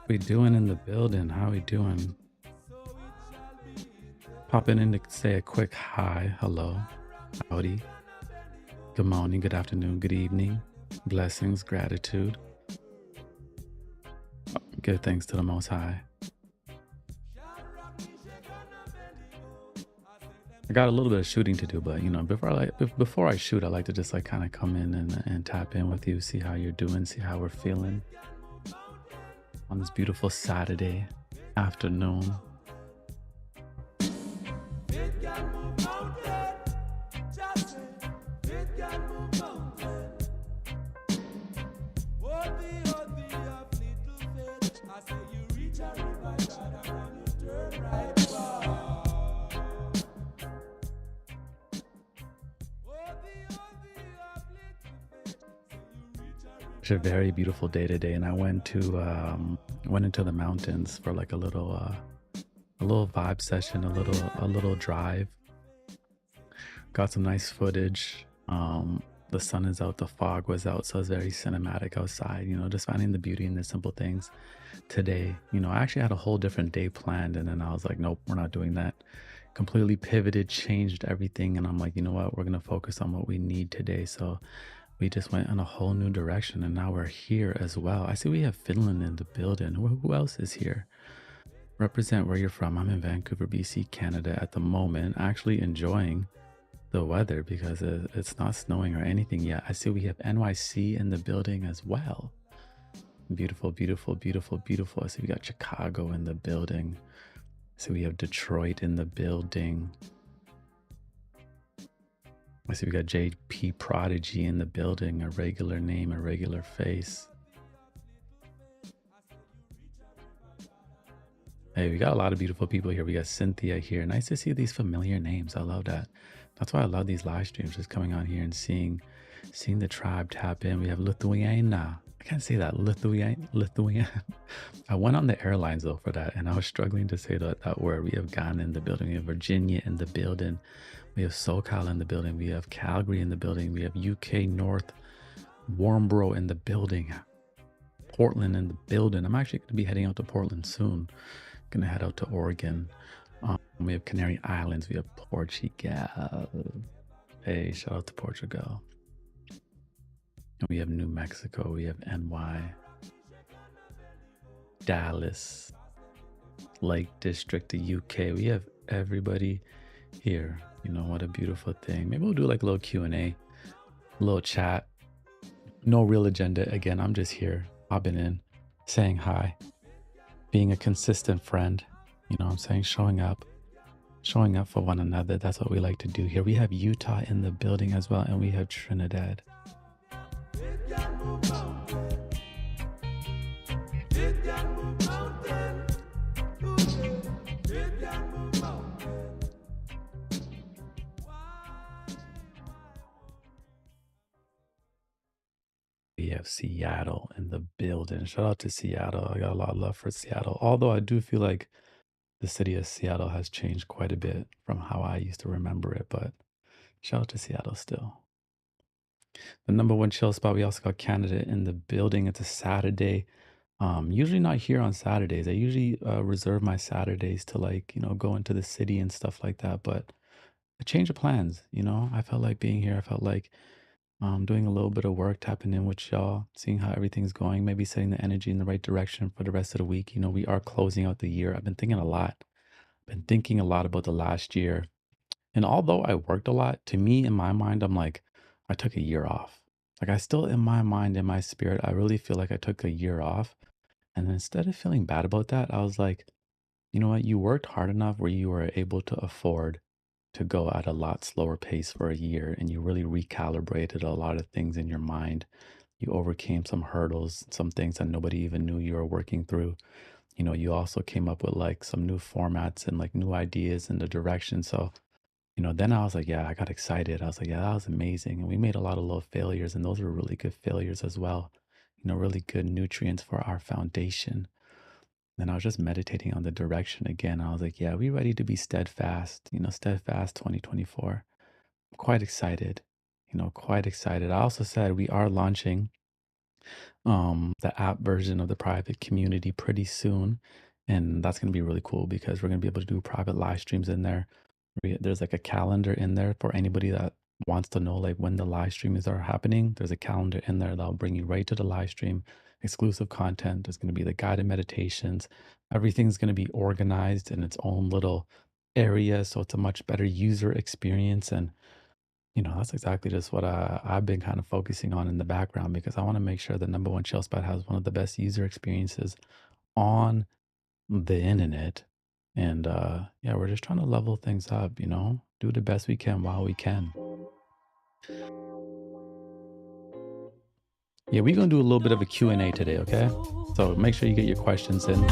We doing in the building? How we doing? Popping in to say a quick hi, hello, howdy, good morning, good afternoon, good evening, blessings, gratitude. Give thanks to the Most High. I got a little bit of shooting to do, but before I shoot, I like to just like kind of come in and tap in with you, see how you're doing, see how we're feeling on this beautiful Saturday afternoon. It's a very beautiful day today, and I went into the mountains for like a little vibe session, a little drive. Got some nice footage. The sun is out, the fog was out, so it's very cinematic outside. Just finding the beauty in the simple things. Today, I actually had a whole different day planned, and then I was like, nope, we're not doing that. Completely pivoted, changed everything, and I'm like, you know what, we're gonna focus on what we need today. So we just went in a whole new direction, and now we're here as well. I see we have Finland in the building. Who else is here? Represent where you're from. I'm in Vancouver, BC, Canada at the moment, actually enjoying the weather because it's not snowing or anything yet. I see we have NYC in the building as well. Beautiful, beautiful, beautiful, beautiful. I see we got Chicago in the building. I see we have Detroit in the building. I see we got JP Prodigy in the building, a regular name, a regular face. Hey, we got a lot of beautiful people here. We got Cynthia here. Nice to see these familiar names. I love that. That's why I love these live streams, just coming on here and seeing the tribe tap in. We have Lithuania. I can't say that. Lithuania. I went on the airlines though for that, and I was struggling to say that word. We have Ghana in the building. We have Virginia in the building. We have SoCal in the building. We have Calgary in the building. We have UK North, Warmborough in the building. Portland in the building. I'm actually going to be heading out to Portland soon. Gonna head out to Oregon. We have Canary Islands. We have Portugal. Hey, shout out to Portugal. We have New Mexico. We have NY, Dallas, Lake District, the UK. We have everybody here. What a beautiful thing. Maybe we'll do like a little Q&A, a little chat. No real agenda. Again, I'm just here, hopping in, saying hi, being a consistent friend. I'm saying showing up for one another. That's what we like to do here. We have Utah in the building as well, and we have Trinidad. We have Seattle in the building. Shout out to Seattle. I got a lot of love for Seattle. Although I do feel like the city of Seattle has changed quite a bit from how I used to remember it, but shout out to Seattle still. The number one chill spot. We also got Canada in the building. It's a Saturday. Usually not here on Saturdays. I usually reserve my Saturdays to go into the city and stuff like that. But a change of plans. I felt like being here. I felt like doing a little bit of work, tapping in with y'all, seeing how everything's going, maybe setting the energy in the right direction for the rest of the week. We are closing out the year. I've been thinking a lot. Been thinking a lot about the last year. And although I worked a lot, to me, in my mind, I'm like, I took a year off. Like I still, in my mind, in my spirit, I really feel like I took a year off. And instead of feeling bad about that, I was like, you know what? You worked hard enough where you were able to afford to go at a lot slower pace for a year, and you really recalibrated a lot of things in your mind. You overcame some hurdles, some things that nobody even knew you were working through. You also came up with like some new formats and like new ideas and the direction. So, then I was like, yeah, I got excited. I was like, yeah, that was amazing. And we made a lot of little failures, and those were really good failures as well. Really good nutrients for our foundation. Then I was just meditating on the direction again. I was like, yeah, we ready to be steadfast, steadfast 2024. I'm quite excited, quite excited. I also said we are launching the app version of the private community pretty soon. And that's going to be really cool because we're going to be able to do private live streams in there. There's like a calendar in there for anybody that wants to know like when the live streams are happening. There's a calendar in there that'll bring you right to the live stream, exclusive content. There's going to be the guided meditations. Everything's going to be organized in its own little area. So it's a much better user experience. And that's exactly just what I've been kind of focusing on in the background because I want to make sure that number one chill spot has one of the best user experiences on the internet. And yeah, we're just trying to level things up, do the best we can while we can. Yeah, we're gonna do a little bit of a Q&A today, okay? So make sure you get your questions in.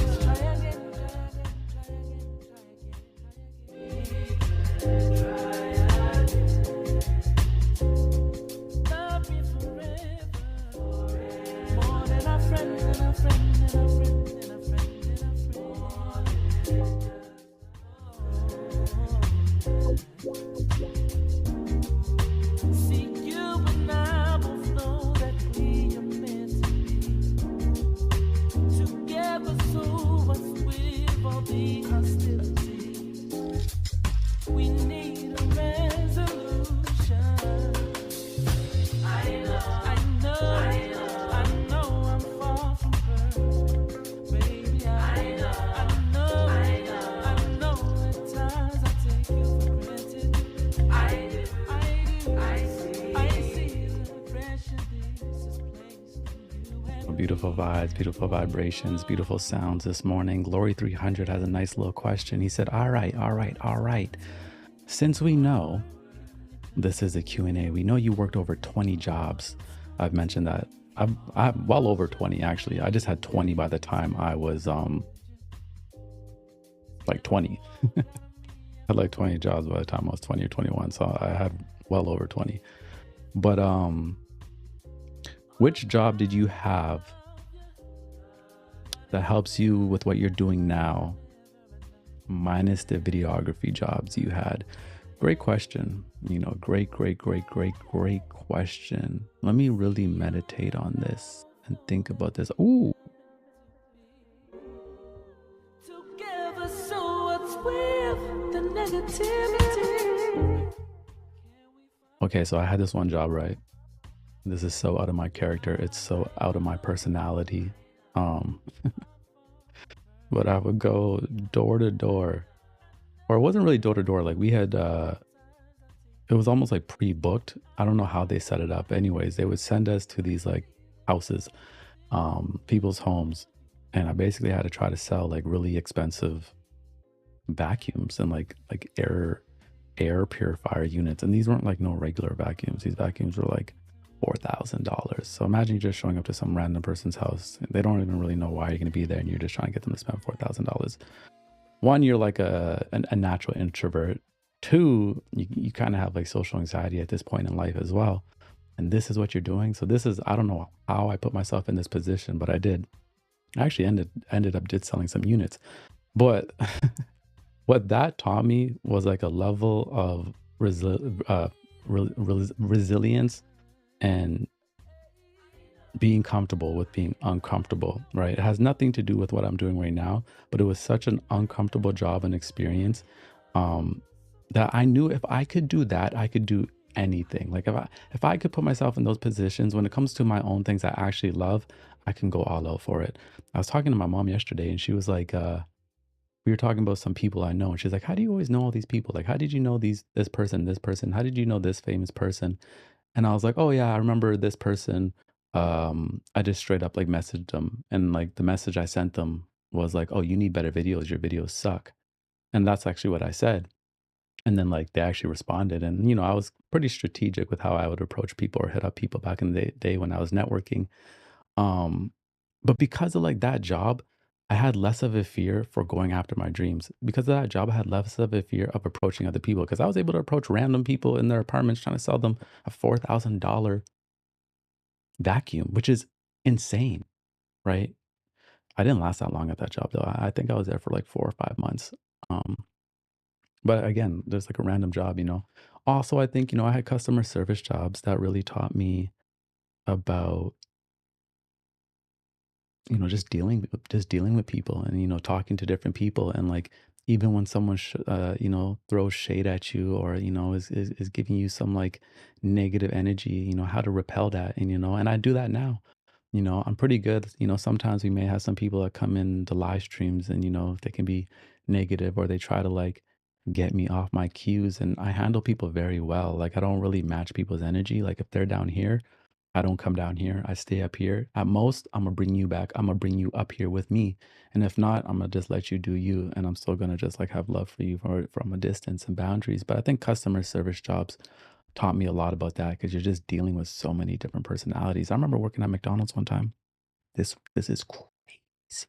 Beautiful vibes, beautiful vibrations, beautiful sounds this morning. Glory 300 has a nice little question. He said, all right. Since we know this is a Q&A, we know you worked over 20 jobs. I've mentioned that. I'm well over 20, actually. I just had 20 by the time I was like 20. I had like 20 jobs by the time I was 20 or 21. So I had well over 20. But which job did you have that helps you with what you're doing now, minus the videography jobs you had? Great question. Great question. Let me really meditate on this and think about this. Ooh. Together, so what's with the negativity? Okay, so I had this one job, right? This is so out of my character. It's so out of my personality. But I would go door to door, or it wasn't really door to door. Like we had, it was almost like pre-booked. I don't know how they set it up. Anyways, they would send us to these like houses, people's homes. And I basically had to try to sell like really expensive vacuums and like air purifier units. And these weren't like no regular vacuums. These vacuums were like $4,000. So imagine you just showing up to some random person's house. They don't even really know why you're going to be there, and you're just trying to get them to spend $4,000. One, you're like a natural introvert. Two, you kind of have like social anxiety at this point in life as well. And this is what you're doing. So this is, I don't know how I put myself in this position, but I did. I actually ended up selling some units. But what that taught me was like a level of resilience and being comfortable with being uncomfortable, right? It has nothing to do with what I'm doing right now, but it was such an uncomfortable job and experience that I knew if I could do that, I could do anything. Like if I could put myself in those positions when it comes to my own things I actually love, I can go all out for it. I was talking to my mom yesterday and she was like, we were talking about some people I know, and she's like, how do you always know all these people? Like, how did you know this person? How did you know this famous person? And I was like, oh yeah, I remember this person. I just straight up like messaged them, and like the message I sent them was like, oh, you need better videos. Your videos suck. And that's actually what I said. And then like they actually responded, and I was pretty strategic with how I would approach people or hit up people back in the day when I was networking. Um, but because of like that job, I had less of a fear for going after my dreams. Because of that job, I had less of a fear of approaching other people because I was able to approach random people in their apartments trying to sell them a $4,000 vacuum, which is insane, right? I didn't last that long at that job though. I think I was there for like 4 or 5 months. But again, there's like a random job. Also, I think, I had customer service jobs that really taught me about just dealing with people and, talking to different people and, like, even when someone throws shade at you or, is giving you some, like, negative energy, how to repel that and I do that now. I'm pretty good. Sometimes we may have some people that come in the live streams and, they can be negative or they try to like get me off my cues. And I handle people very well. Like I don't really match people's energy. Like if they're down here, I don't come down here. I stay up here. At most, I'm gonna bring you back. I'm gonna bring you up here with me. And if not, I'm gonna just let you do you. And I'm still gonna just like have love for you from a distance and boundaries. But I think customer service jobs taught me a lot about that because you're just dealing with so many different personalities. I remember working at McDonald's one time. This is crazy.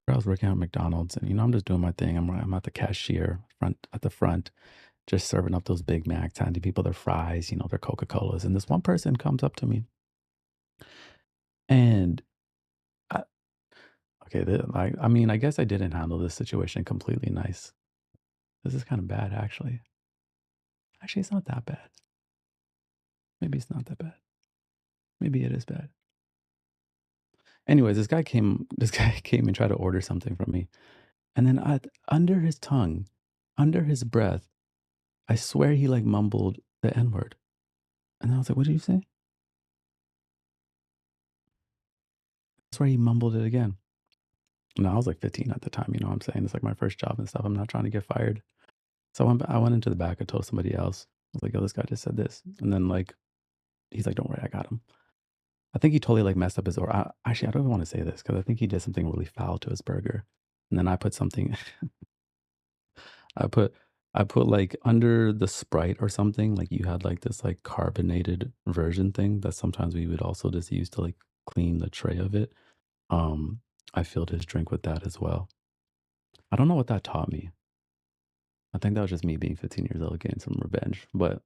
I was working at McDonald's and I'm just doing my thing. I'm at the cashier front at the front, just serving up those Big Macs, handing people their fries, their Coca-Colas. And this one person comes up to me and I, okay, I guess I didn't handle this situation completely nice. This is kind of bad actually. Actually, it's not that bad. Maybe it's not that bad. Maybe it is bad. Anyways, this guy came and tried to order something from me. And then under his tongue, under his breath, I swear he like mumbled the N word. And I was like, what did you say? I swear he mumbled it again. No, I was like 15 at the time, you know what I'm saying? It's like my first job and stuff. I'm not trying to get fired. So I went into the back. I told somebody else. I was like, yo, this guy just said this. And then like, he's like, don't worry, I got him. I think he totally like messed up his order. Actually, I don't even want to say this because I think he did something really foul to his burger. And then I put something, I put I put like under the Sprite or something, like you had like this like carbonated version thing that sometimes we would also just use to like clean the tray of it. Um, I filled his drink with that as well. I don't know what that taught me. I think that was just me being 15 years old getting some revenge. But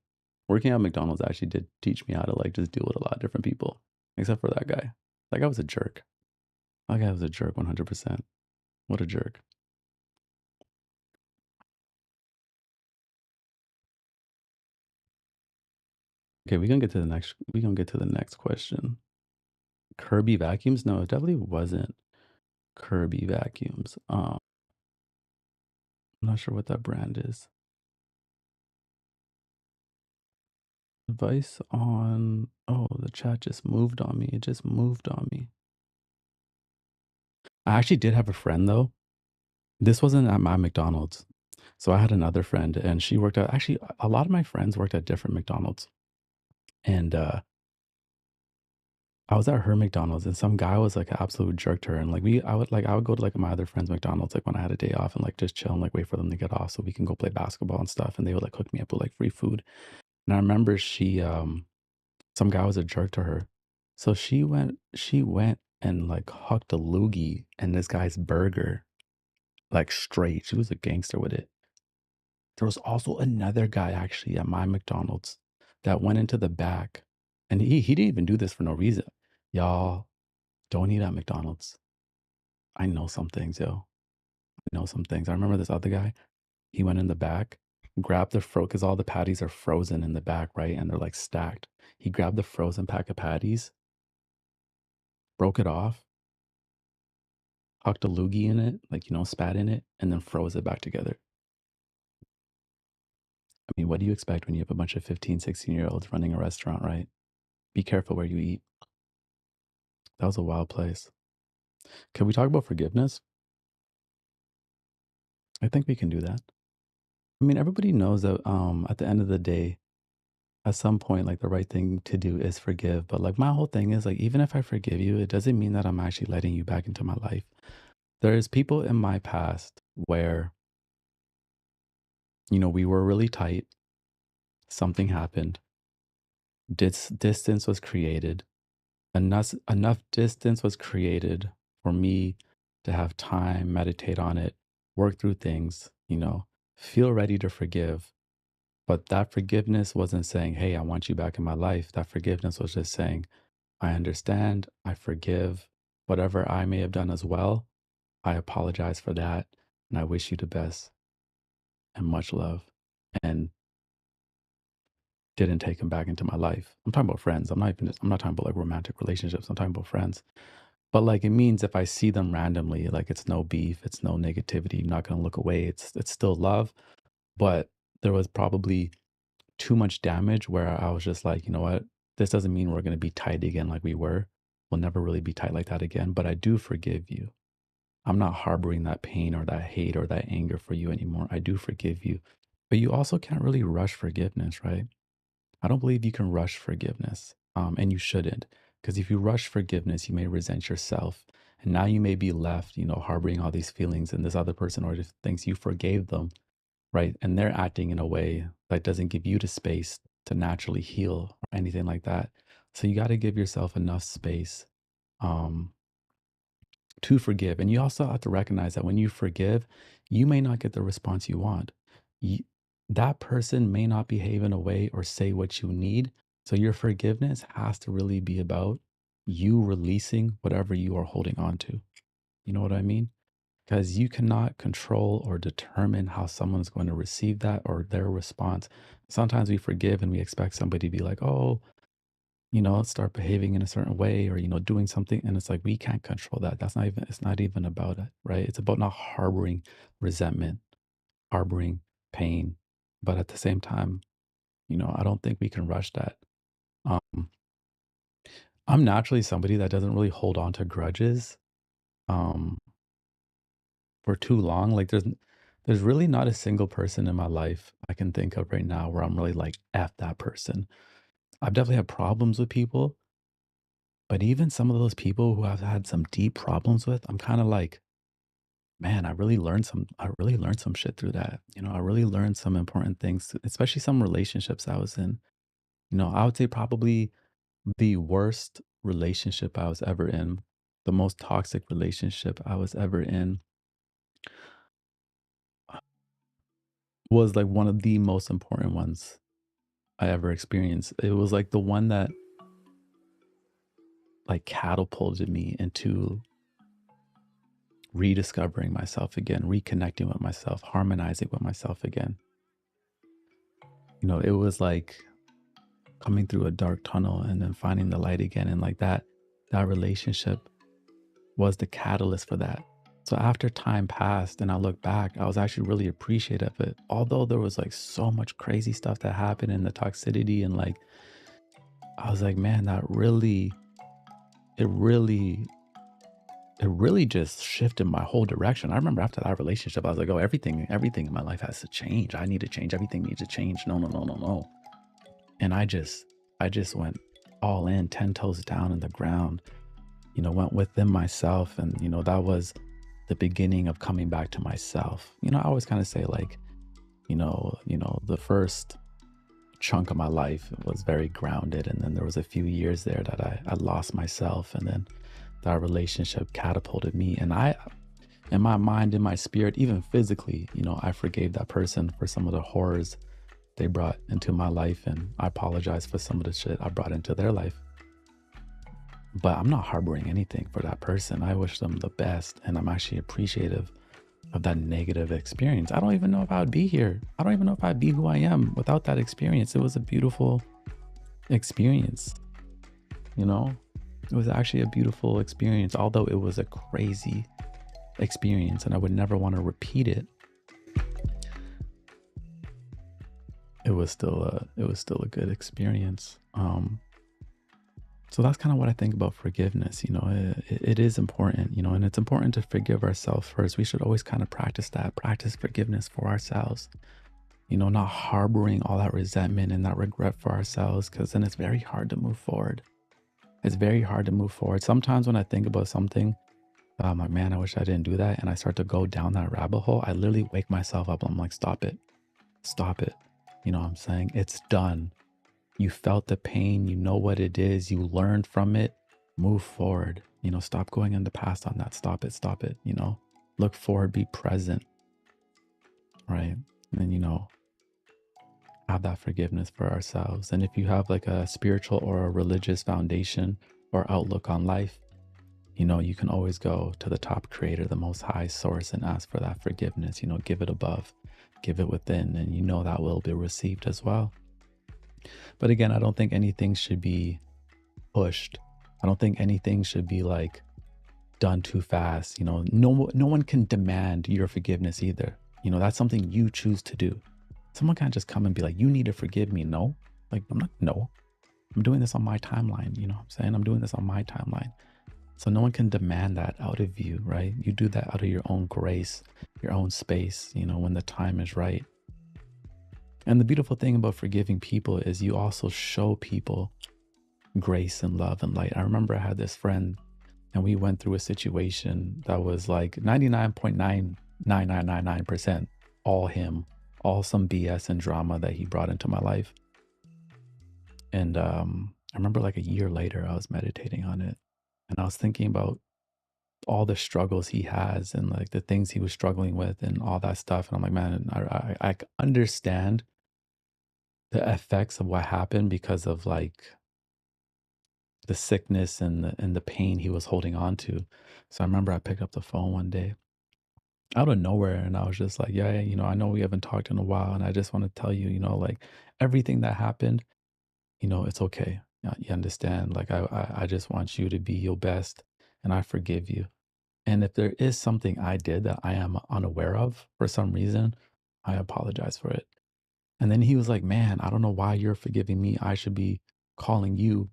working at McDonald's actually did teach me how to like just deal with a lot of different people, except for that guy. That guy was a jerk. That guy was a jerk 100%. What a jerk. Okay, we gonna get to the next question. Kirby vacuums? No, it definitely wasn't Kirby vacuums. I'm not sure what that brand is. Device on. Oh, the chat just moved on me. It just moved on me. I actually did have a friend though. This wasn't at my McDonald's. So I had another friend and she worked at actually a lot of my friends worked at different McDonald's. And I was at her McDonald's and some guy was like an absolute jerk to her. And like I would go to like my other friends' McDonald's like when I had a day off and like just chill and like wait for them to get off so we can go play basketball and stuff. And they would like hook me up with like free food. And I remember some guy was a jerk to her. So she went and like hucked a loogie in this guy's burger, like straight. She was a gangster with it. There was also another guy actually at my McDonald's that went into the back and he didn't even do this for no reason. Y'all don't eat at McDonald's. I know some things, yo. I know some things. I remember this other guy. He went in the back, grabbed the because all the patties are frozen in the back, right? And they're like stacked. He grabbed the frozen pack of patties, broke it off, hucked a loogie in it, like, spat in it, and then froze it back together. I mean, what do you expect when you have a bunch of 15, 16-year-olds running a restaurant, right? Be careful where you eat. That was a wild place. Can we talk about forgiveness? I think we can do that. I mean, everybody knows that at the end of the day, at some point, like the right thing to do is forgive. But like my whole thing is like, even if I forgive you, it doesn't mean that I'm actually letting you back into my life. There's people in my past where, we were really tight, something happened, distance was created, enough distance was created for me to have time, meditate on it, work through things, feel ready to forgive. But that forgiveness wasn't saying, hey, I want you back in my life. That forgiveness was just saying, I understand, I forgive whatever I may have done as well. I apologize for that. And I wish you the best and much love. And didn't take him back into my life. I'm talking about friends. I'm not talking about like romantic relationships. I'm talking about friends. But like it means if I see them randomly, like it's no beef, it's no negativity, I'm not gonna look away. It's still love. But there was probably too much damage where I was just like, you know what? This doesn't mean we're gonna be tight again like we were. We'll never really be tight like that again. But I do forgive you. I'm not harboring that pain or that hate or that anger for you anymore. I do forgive you. But you also can't really rush forgiveness, right? I don't believe you can rush forgiveness, and you shouldn't. Because if you rush forgiveness, you may resent yourself. And now you may be left, harboring all these feelings, and this other person already thinks you forgave them, right? And they're acting in a way that doesn't give you the space to naturally heal or anything like that. So you got to give yourself enough space. Um, to forgive. And you also have to recognize that when you forgive, you may not get the response you want. You, that person may not behave in a way or say what you need. So your forgiveness has to really be about you releasing whatever you are holding on to. You know what I mean? Because you cannot control or determine how someone's going to receive that or their response. Sometimes we forgive and we expect somebody to be like, oh, start behaving in a certain way or, doing something. And it's like, we can't control that. It's not even about it, right? It's about not harboring resentment, harboring pain. But at the same time, I don't think we can rush that. Um, I'm naturally somebody that doesn't really hold on to grudges um, for too long. Like there's really not a single person in my life I can think of right now where I'm really like, F that person. I've definitely had problems with people. But even some of those people who I've had some deep problems with, I'm kind of like, man, I really learned some shit through that. I really learned some important things, especially some relationships I was in. I would say probably the worst relationship I was ever in, the most toxic relationship I was ever in was like one of the most important ones I ever experienced. It was like the one that like catapulted me into rediscovering myself again, reconnecting with myself, harmonizing with myself again. It was like coming through a dark tunnel and then finding the light again. And like that relationship was the catalyst for that. So after time passed and I look back, I was actually really appreciative of it. Although there was like so much crazy stuff that happened in the toxicity and like, I was like, man, it really it really just shifted my whole direction. I remember after that relationship, I was like, oh, everything in my life has to change. I need to change. Everything needs to change. No, no, no, no, no. And I just went all in, 10 toes down in the ground, went within myself. And, that was the beginning of coming back to myself. I always kind of say like, the first chunk of my life was very grounded. And then there was a few years there that I lost myself. And then that relationship catapulted me. And in my mind, in my spirit, even physically, I forgave that person for some of the horrors they brought into my life. And I apologize for some of the shit I brought into their life. But I'm not harboring anything for that person. I wish them the best. And I'm actually appreciative of that negative experience. I don't even know if I would be here. I don't even know if I'd be who I am without that experience. It was a beautiful experience, you know? It was actually a beautiful experience, although it was a crazy experience and I would never want to repeat it. It was still a good experience. So that's kind of what I think about forgiveness. It is important, and it's important to forgive ourselves first. We should always kind of practice forgiveness for ourselves, not harboring all that resentment and that regret for ourselves, because then it's very hard to move forward. It's very hard to move forward. Sometimes when I think about something, I'm like, man, I wish I didn't do that. And I start to go down that rabbit hole. I literally wake myself up. I'm like, stop it. Stop it. You know what I'm saying? It's done. You felt the pain, you know what it is, you learned from it, move forward. Stop going in the past on that. Stop it, look forward, be present, right? And then, have that forgiveness for ourselves. And if you have like a spiritual or a religious foundation or outlook on life, you can always go to the top creator, the most high source, and ask for that forgiveness. Give it above, give it within, and that will be received as well. But again, I don't think anything should be pushed. I don't think anything should be like done too fast. You know, no one can demand your forgiveness either. You know, that's something you choose to do. Someone can't just come and be like, you need to forgive me. No, like I'm not, no, I'm doing this on my timeline. You know what I'm saying? I'm doing this on my timeline. So no one can demand that out of you, right? You do that out of your own grace, your own space, you know, when the time is right. And the beautiful thing about forgiving people is you also show people grace and love and light. I remember I had this friend and we went through a situation that was like 99.99999% all him, all some BS and drama that he brought into my life. And I remember like a year later, I was meditating on it and I was thinking about all the struggles he has and like the things he was struggling with and all that stuff. And I'm like, man, I understand the effects of what happened because of like the sickness and the pain he was holding on to. So I remember I picked up the phone one day out of nowhere and I was just like, yeah, you know, I know we haven't talked in a while and I just want to tell you, you know, like everything that happened, you know, it's okay. You understand? Like I just want you to be your best and I forgive you. And if there is something I did that I am unaware of for some reason, I apologize for it. And then he was like, man, I don't know why you're forgiving me. I should be calling you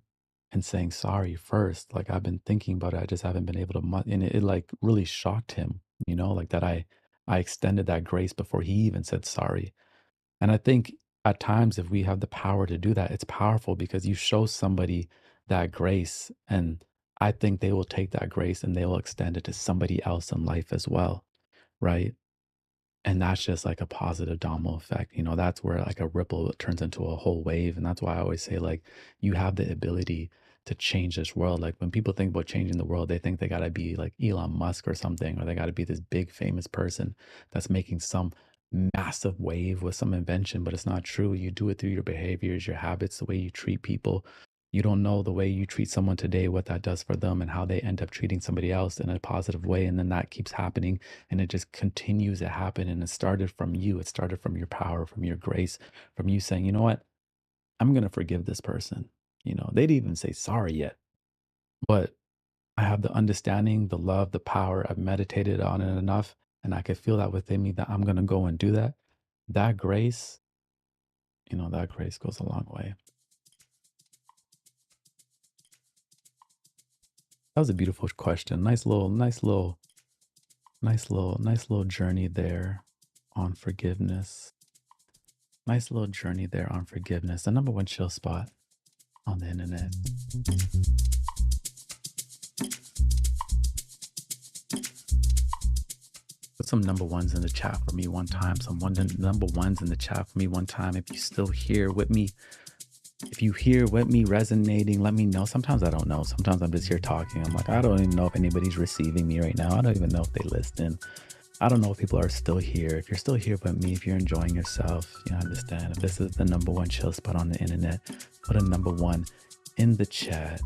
and saying sorry first. Like I've been thinking about it. I just haven't been able to, and it like really shocked him, you know, like that I extended that grace before he even said sorry. And I think at times, if we have the power to do that, it's powerful because you show somebody that grace. And I think they will take that grace and they will extend it to somebody else in life as well. Right. And that's just like a positive domino effect. You know, that's where like a ripple turns into a whole wave. And that's why I always say, like, you have the ability to change this world. Like when people think about changing the world, they think they got to be like Elon Musk or something, or they got to be this big famous person that's making some massive wave with some invention, but it's not true. You do it through your behaviors, your habits, the way you treat people. You don't know the way you treat someone today, what that does for them and how they end up treating somebody else in a positive way. And then that keeps happening and it just continues to happen. And it started from you. It started from your power, from your grace, from you saying, you know what? I'm going to forgive this person. You know, they didn't even say sorry yet, but I have the understanding, the love, the power. I've meditated on it enough and I can feel that within me that I'm going to go and do that. That grace, you know, that grace goes a long way. That was a beautiful question. Nice little journey there on forgiveness. Nice little journey there on forgiveness. The number one chill spot on the internet. Put some number ones in the chat for me one time. Number ones in the chat for me one time. If you still here with me, if you hear with me resonating, let me know. Sometimes I don't know. Sometimes I'm just here talking. I'm like, I don't even know if anybody's receiving me right now. I don't even know if they listen. I don't know if people are still here. If you're still here with me, if you're enjoying yourself, you understand. If this is the number one chill spot on the internet, put a number one in the chat.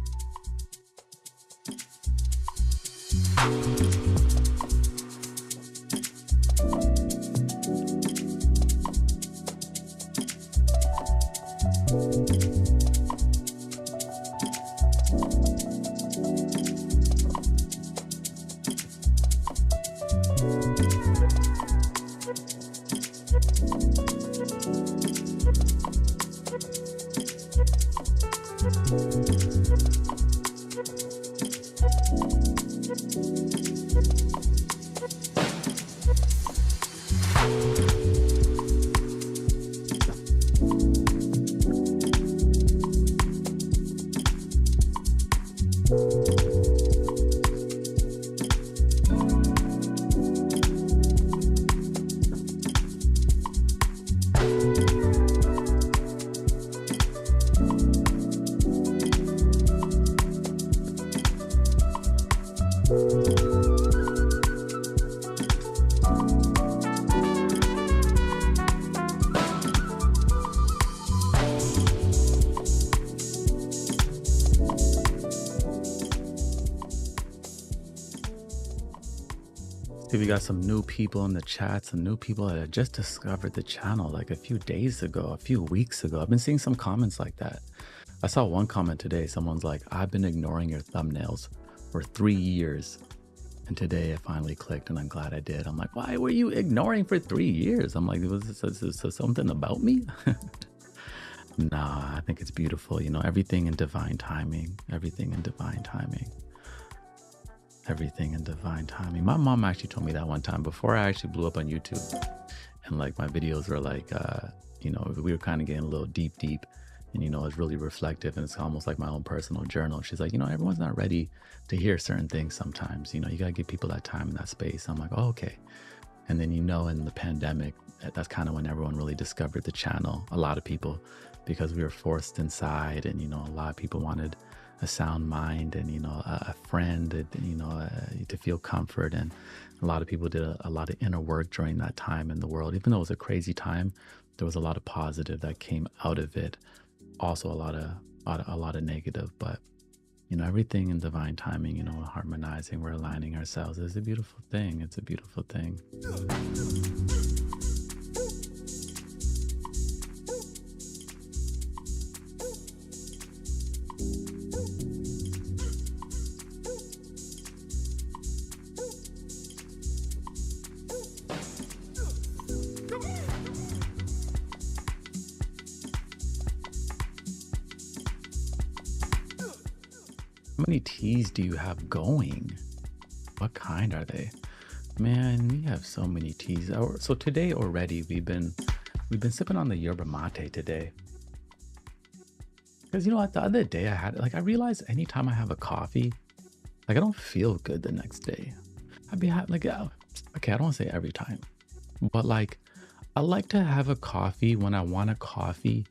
We got some new people in the chat, some new people that had just discovered the channel like a few days ago, a few weeks ago. I've been seeing some comments like that. I saw one comment today. Someone's like, I've been ignoring your thumbnails for 3 years And today it finally clicked, and I'm glad I did. I'm like, why were you ignoring for 3 years? I'm like, was this something about me? Nah, I think it's beautiful. You know, everything in divine timing, everything in divine timing, everything in divine timing. My mom actually told me that one time before I actually blew up on YouTube. And like my videos were like, you know, we were kind of getting a little deep. And, you know, it's really reflective and it's almost like my own personal journal. She's like, you know, everyone's not ready to hear certain things sometimes. You know, you got to give people that time and that space. I'm like, oh, okay. And then, you know, in the pandemic, that's kind of when everyone really discovered the channel. A lot of people, because we were forced inside and, you know, a lot of people wanted a sound mind and, you know, a friend, you know, to feel comfort. And a lot of people did a lot of inner work during that time in the world. Even though it was a crazy time, there was a lot of positive that came out of it. Also a lot of negative, but you know, everything in divine timing, you know, harmonizing, we're aligning ourselves is a beautiful thing. It's a beautiful thing. How many teas do you have going? What kind are they? Man, we have so many teas. So today already we've been sipping on the yerba mate today. Because you know what, the other day I realized anytime I have a coffee, like I don't feel good the next day. I'd be like, okay, I don't want to say every time, but like I like to have a coffee when I want a coffee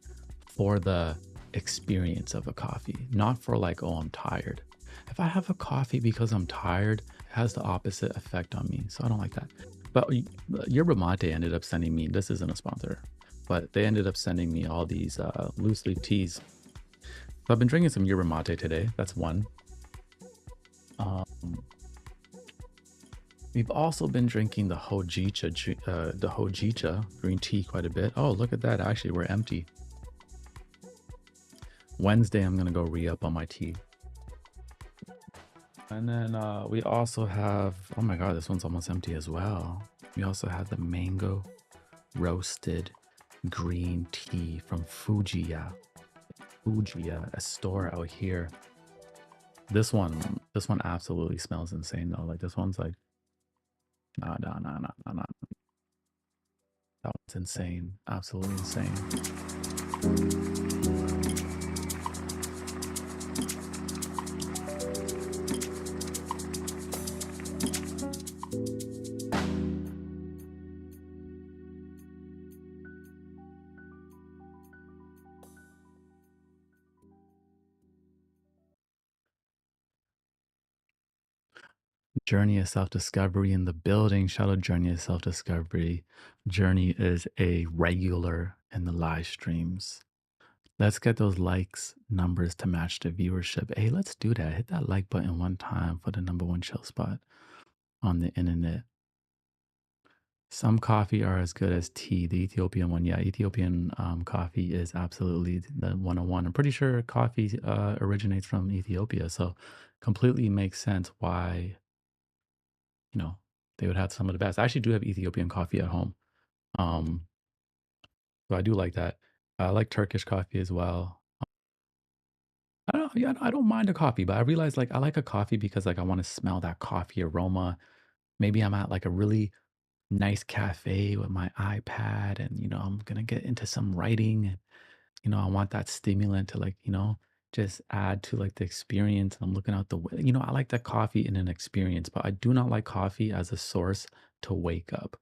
for the experience of a coffee, not for like, oh, I'm tired. If I have a coffee because I'm tired, it has the opposite effect on me. So I don't like that. But Yerba Mate ended up sending me, this isn't a sponsor, but they ended up sending me all these loose leaf teas. So I've been drinking some Yerba Mate today. That's one. We've also been drinking the hojicha green tea quite a bit. Oh, look at that. Actually, we're empty. Wednesday, I'm going to go re-up on my tea. And then we also have, oh my God, this one's almost empty as well. We also have the mango roasted green tea from Fujiya, a store out here. This one absolutely smells insane though. Like this one's like, nah. That one's insane, absolutely insane. Journey of self-discovery in the building. Shout out Journey of self-discovery. Journey is a regular in the live streams. Let's get those likes numbers to match the viewership. Hey, let's do that. Hit that like button one time for the #1 chill spot on the internet. Some coffee are as good as tea. The Ethiopian one, yeah, Ethiopian coffee is absolutely the 101. I'm pretty sure coffee originates from Ethiopia, so completely makes sense why, you know, they would have some of the best. I actually do have Ethiopian coffee at home. Um, so I do like that. I like Turkish coffee as well. I don't, yeah, I don't mind a coffee, but I realize like I like a coffee because like I want to smell that coffee aroma. Maybe I'm at like a really nice cafe with my iPad and you know, I'm gonna get into some writing and you know, I want that stimulant to like, you know, just add to like the experience. I'm looking out you know, I like that coffee in an experience, but I do not like coffee as a source to wake up.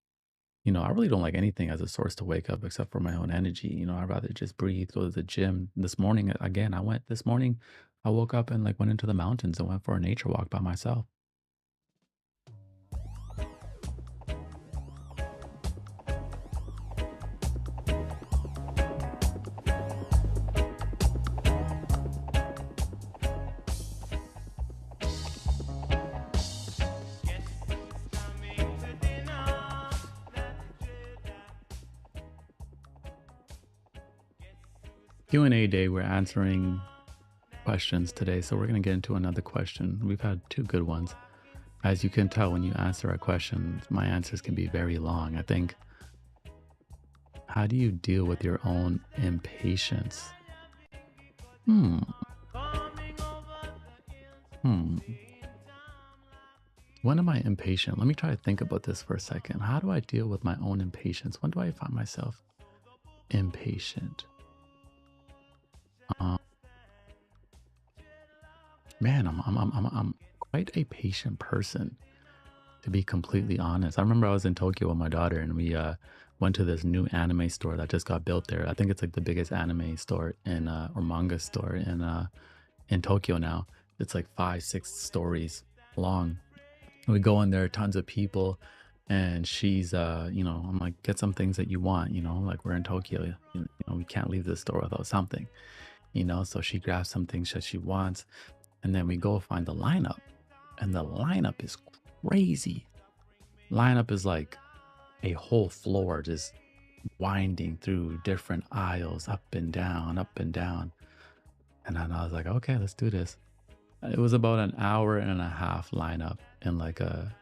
You know, I really don't like anything as a source to wake up except for my own energy. You know, I'd rather just breathe, go to the gym. This morning, again, this morning, I woke up and like went into the mountains and went for a nature walk by myself. Q&A day, we're answering questions today. So we're going to get into another question. We've had two good ones. As you can tell, when you answer a question, my answers can be very long. I think, how do you deal with your own impatience? Hmm. Hmm. When am I impatient? Let me try to think about this for a second. How do I deal with my own impatience? When do I find myself impatient? Um, man, I'm quite a patient person, to be completely honest. I remember I was in Tokyo with my daughter, and we went to this new anime store that just got built there. I think it's like the biggest anime store in or manga store in Tokyo now. It's like 5, 6 stories long. We go in there, tons of people, and she's I'm like, get some things that you want, like we're in Tokyo, we can't leave the store without something, so she grabs some things that she wants, and then we go find the lineup, and the lineup is crazy. Lineup is like a whole floor just winding through different aisles, up and down, up and down. And then I was like, okay, let's do this. It was about an hour and a half lineup in like a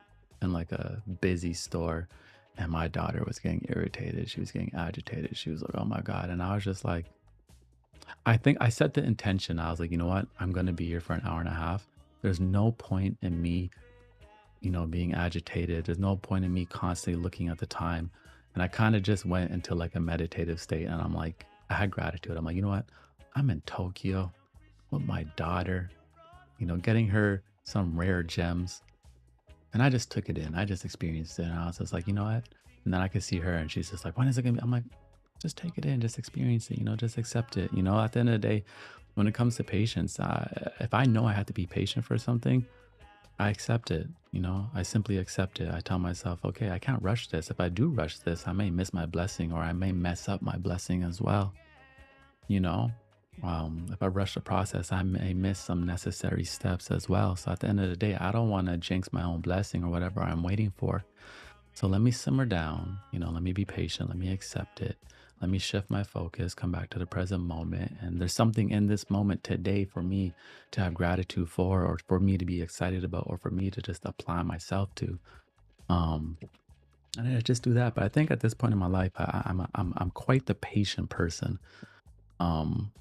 busy store, and my daughter was getting irritated. She was getting agitated. She was like, "Oh my god!" And I was just like, I think I set the intention. I was like, you know what? I'm gonna be here for an hour and a half. There's no point in me, being agitated. There's no point in me constantly looking at the time. And I kind of just went into like a meditative state, and I'm like, I had gratitude. I'm like, you know what? I'm in Tokyo with my daughter, getting her some rare gems. And I just took it in. I just experienced it. And I was just like, you know what? And then I could see her, and she's just like, when is it gonna be? I'm like, just take it in, just experience it, just accept it. At the end of the day, when it comes to patience, if I know I have to be patient for something, I accept it. I simply accept it. I tell myself, okay, I can't rush this. If I do rush this, I may miss my blessing, or I may mess up my blessing as well. You know, if I rush the process, I may miss some necessary steps as well. So at the end of the day, I don't want to jinx my own blessing or whatever I'm waiting for. So let me simmer down, let me be patient, let me accept it. Let me shift my focus, come back to the present moment. And there's something in this moment today for me to have gratitude for, or for me to be excited about, or for me to just apply myself to. Um, and I just do that. But I think at this point in my life, I'm quite the patient person. Um,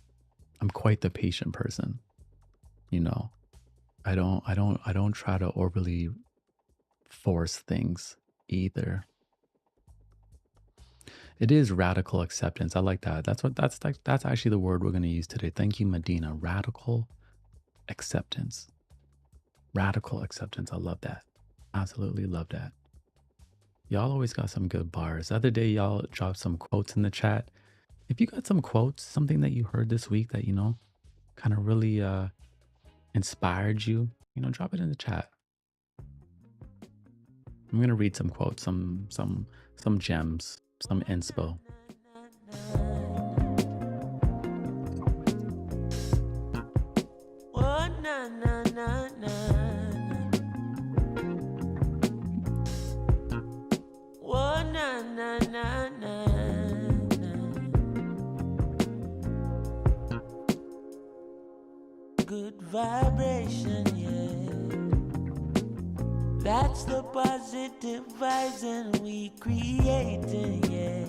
I'm quite the patient person. You know, I don't try to overly force things either. It is radical acceptance. I like that. That's actually the word we're going to use today. Thank you, Medina. Radical acceptance. Radical acceptance. I love that. Absolutely love that. Y'all always got some good bars. The other day, y'all dropped some quotes in the chat. If you got some quotes, something that you heard this week that kind of really inspired you, drop it in the chat. I'm gonna read some quotes, some gems, some inspo. Oh, na, na, na, na. Oh, na, na, na, na, na. Good vibration, yeah. That's the positive vibes and we creating, yeah.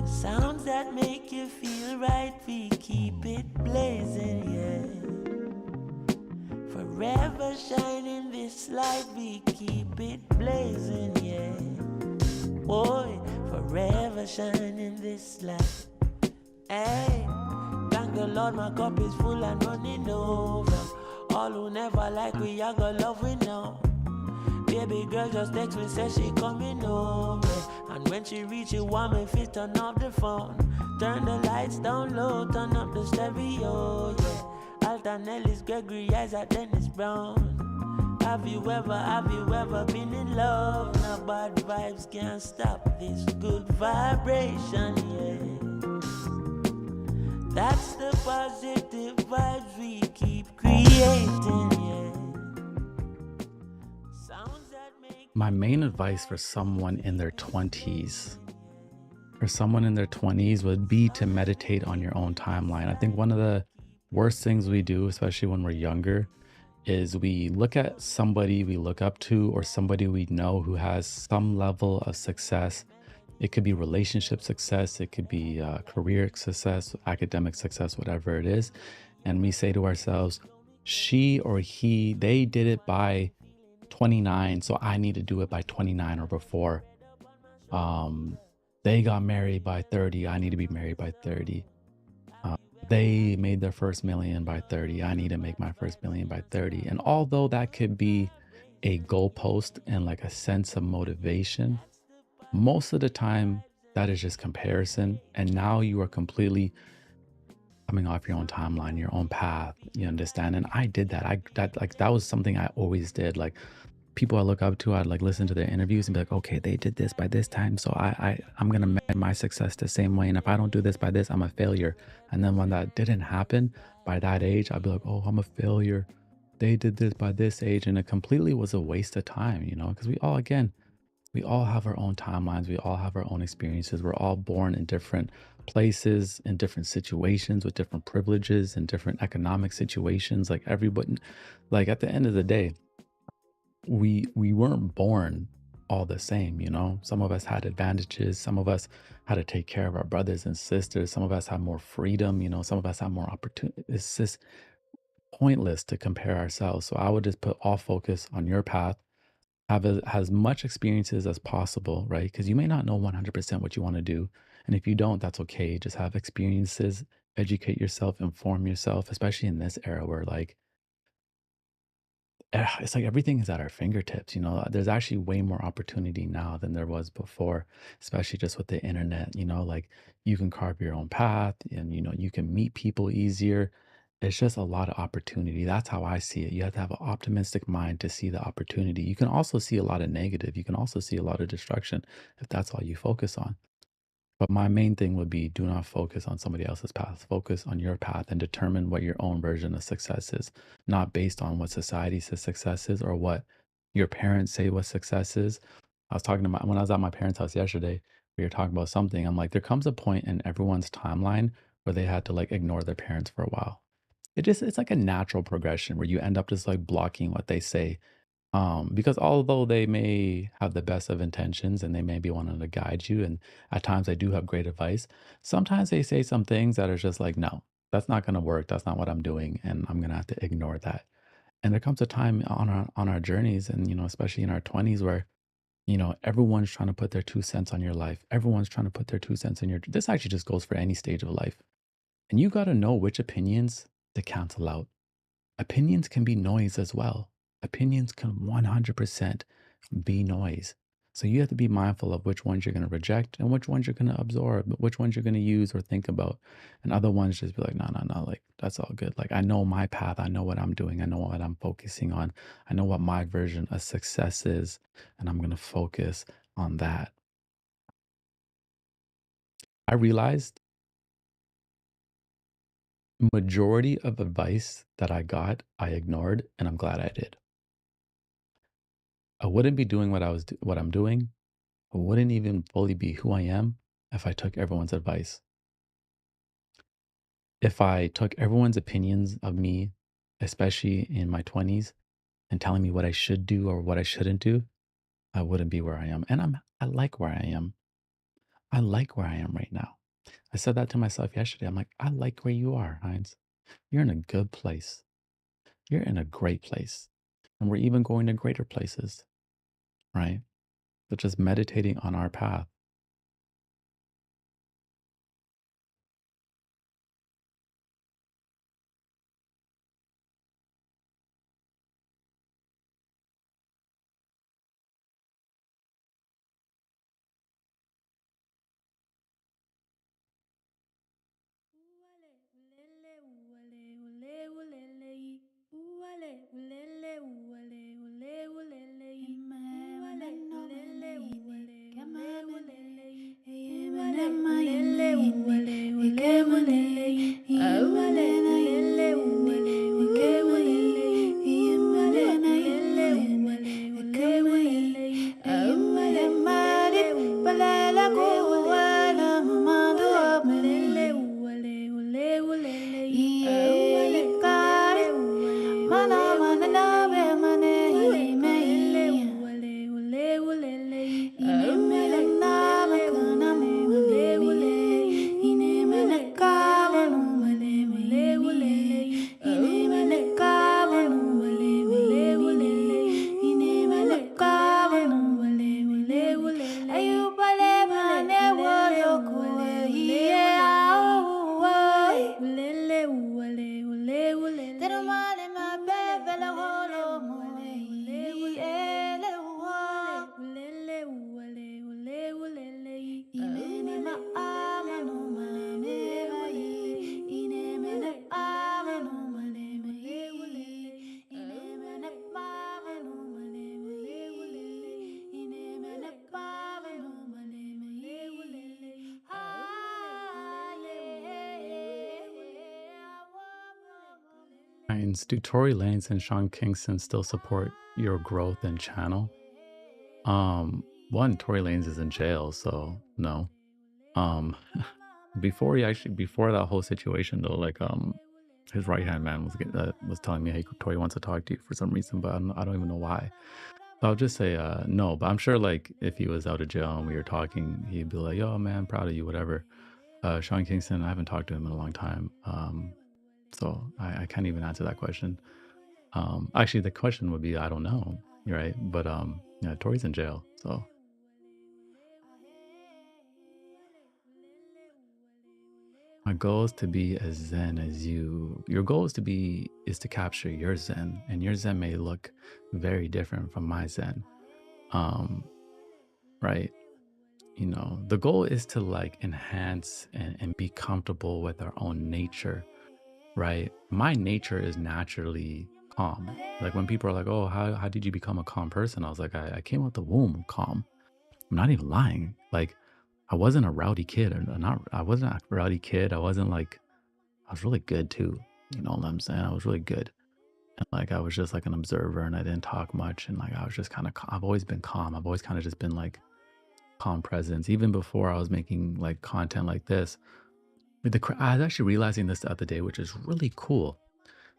The sounds that make you feel right, we keep it blazing, yeah. Forever shining this light, we keep it blazing, yeah. Boy, forever shining this light. Hey, thank the Lord, my cup is full and running over. All who never like we, I got love we know. Baby girl just text me, say she coming over. And when she reach you, want me fit turn off the phone. Turn the lights down low, turn up the stereo, yeah. Alton Ellis, Gregory Isaac, Dennis Brown. Have you ever been in love? Now bad vibes can't stop this good vibration, yeah. That's the positive vibes we keep creating, yeah. Sounds that make My main advice for someone in their 20s, would be to meditate on your own timeline. I think one of the worst things we do, especially when we're younger, is we look at somebody we look up to or somebody we know who has some level of success. It could be relationship success, it could be career success, academic success, whatever it is. And we say to ourselves, she or he, they did it by 29, so I need to do it by 29 or before. Um, they got married by 30, I need to be married by 30. Uh, they made their first million by 30. I need to make my first million by 30. And although that could be a goalpost and like a sense of motivation, most of the time that is just comparison. And now you are completely coming off your own timeline, your own path. You understand? And I did that. That was something I always did. Like people I look up to, I'd like listen to their interviews and be like, okay, they did this by this time, so I'm gonna measure my success the same way. And if I don't do this by this, I'm a failure. And then when that didn't happen by that age, I'd be like, oh, I'm a failure. They did this by this age, and it completely was a waste of time, because we all have our own timelines, we all have our own experiences. We're all born in different places, in different situations, with different privileges and different economic situations. Like everybody, like at the end of the day, we weren't born all the same. Some of us had advantages, some of us had to take care of our brothers and sisters, some of us had more freedom, some of us had more opportunity. It's just pointless to compare ourselves. So I would just put all focus on your path, have as much experiences as possible, right? Because you may not know 100% what you want to do, and if you don't, that's okay. Just have experiences, educate yourself, inform yourself, especially in this era where like it's like everything is at our fingertips. There's actually way more opportunity now than there was before, especially just with the internet. Like you can carve your own path, and you can meet people easier. It's just a lot of opportunity. That's how I see it. You have to have an optimistic mind to see the opportunity. You can also see a lot of negative. You can also see a lot of destruction if that's all you focus on. But my main thing would be, do not focus on somebody else's path. Focus on your path and determine what your own version of success is, not based on what society says success is or what your parents say what success is. I was talking to when I was at my parents' house yesterday, we were talking about something. I'm like, there comes a point in everyone's timeline where they had to like ignore their parents for a while. It's like a natural progression where you end up just like blocking what they say, because although they may have the best of intentions and they may be wanting to guide you, and at times they do have great advice, sometimes they say some things that are just like, no, that's not going to work. That's not what I'm doing. And I'm going to have to ignore that. And there comes a time on our journeys, and, especially in our 20s where, everyone's trying to put their 2 cents on your life. Everyone's trying to put their 2 cents in this actually just goes for any stage of life. And you got to know which opinions to cancel out. Opinions can be noise as well. Opinions can 100% be noise. So you have to be mindful of which ones you're going to reject and which ones you're going to absorb, which ones you're going to use or think about. And other ones just be like, no, no, no, like that's all good. Like I know my path. I know what I'm doing. I know what I'm focusing on. I know what my version of success is. And I'm going to focus on that. I realized majority of advice that I got, I ignored, and I'm glad I did. I wouldn't be doing what I'm doing. I wouldn't even fully be who I am if I took everyone's advice. If I took everyone's opinions of me, especially in my 20s, and telling me what I should do or what I shouldn't do, I wouldn't be where I am. And I like where I am. I like where I am right now. I said that to myself yesterday. I'm like, I like where you are, Heinz. You're in a good place. You're in a great place. And we're even going to greater places, right? But just meditating on our path. Lanez. Do Tory Lanez and Sean Kingston still support your growth and channel? One, Tory Lanez is in jail, so no. Um, before that whole situation though, like his right hand man was telling me, "Hey, Tory wants to talk to you for some reason," but I don't even know why. So I'll just say no. But I'm sure like if he was out of jail and we were talking, he'd be like, "Yo, man, proud of you, whatever." Sean Kingston, I haven't talked to him in a long time, so I can't even answer that question. Actually, the question would be, I don't know, right? But yeah, Tory's in jail, so my goal is to be as zen as you. Your goal is to capture your zen, and your zen may look very different from my zen. Um, right? You know, the goal is to like enhance and be comfortable with our own nature, right? My nature is naturally calm. Like when people are like, "Oh, how did you become a calm person?" I was like, I came out the womb calm. I'm not even lying. Like I wasn't a rowdy kid, or not. I wasn't a rowdy kid. I wasn't like I was really good too. You know what I'm saying? I was really good. And like I was just like an observer and I didn't talk much. And like I was just kind of, I've always been calm. I've always kind of just been like calm presence. Even before I was making like content like this. With I was actually realizing this the other day, which is really cool.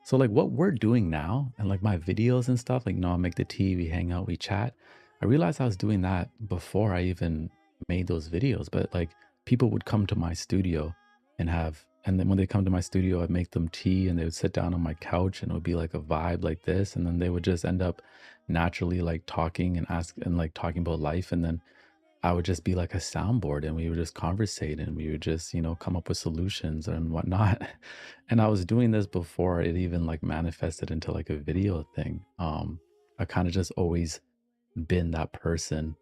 So like what we're doing now and like my videos and stuff, like, I make the tea, we hang out, we chat. I realized I was doing that before I even made those videos, but like people would come to my studio and then when they come to my studio, I'd make them tea and they would sit down on my couch and it would be like a vibe like this. And then they would just end up naturally like talking and like talking about life. And then I would just be like a soundboard and we would just conversate and we would just, come up with solutions and whatnot. And I was doing this before it even like manifested into like a video thing. I kind of just always been that person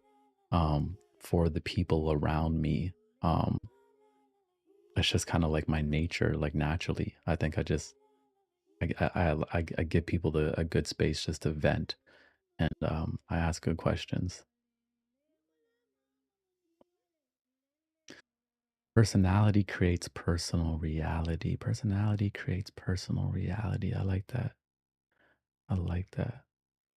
for the people around me. Um, it's just kind of like my nature, like naturally. I think I give people a good space just to vent and I ask good questions. Personality creates personal reality. Personality creates personal reality. I like that. I like that.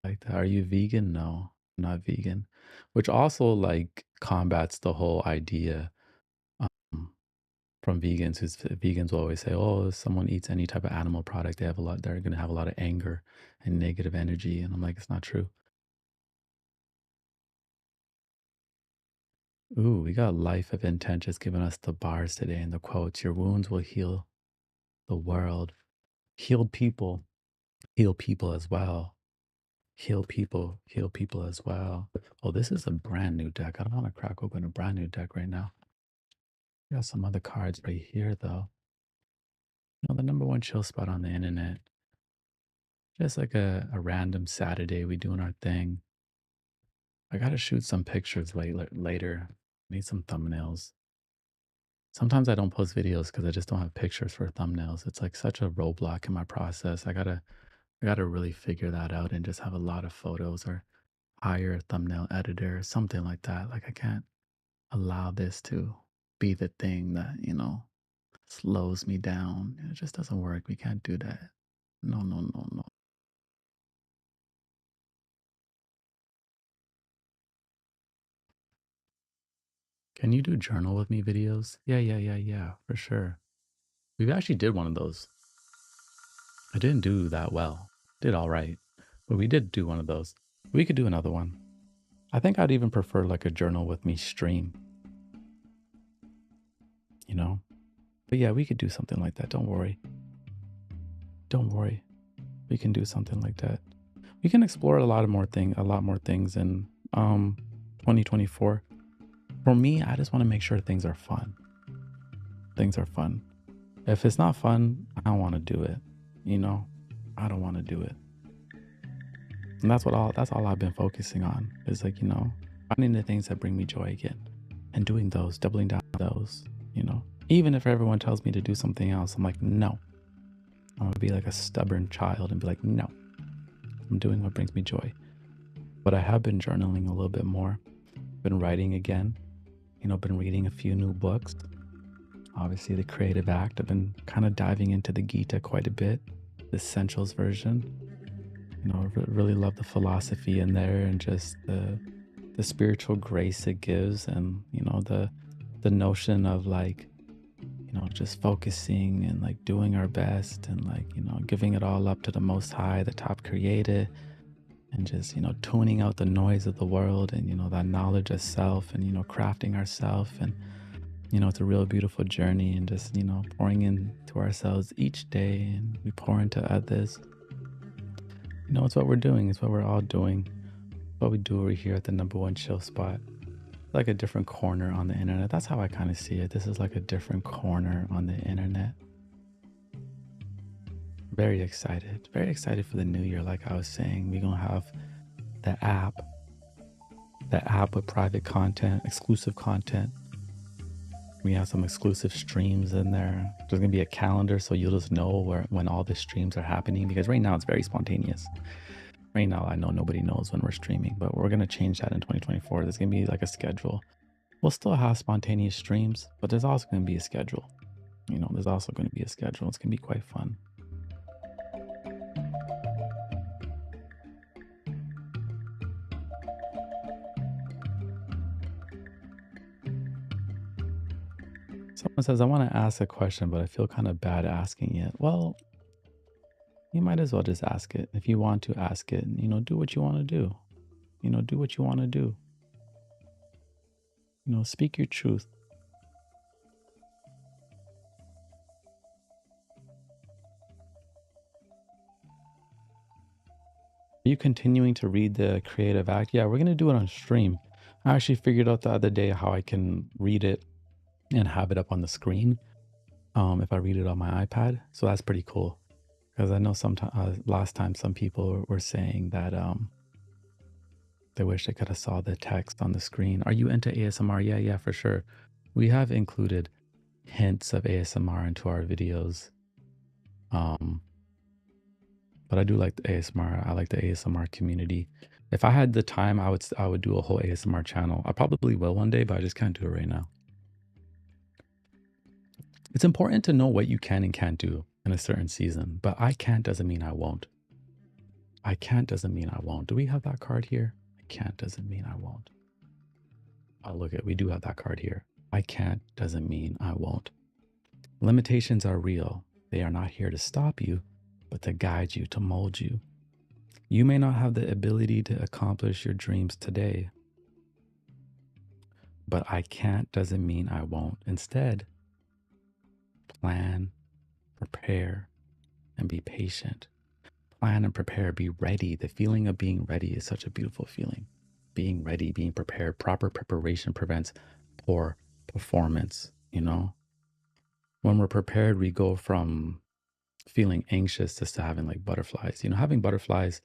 I like that. Are you vegan? No, I'm not vegan. Which also like combats the whole idea um, from vegans who's vegans will always say, oh, if someone eats any type of animal product, they're gonna have a lot of anger and negative energy. And I'm like, it's not true. Ooh, we got Life of Intent just giving us the bars today and the quotes. Your wounds will heal the world. Healed people heal people as well. Heal people as well. Oh, this is a brand new deck. I don't want to crack open a brand new deck right now. Got some other cards right here, though. The number one chill spot on the internet. Just like a random Saturday, we doing our thing. I gotta shoot some pictures later. Need some thumbnails. Sometimes I don't post videos because I just don't have pictures for thumbnails. It's like such a roadblock in my process. I gotta really figure that out and just have a lot of photos or hire a thumbnail editor or something like that. Like I can't allow this to be the thing that, slows me down. It just doesn't work. We can't do that. No, no, no, no. Can you do journal with me videos? Yeah, yeah, yeah, yeah, for sure. We actually did one of those. I didn't do that well. Did all right. But we did do one of those. We could do another one. I think I'd even prefer like a journal with me stream, you know? But yeah, we could do something like that. Don't worry. Don't worry. We can do something like that. We can explore a lot more things in 2024. For me, I just want to make sure things are fun. Things are fun. If it's not fun, I don't want to do it. I don't want to do it. And that's all I've been focusing on is like, finding the things that bring me joy again and doing those, doubling down on those. Even if everyone tells me to do something else, I'm like, no. I'm gonna be like a stubborn child and be like, no, I'm doing what brings me joy. But I have been journaling a little bit more, been writing again, been reading a few new books. Obviously, the creative act. I've been kind of diving into the Gita quite a bit. the essentials version. Really love the philosophy in there and just the spiritual grace it gives, and the notion of like just focusing and like doing our best and like giving it all up to the Most High, the top creator, and just tuning out the noise of the world, and that knowledge of self, and crafting ourself, and it's a real beautiful journey, and just pouring into ourselves each day, and we pour into others. It's what we're doing. It's what we're all doing. What we do over here at the number one chill spot. Like a different corner on the internet. That's how I kind of see it. This is like a different corner on the internet. Very excited. Very excited for the new year. Like I was saying, we're going to have the app, with private content, exclusive content. We have some exclusive streams in there. There's going to be a calendar, so you'll just know when all the streams are happening, because right now it's very spontaneous. Right now, I know nobody knows when we're streaming, but we're going to change that in 2024. There's going to be like a schedule. We'll still have spontaneous streams, but there's also going to be a schedule. There's also going to be a schedule. It's going to be quite fun. Someone says, I want to ask a question, but I feel kind of bad asking it. Well, you might as well just ask it. If you want to ask it, do what you want to do. Do what you want to do. Speak your truth. Are you continuing to read the creative act? Yeah, we're going to do it on stream. I actually figured out the other day how I can read it and have it up on the screen if I read it on my iPad. So that's pretty cool. Because I know last time some people were saying that they wish they could have saw the text on the screen. Are you into ASMR? Yeah, for sure. We have included hints of ASMR into our videos. But I do like the ASMR. I like the ASMR community. If I had the time, I would do a whole ASMR channel. I probably will one day, but I just can't do it right now. It's important to know what you can and can't do in a certain season, but I can't doesn't mean I won't. I can't doesn't mean I won't. Do we have that card here? I can't doesn't mean I won't. Oh, look we do have that card here. I can't doesn't mean I won't. Limitations are real. They are not here to stop you, but to guide you, to mold you. You may not have the ability to accomplish your dreams today, but I can't doesn't mean I won't. Instead, plan, prepare, and be patient. Plan and prepare, be ready. The feeling of being ready is such a beautiful feeling. Being ready, being prepared. Proper preparation prevents poor performance, When we're prepared, we go from feeling anxious just to having like butterflies. Having butterflies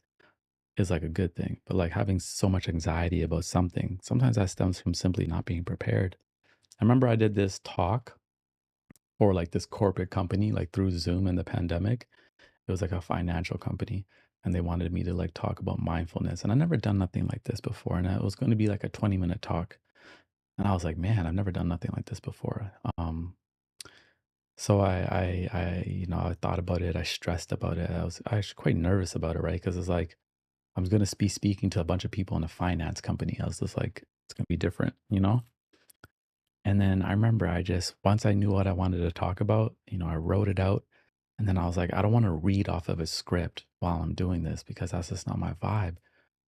is like a good thing, but like having so much anxiety about something, sometimes that stems from simply not being prepared. I remember I did this talk for like this corporate company, like through Zoom in the pandemic. It was like a financial company, and they wanted me to like talk about mindfulness. And I never done nothing like this before. And it was going to be like a 20-minute talk. And I was like, man, I've never done nothing like this before. So I thought about it. I stressed about it. I was quite nervous about it, right? Because it's like, I was going to be speaking to a bunch of people in a finance company. I was just like, it's going to be different. And then I remember once I knew what I wanted to talk about, I wrote it out. And then I was like, I don't want to read off of a script while I'm doing this, because that's just not my vibe.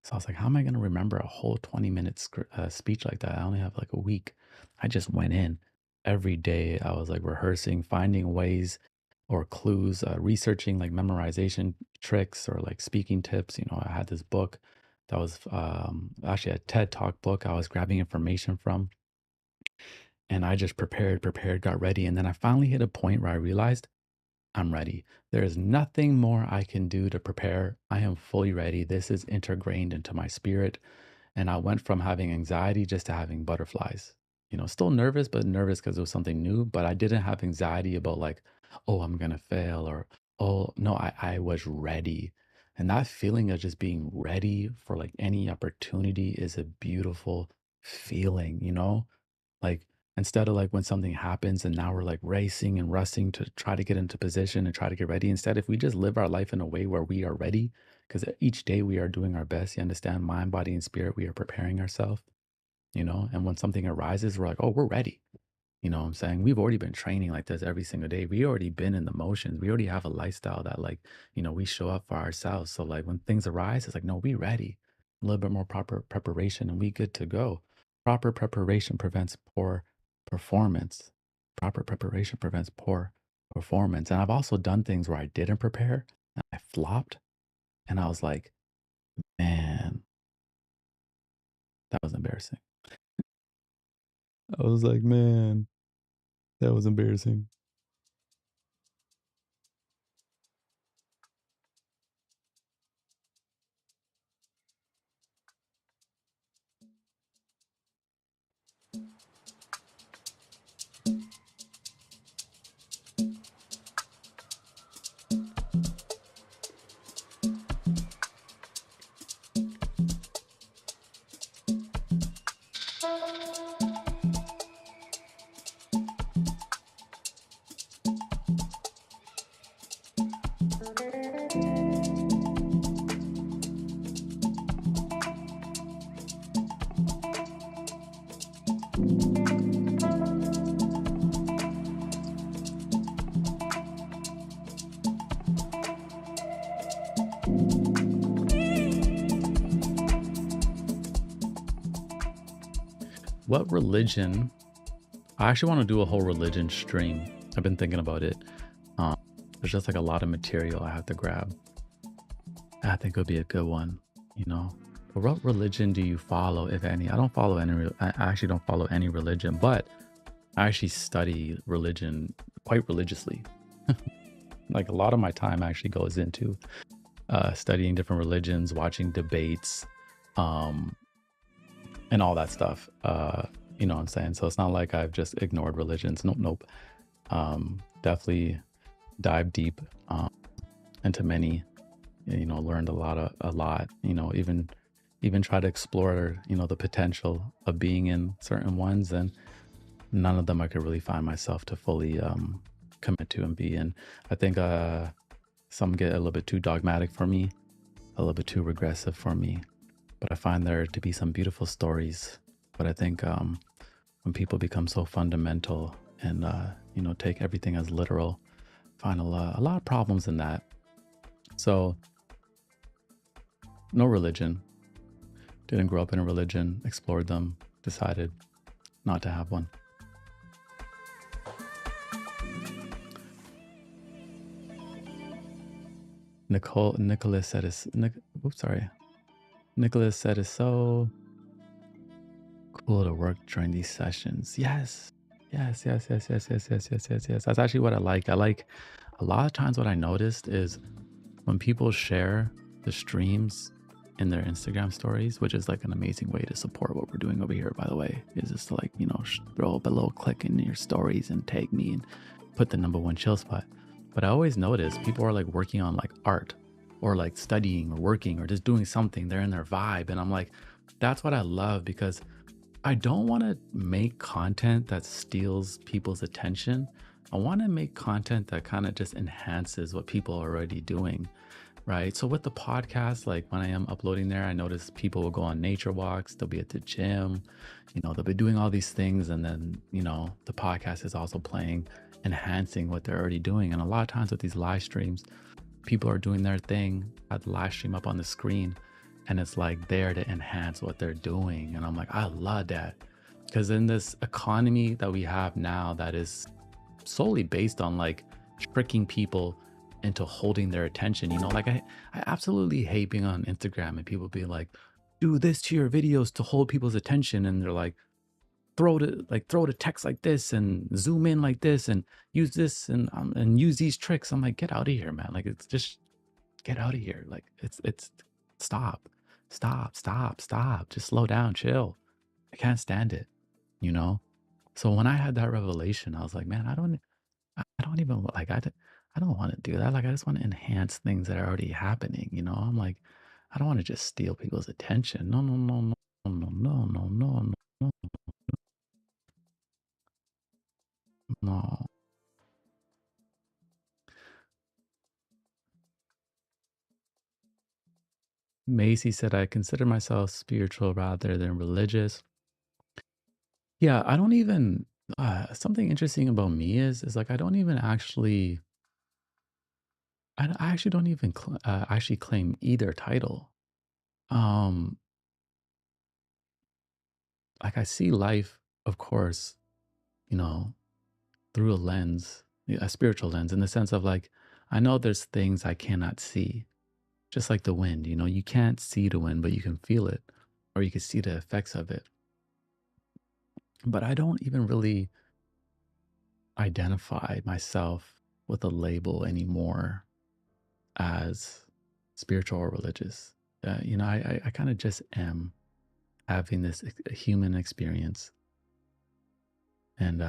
So I was like, how am I going to remember a whole 20-minute speech like that? I only have like a week. I just went in every day. I was like rehearsing, finding ways or clues, researching like memorization tricks or like speaking tips. I had this book that was actually a TED Talk book I was grabbing information from. And I just prepared, got ready. And then I finally hit a point where I realized I'm ready. There is nothing more I can do to prepare. I am fully ready. This is ingrained into my spirit. And I went from having anxiety just to having butterflies. Still nervous, but nervous because it was something new. But I didn't have anxiety about like, oh, I'm going to fail, or, oh, no, I was ready. And that feeling of just being ready for like any opportunity is a beautiful feeling, Like, Instead of like when something happens and now we're like racing and rushing to try to get into position and try to get ready. Instead, if we just live our life in a way where we are ready, because each day we are doing our best, you understand, mind, body, and spirit, we are preparing ourselves, you know, and when something arises, we're like, oh, we're ready. You know what I'm saying? We've already been training like this every single day. We already been in the motions. We already have a lifestyle that like, you know, we show up for ourselves. So like when things arise, it's like, no, we ready. A little bit more proper preparation and we good to go. Proper preparation prevents poor performance. Proper preparation prevents poor performance. And I've also done things where I didn't prepare and I flopped. And I was like, man, that was embarrassing. I was like, man, that was embarrassing. What religion I actually want to do a whole religion stream. I've been thinking about it. Um, there's just like a lot of material I have to grab. I think it would be a good one, you know. But what religion do you follow, if any? I don't follow any. I actually don't follow any religion, but I actually study religion quite religiously. Like a lot of my time actually goes into studying different religions, watching debates, um, and all that stuff. You know what I'm saying? So it's not like I've just ignored religions. Nope, nope. Definitely dive deep into many. You know, learned a lot. You know, even try to explore. You know, the potential of being in certain ones, and none of them I could really find myself to fully commit to and be in. I think some get a little bit too dogmatic for me, a little bit too regressive for me. But I find there to be some beautiful stories. But I think when people become so fundamental and you know, take everything as literal, find a lot of problems in that. So no religion. Didn't grow up in a religion. Explored them. Decided not to have one. Nicholas said it's oops, sorry. Nicholas said it's so cool to work during these sessions. Yes. Yes, yes, yes, yes, yes, yes, yes, yes, yes. That's actually what I like. I like a lot of times what I noticed is when people share the streams in their Instagram stories, which is like an amazing way to support what we're doing over here, by the way, is just to like, you know, throw up a little click in your stories and tag me and put the #1 chill spot. But I always notice people are like working on like art or like studying or working or just doing something. They're in their vibe. And I'm like, that's what I love because I don't want to make content that steals people's attention. I want to make content that kind of just enhances what people are already doing, right? So with the podcast, like when I am uploading there, I notice people will go on nature walks, they'll be at the gym, you know, they'll be doing all these things. And then, you know, the podcast is also playing, enhancing what they're already doing. And a lot of times with these live streams, people are doing their thing, at the live stream up on the screen, and it's like there to enhance what they're doing. And I'm like, I love that. Because in this economy that we have now that is solely based on like tricking people into holding their attention, you know, like I absolutely hate being on Instagram and people being like, do this to your videos to hold people's attention. And they're like, throw the text like this and zoom in like this and use this and use these tricks. I'm like, get out of here, man. Like it's just get out of here. Like it's stop, stop, stop, stop. Just slow down, chill. I can't stand it, you know? So when I had that revelation, I was like, man, I don't even like, I don't want to do that. Like, I just want to enhance things that are already happening, you know? I'm like, I don't want to just steal people's attention. No, no, no, no, no, no, no, no, no, no. No. Macy said, I consider myself spiritual rather than religious. Yeah, I don't even, something interesting about me is like, I don't even actually, I actually don't even actually claim either title. Um, like I see life, of course, you know, through a lens, yeah, a spiritual lens, in the sense of like, I know there's things I cannot see, just like the wind. You can't see the wind, but you can feel it, or you can see the effects of it. But I don't even really identify myself with a label anymore as spiritual or religious. I kind of just am having this human experience, and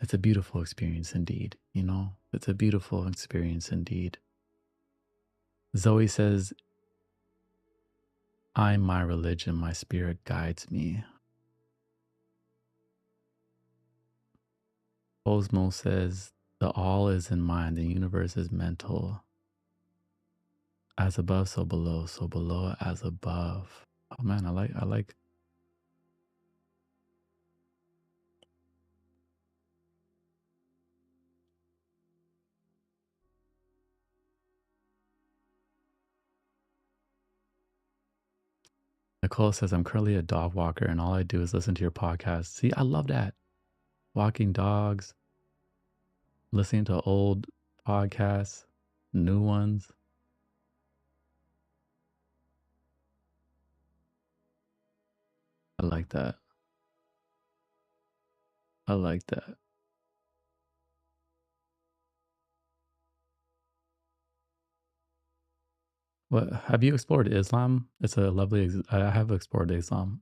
it's a beautiful experience indeed. It's a beautiful experience indeed. Zoe says, I'm my religion, my spirit guides me. Osmo says, the all is in mind, the universe is mental. As above, so below as above. Oh man, I like. Nicole says, I'm currently a dog walker and all I do is listen to your podcast. See, I love that. Walking dogs, listening to old podcasts, new ones. I like that. I like that. What have you explored Islam? It's a lovely. I have explored Islam.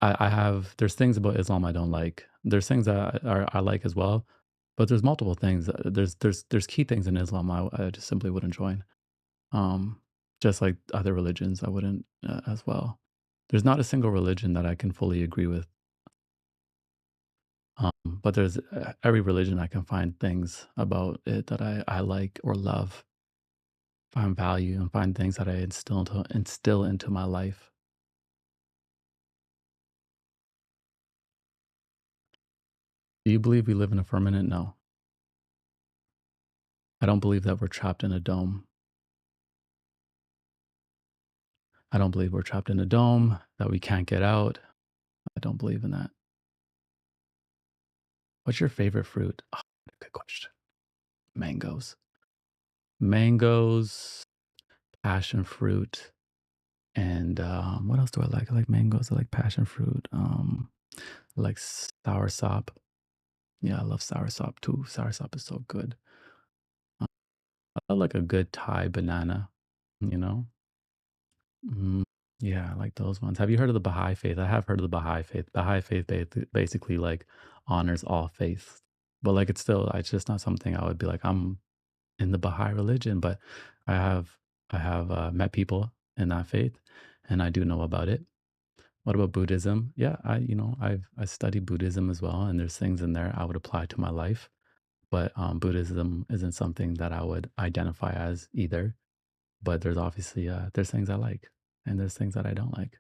I have. There's things about Islam I don't like. There's things that I like as well, but there's multiple things. There's key things in Islam I just simply wouldn't join. Um, just like other religions, I wouldn't as well. There's not a single religion that I can fully agree with. But there's every religion I can find things about it that I like or love, find value, and find things that I instill into my life. Do you believe we live in a firmament? No. I don't believe that we're trapped in a dome. I don't believe we're trapped in a dome, that we can't get out. I don't believe in that. What's your favorite fruit? Oh, good question. Mangoes. Mangoes, passion fruit, and what else do I like? I like mangoes. I like passion fruit. I like soursop. Yeah, I love soursop too. Soursop is so good. I like a good Thai banana, you know? Mm, yeah, I like those ones. Have you heard of the Baha'i faith? I have heard of the Baha'i faith. Baha'i faith basically like honors all faiths, but like it's just not something I would be like, I'm in the Baha'i religion, but I have met people in that faith and I do know about it. What about Buddhism? Yeah, I studied Buddhism as well, and there's things in there I would apply to my life. But Buddhism isn't something that I would identify as either. But there's obviously there's things I like, and there's things that I don't like.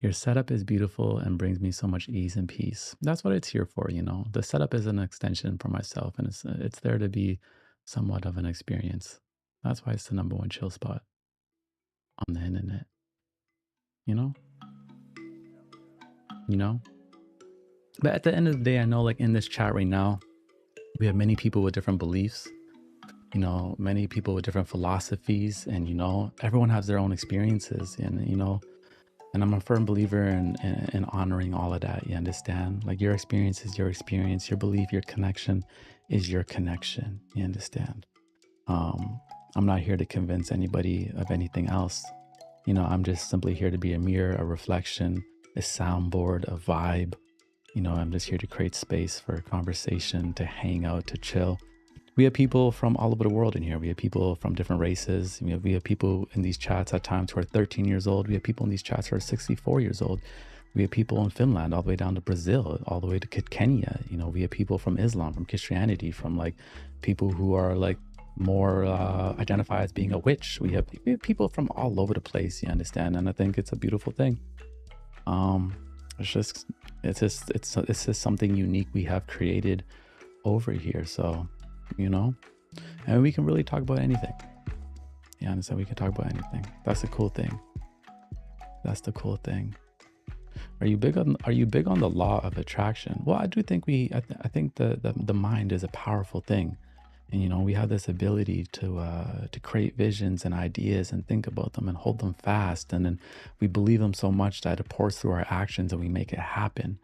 Your setup is beautiful and brings me so much ease and peace. That's what it's here for. The setup is an extension for myself, and it's there to be somewhat of an experience. That's why it's the number one chill spot on the internet. You know, you know. But at the end of the day, I know like in this chat right now, we have many people with different beliefs. Many people with different philosophies, and everyone has their own experiences, and I'm a firm believer in honoring all of that. You understand? Like your experience is your experience, your belief, your connection is your connection. You understand? I'm not here to convince anybody of anything else. I'm just simply here to be a mirror, a reflection, a soundboard, a vibe. I'm just here to create space for conversation, to hang out, to chill. We have people from all over the world in here. We have people from different races. We have people in these chats at times who are 13 years old. We have people in these chats who are 64 years old. We have people in Finland all the way down to Brazil, all the way to Kenya. We have people from Islam, from Christianity, from like people who are like more identify as being a witch. We have people from all over the place, you understand? And I think it's a beautiful thing. Um, it's just something unique we have created over here. So, you know, and we can really talk about anything. You understand? We can talk about anything. That's the cool thing. That's the cool thing. Are you big on the law of attraction? Well, I do think I think the mind is a powerful thing. And we have this ability to create visions and ideas and think about them and hold them fast, and then we believe them so much that it pours through our actions and we make it happen.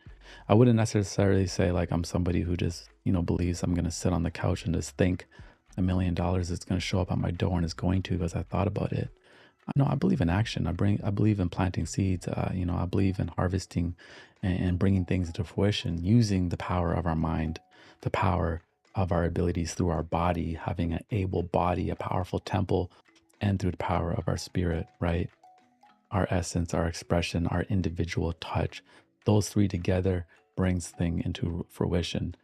I wouldn't necessarily say like I'm somebody who just believes I'm gonna sit on the couch and just think $1 million is gonna show up at my door, and it's going to because I thought about it. No, I believe in action. I believe in planting seeds. I believe in harvesting and bringing things into fruition using the power of our mind, the power of our abilities through our body, having an able body, a powerful temple, and through the power of our spirit, right? Our essence, our expression, our individual touch. Those three together brings thing into fruition.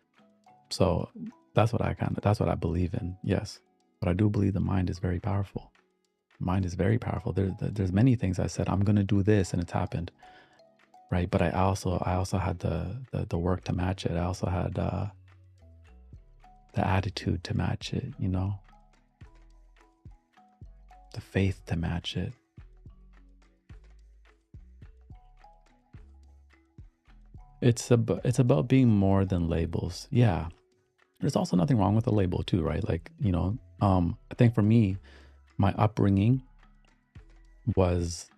So that's what I believe in. Yes. But I do believe the mind is very powerful. Mind is very powerful. There's many things I said I'm gonna do this and it's happened, right? But I also had the work to match it. I also had the attitude to match it, the faith to match it. It's about being more than labels. Yeah, there's also nothing wrong with a label too, right? Like I think for me, my upbringing was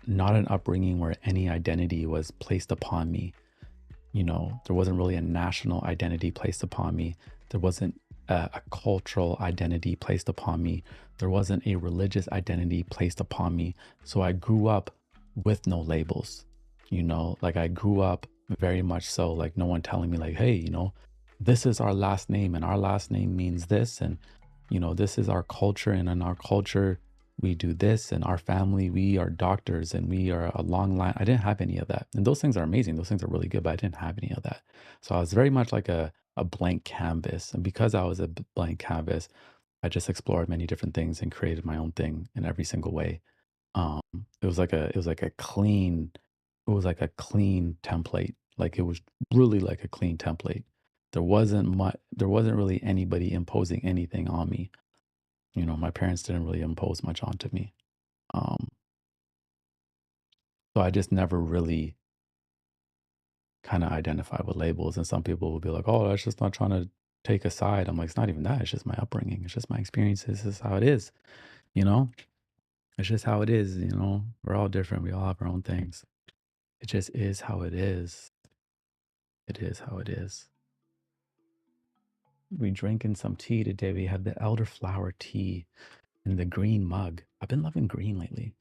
not an upbringing where any identity was placed upon me. There wasn't really a national identity placed upon me. There wasn't a cultural identity placed upon me. There wasn't a religious identity placed upon me. So I grew up with no labels. Like I grew up very much so like no one telling me like, hey, this is our last name and our last name means this. And, this is our culture. And in our culture, we do this, and our family, we are doctors and we are a long line. I didn't have any of that. And those things are amazing. Those things are really good, but I didn't have any of that. So I was very much like a blank canvas. And because I was a blank canvas, I just explored many different things and created my own thing in every single way. Um, it was like a clean template. Like it was really like a clean template. There wasn't really anybody imposing anything on me. My parents didn't really impose much onto me. Um, so I just never really kind of identify with labels. And some people will be like, oh, that's just not trying to take a side. I'm like, it's not even that. It's just my upbringing. It's just my experiences. This is how it is. You know, it's just how it is. We're all different. We all have our own things. It just is how it is. It is how it is. We drinking some tea today. We had the elderflower tea in the green mug. I've been loving green lately.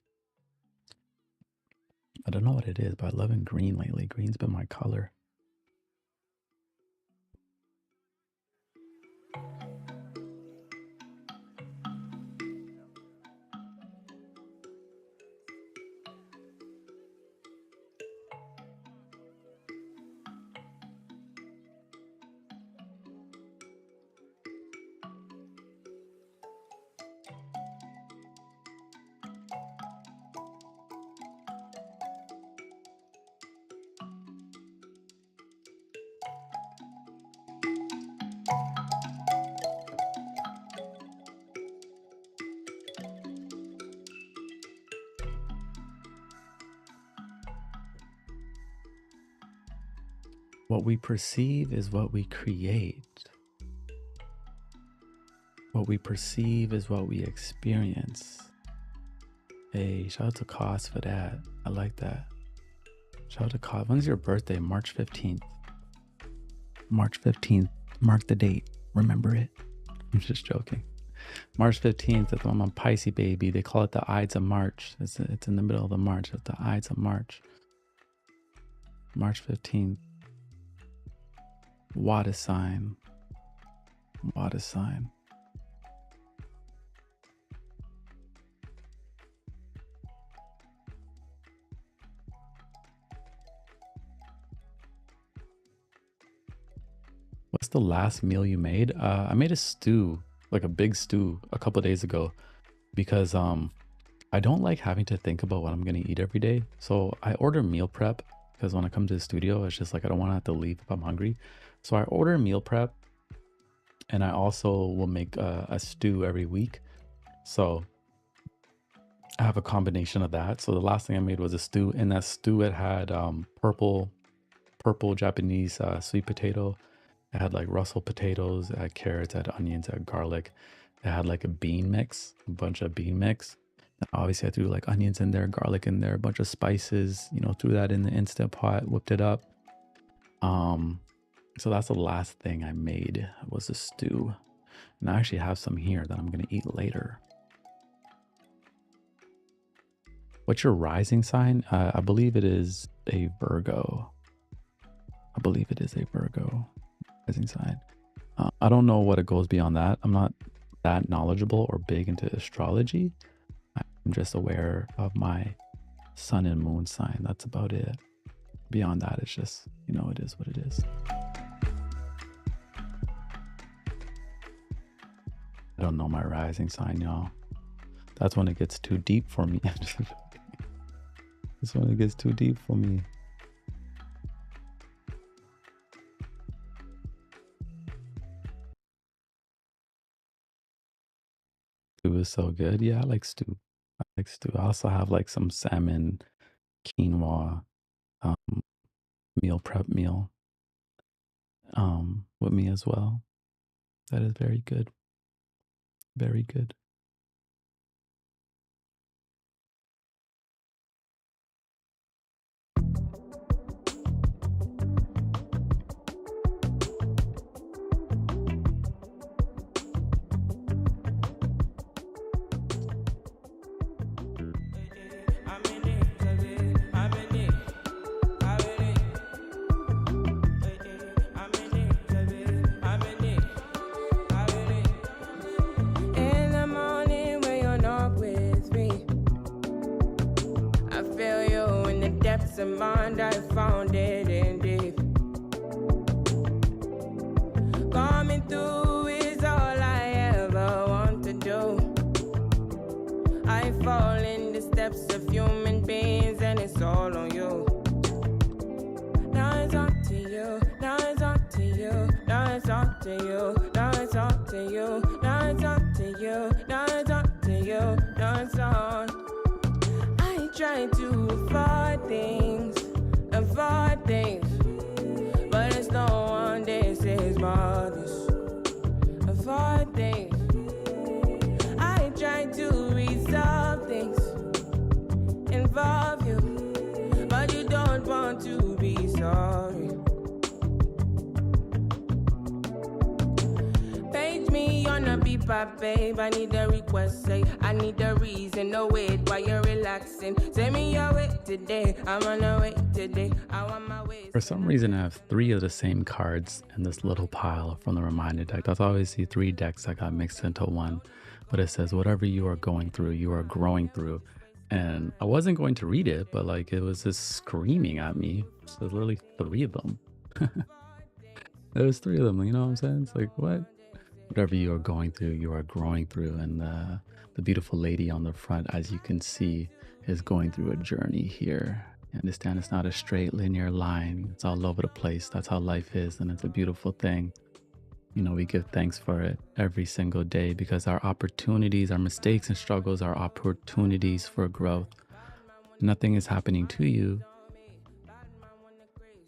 I don't know what it is, but I'm loving green lately. Green's been my color. What we perceive is what we create. What we perceive is what we experience. Hey, shout out to Cos for that. I like that. Shout out to Cos. When's your birthday? March 15th. March 15th. Mark the date. Remember it. I'm just joking. March 15th. I'm a Pisces baby. They call it the Ides of March. It's in the middle of the March. It's the Ides of March. March 15th. Water sign. Water sign. the last meal you made? I made a stew, like a big stew, a couple days ago because I don't like having to think about what I'm gonna eat every day. So I order meal prep because when I come to the studio, it's just like I don't want to have to leave if I'm hungry. So I order meal prep, and I also will make a stew every week. So I have a combination of that. So the last thing I made was a stew. In that stew, it had purple Japanese sweet potato. It had like Russell potatoes, it had carrots, it had onions, it had garlic. It had like a bean mix, a bunch of bean mix. And obviously I threw like onions in there, garlic in there, a bunch of spices, you know, threw that in the Instant Pot, whipped it up. So that's the last thing I made was a stew. And I actually have some here that I'm gonna eat later. What's your rising sign? I believe it is a Virgo. I believe it is a Virgo rising sign. I don't know what it goes beyond that. I'm not that knowledgeable or big into astrology. I'm just aware of my sun and moon sign. That's about it. Beyond that, it's just, you know, it is what it is. I don't know my rising sign, y'all. That's when it gets too deep for me. That's when it gets too deep for me. Stew is so good. Yeah, I like stew. I like stew. I also have like some salmon, quinoa, um, meal prep meal with me as well. That is very good. Very good. In the morning when you're not with me, I feel you in the depths of mind. I found it in deep. Coming through is all I ever want to do. I fall in the steps of human beings, and it's all on you. Now it's up to you. Now it's up to you. Now it's up to you. Now it's up to you. Now it's up to you. Now it's up to you. Now it's on. I try to avoid things, but it's no one. This is mothers. Avoid things. I try to resolve things, involve you, but you don't want to be sorry. Page me on a beep up, babe. I need a request, say I need a reason. No wait while you're relaxing. Say me your way today. I'm on a way today. I want my way. For some reason, I have 3 of the same cards in this little pile from the reminder deck. That's obviously 3 decks that got mixed into one. But it says, whatever you are going through, you are growing through. And I wasn't going to read it, but like it was just screaming at me. So there's literally 3 of them. There was 3 of them, you know what I'm saying? It's like, what? Whatever you are going through, you are growing through. And the beautiful lady on the front, as you can see, is going through a journey here. You understand it's not a straight linear line. It's all over the place. That's how life is. And it's a beautiful thing. You know, we give thanks for it every single day because our opportunities, our mistakes and struggles are opportunities for growth. Nothing is happening to you,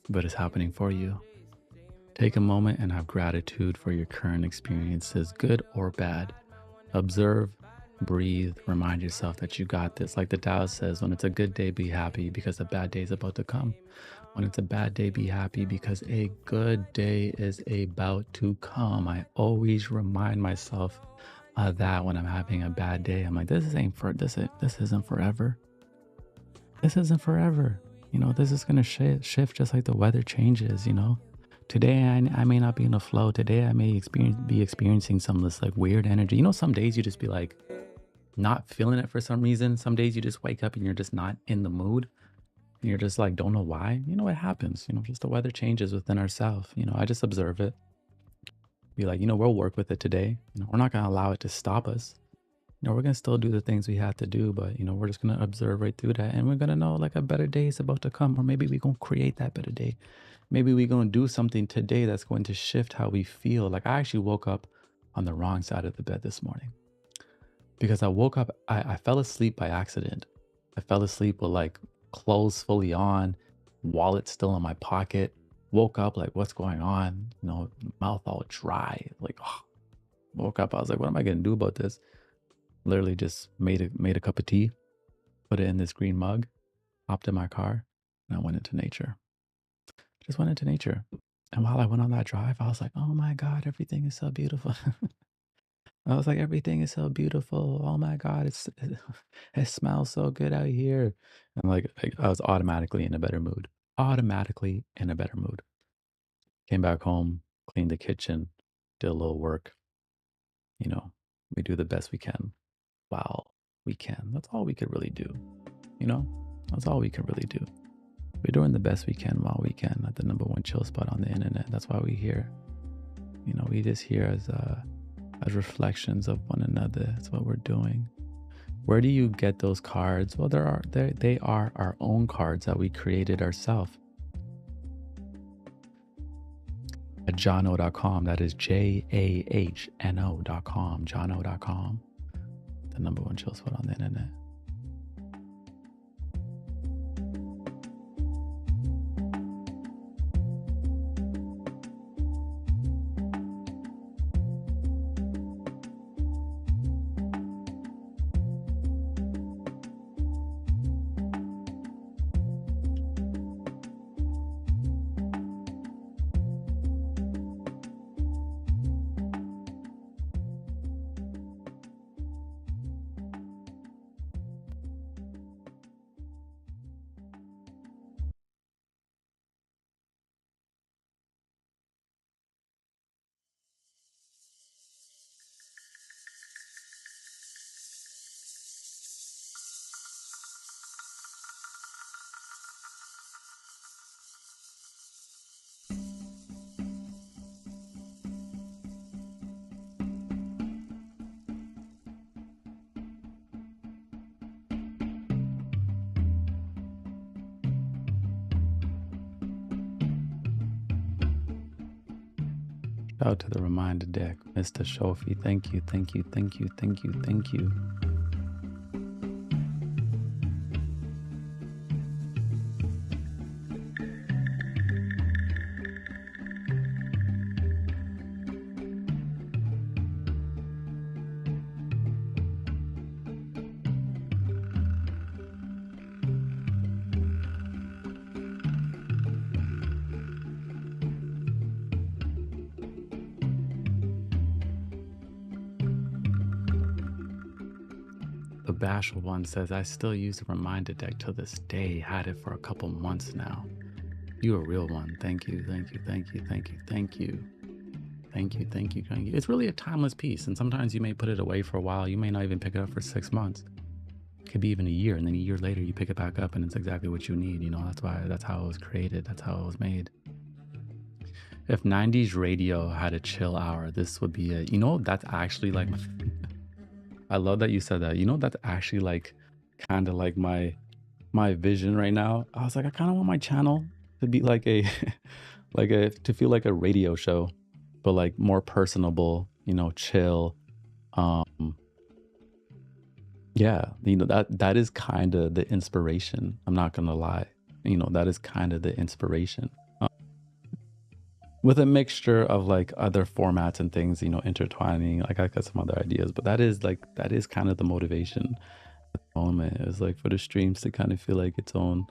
but it's happening for you. Take a moment and have gratitude for your current experiences, good or bad. Observe, breathe, remind yourself that you got this. Like the Tao says, when it's a good day, be happy because a bad day is about to come. When it's a bad day, be happy because a good day is about to come. I always remind myself that when I'm having a bad day. I'm like, this isn't forever. This isn't forever. You know, this is gonna shift just like the weather changes. You know, today I may not be in the flow. Today I may be experiencing some of this like weird energy. You know, some days you just be like not feeling it for some reason. Some days you just wake up and you're just not in the mood. And you're just like, don't know why. You know, it happens. You know, just the weather changes within ourselves. You know, I just observe it. Be like, we'll work with it today. We're not gonna allow it to stop us. We're gonna still do the things we have to do, but we're just gonna observe right through that, and we're gonna know like a better day is about to come, or maybe we're gonna create that better day. Maybe we're gonna do something today that's going to shift how we feel. Like I actually woke up on the wrong side of the bed this morning because I woke up, I fell asleep by accident. I fell asleep with like clothes fully on, wallet still in my pocket. Woke up like, what's going on? Mouth all dry. Like, woke up. I was like, what am I gonna do about this? Literally just made a cup of tea, put it in this green mug, hopped in my car, and I went into nature. Just went into nature. And while I went on that drive, I was like, oh my God, everything is so beautiful. I was like, everything is so beautiful. Oh my God, it smells so good out here. And like I was automatically in a better mood. Automatically in a better mood. Came back home, cleaned the kitchen, did a little work. You know, we do the best we can while we can. That's all we could really do. That's all we can really do. We're doing the best we can while we can at the #1 chill spot on the internet. That's why we're here. We just here as reflections of one another. That's what we're doing. Where do you get those cards? Well, they are our own cards that we created ourselves. At jahkno.com. That is JAHNO.com. Jahkno.com. The #1 chill spot on the internet. Shout out to the reminder deck, Mr. Shofi. Thank you, thank you, thank you, thank you, thank you. The bashful one says, I still use the reminder deck till this day. Had it for a couple months now. You a real one. Thank you, thank you, thank you, thank you, thank you. Thank you, thank you, thank you. It's really a timeless piece. And sometimes you may put it away for a while. You may not even pick it up for 6 months. It could be even a year. And then a year later, you pick it back up and it's exactly what you need. That's how it was created. That's how it was made. If 90s radio had a chill hour, this would be it. That's actually like... I love that you said that. That's actually like kind of like my vision right now. I was like, I kind of want my channel to be like a to feel like a radio show, but like more personable, chill. Yeah, that is kind of the inspiration. I'm not gonna lie. That is kind of the inspiration. With a mixture of like other formats and things, intertwining. Like I got some other ideas, but that is kind of the motivation at the moment. Is like for the streams to kind of feel like its own,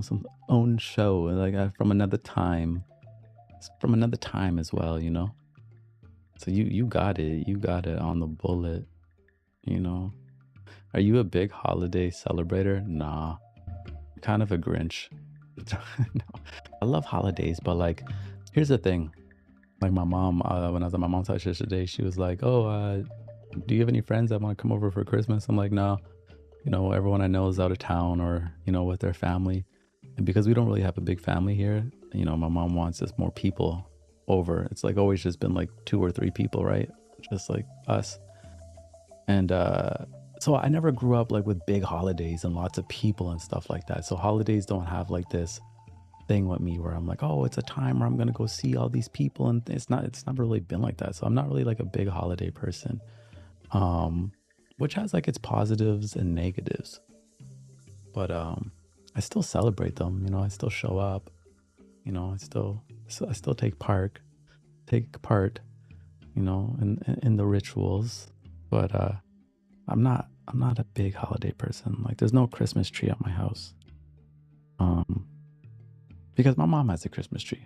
some own show, like from another time, as well. So you got it on the bullet. Are you a big holiday celebrator? Nah, kind of a Grinch. No, I love holidays, but like, here's the thing. Like my mom, when I was at my mom's house yesterday, she was like, "Oh, do you have any friends that want to come over for Christmas?" I'm like, "No, everyone I know is out of town or with their family." And because we don't really have a big family here, my mom wants just more people over. It's like always just been like 2 or 3 people, right? Just like us. And so I never grew up like with big holidays and lots of people and stuff like that. So holidays don't have like this thing with me where I'm like, oh, it's a time where I'm gonna go see all these people, and it's not really been like that. So I'm not really like a big holiday person. Um, which has like its positives and negatives. But I still celebrate them, I still show up, I still take part, in the rituals. But I'm not a big holiday person. Like there's no Christmas tree at my house. Um because my mom has a Christmas tree,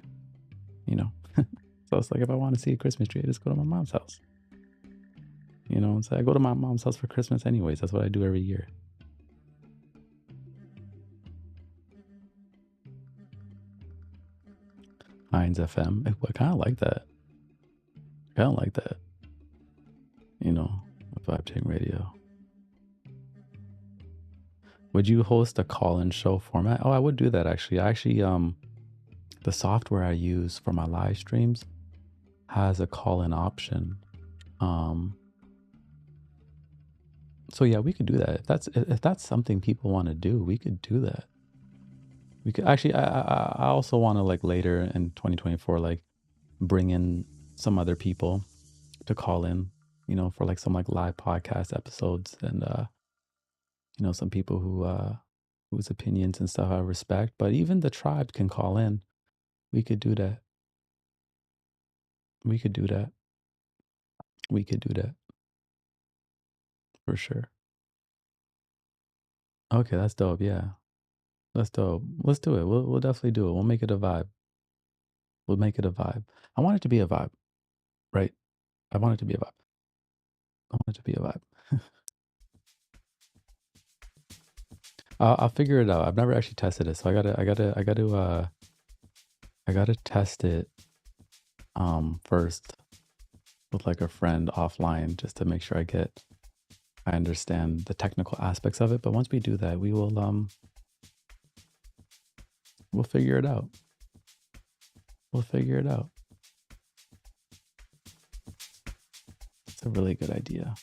you know. So it's like if I want to see a Christmas tree, I just go to my mom's house. And so I go to my mom's house for Christmas anyways. That's what I do every year. Heinz FM. I kind of like that. Kind of like that. Vibe Chain Radio. Would you host a call-in show format? Oh, I would do that actually. The software I use for my live streams has a call-in option. So yeah, we could do that. If that's something people want to do, we could do that. We could actually. I also want to like later in 2024 like bring in some other people to call in, for like some like live podcast episodes, and some people whose opinions and stuff I respect. But even the tribe can call in. We could do that. We could do that. We could do that for sure. Okay, that's dope. Yeah, that's dope. Let's do it. We'll definitely do it. We'll make it a vibe. We'll make it a vibe. I want it to be a vibe, right? I want it to be a vibe. I want it to be a vibe. I'll figure it out. I've never actually tested it, so I gotta test it first with like a friend offline just to make sure I understand the technical aspects of it. But once we do that, we'll figure it out. We'll figure it out. It's a really good idea.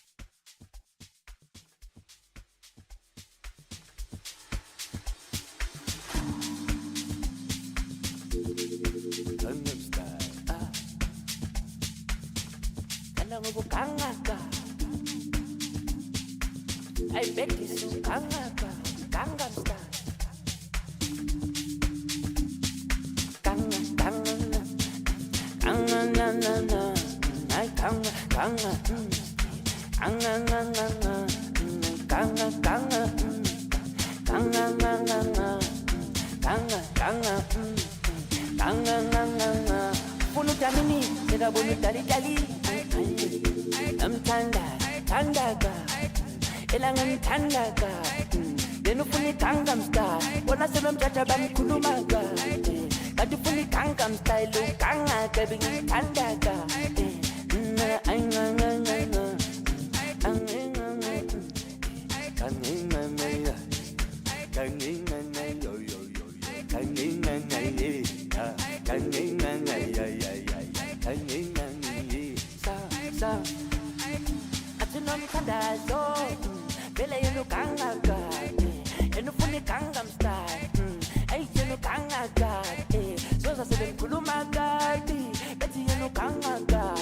I bet this is Gangnam Style. Elangangithandaka yena ufuna iGangnam Style bona sebemthatha bamkhulumaka kanti ufuna iGangnam Style ugangaka bengithandaka Bela yenu kangaka, yenu funi Gangnam Style. Ay yenu kangaka, soza sebe kulumaka, beti yenu kangaka.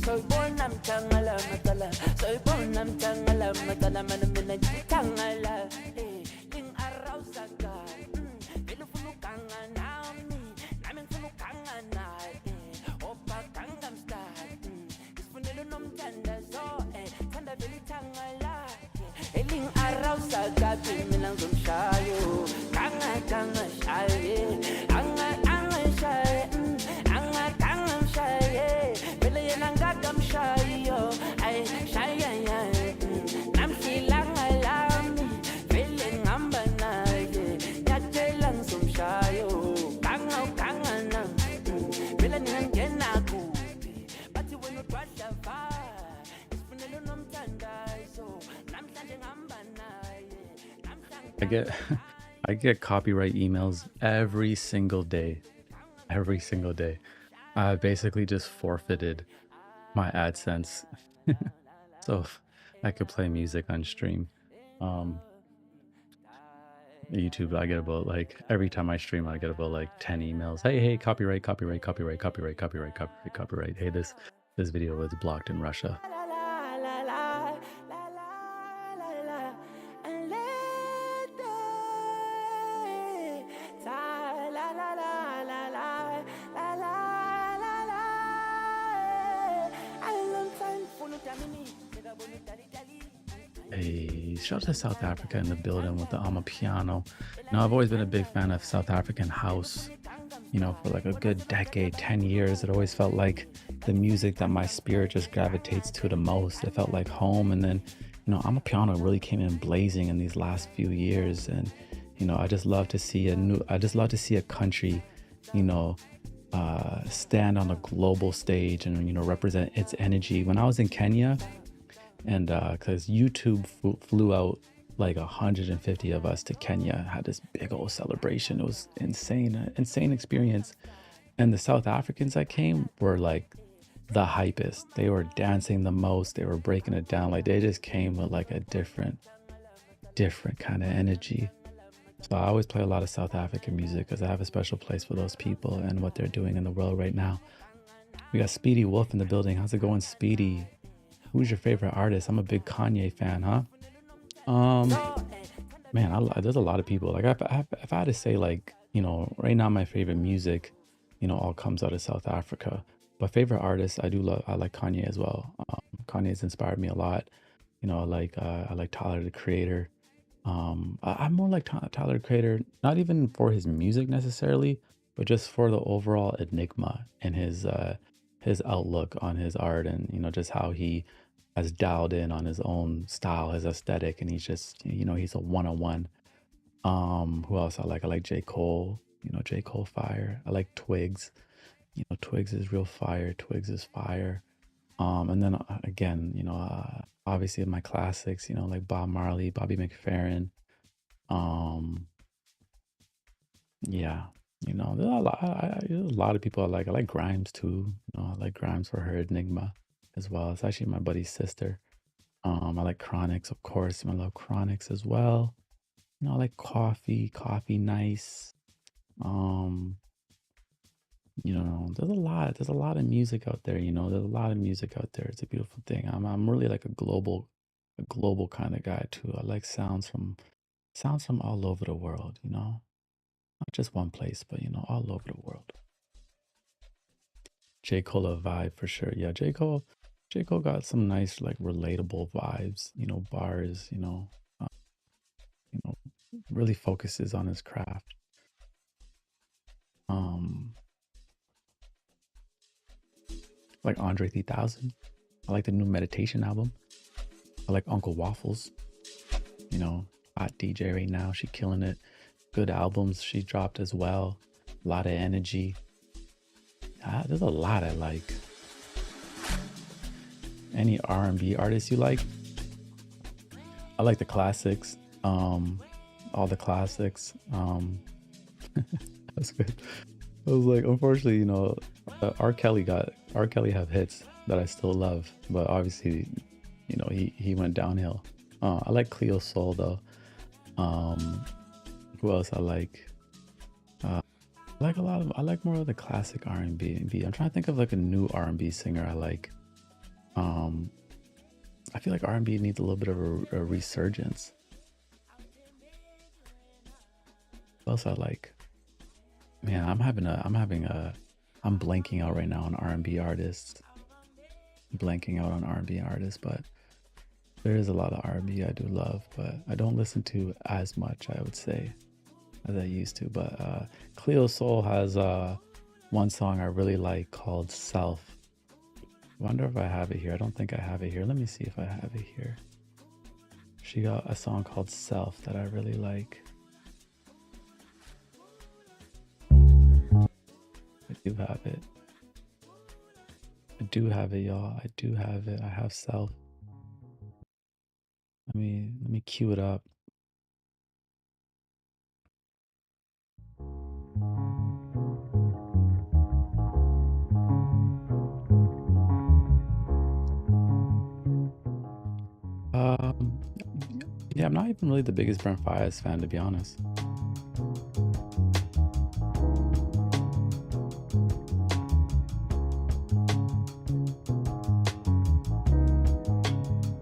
Soy bonam tangala matala, soy bonam tangala matala, manamina tangala. Ling arausaka, belu funu kanga nami, namin funu kanga na. Opa Gangnam Style, isfunelu nom tanda so, tanda beli tangala. Eling araw sa gabi minang gumshayo Kanga shaye Anga shaye Anga shaye Bele yan ang gagam shayo Ay shaye Nam silang alami Bele ngamba na Yate lang sumshayo Kanga na Bele nilang genaku Bati wenu twasha va Ispunelo nom tanday so I get I get copyright emails every single day. every single day. I basically just forfeited my AdSense so I could play music on stream. Um, YouTube, I get about like every time I stream, I get about like 10 emails. Hey, hey, copyright, copyright, copyright, copyright, copyright, copyright, copyright. Hey, this video was blocked in Russia. La la la la la la la la and let the la la la la la la la la la la a long time full of tamini Hey, shout out to South Africa in the building with the piano. I've always been a big fan of South African house. For like a good decade, 10 years, it always felt like the music that my spirit just gravitates to the most. It felt like home. And then, piano really came in blazing in these last few years. And, I just love to see a country, you know, stand on a global stage and, represent its energy. When I was in Kenya, and because YouTube flew out like 150 of us to Kenya, had this big old celebration. It was insane, insane experience. And the South Africans that came were like the hypest. They were dancing the most. They were breaking it down. Like they just came with like a different kind of energy. So I always play a lot of South African music because I have a special place for those people and what they're doing in the world right now. We got Speedy Wolf in the building. How's it going, Speedy? Who's your favorite artist? I'm a big Kanye fan, huh? Um, Man, there's a lot of people. Like, if I had to say, like, right now, my favorite music, all comes out of South Africa. But favorite artists, I like Kanye as well. Kanye's inspired me a lot. I like Tyler the Creator. I'm more like Tyler the Creator, not even for his music necessarily, but just for the overall enigma and his outlook on his art, and just how he has dialed in on his own style, his aesthetic, and he's just he's a one-on-one. Who else I like? I like J. Cole. J. Cole fire. I like Twigs. Twigs is real fire. Twigs is fire. And then again, obviously my classics, like Bob Marley, Bobby McFerrin. Um, yeah, there's a lot. There's a lot of people I like. I like Grimes too. I like Grimes for her enigma as well. It's actually my buddy's sister. I like Chronics, of course. I love Chronics as well. I like Coffee Nice. Um, there's a lot of music out there, there's a lot of music out there. It's a beautiful thing. I'm really like a global kind of guy too. I like sounds from all over the world, not just one place, but all over the world. J. Cole a vibe for sure. Yeah, J. Cole got some nice like relatable vibes, bars, you know, really focuses on his craft. Um, like Andre 3000. I like the new meditation album. I like Uncle Waffles. Hot DJ right now. She killing it. Good albums she dropped as well. A lot of energy. There's a lot I like. Any R&B artists you like? I like the classics. All the classics. That's good. I was like, unfortunately, R. Kelly have hits that I still love, but obviously, he went downhill. I like Cleo Soul though. Who else I like? I like more of the classic R&B. I'm trying to think of like a new R&B singer I like. I feel like R&B needs a little bit of a resurgence. What else I like? Man, I'm blanking out right now on R&B artists. Blanking out on R&B artists, but there is a lot of R&B I do love, but I don't listen to as much, I would say, as I used to. But Cleo Soul has one song I really like called Self. Wonder if I have it here. I don't think I have it here. Let me see if I have it here. She got a song called Self that I really like. I do have it. I do have it, y'all. I do have it. I have Self. Let me cue it up. Yeah, I'm not even really the biggest Brent Faiyaz fan, to be honest.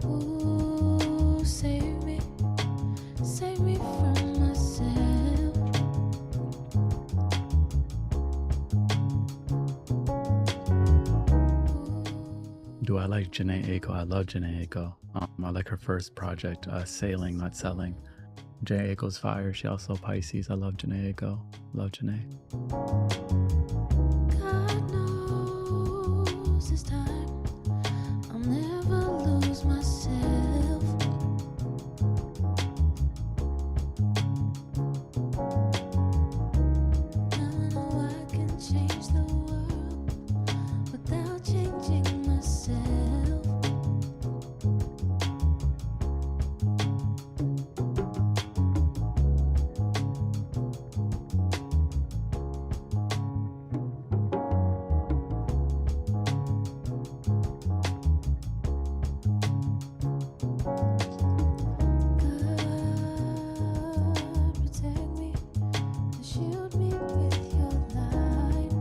Ooh, save me from myself. Do I like Janae Aiko? I love Janae Aiko. I like her first project, Sailing, Not Selling. Janae Aiko's fire. She also Pisces. I love Janae Aiko. Love Janae. God knows this time I'll never lose myself. Now I know I can change the world without changing myself. God, protect me and shield me with your light.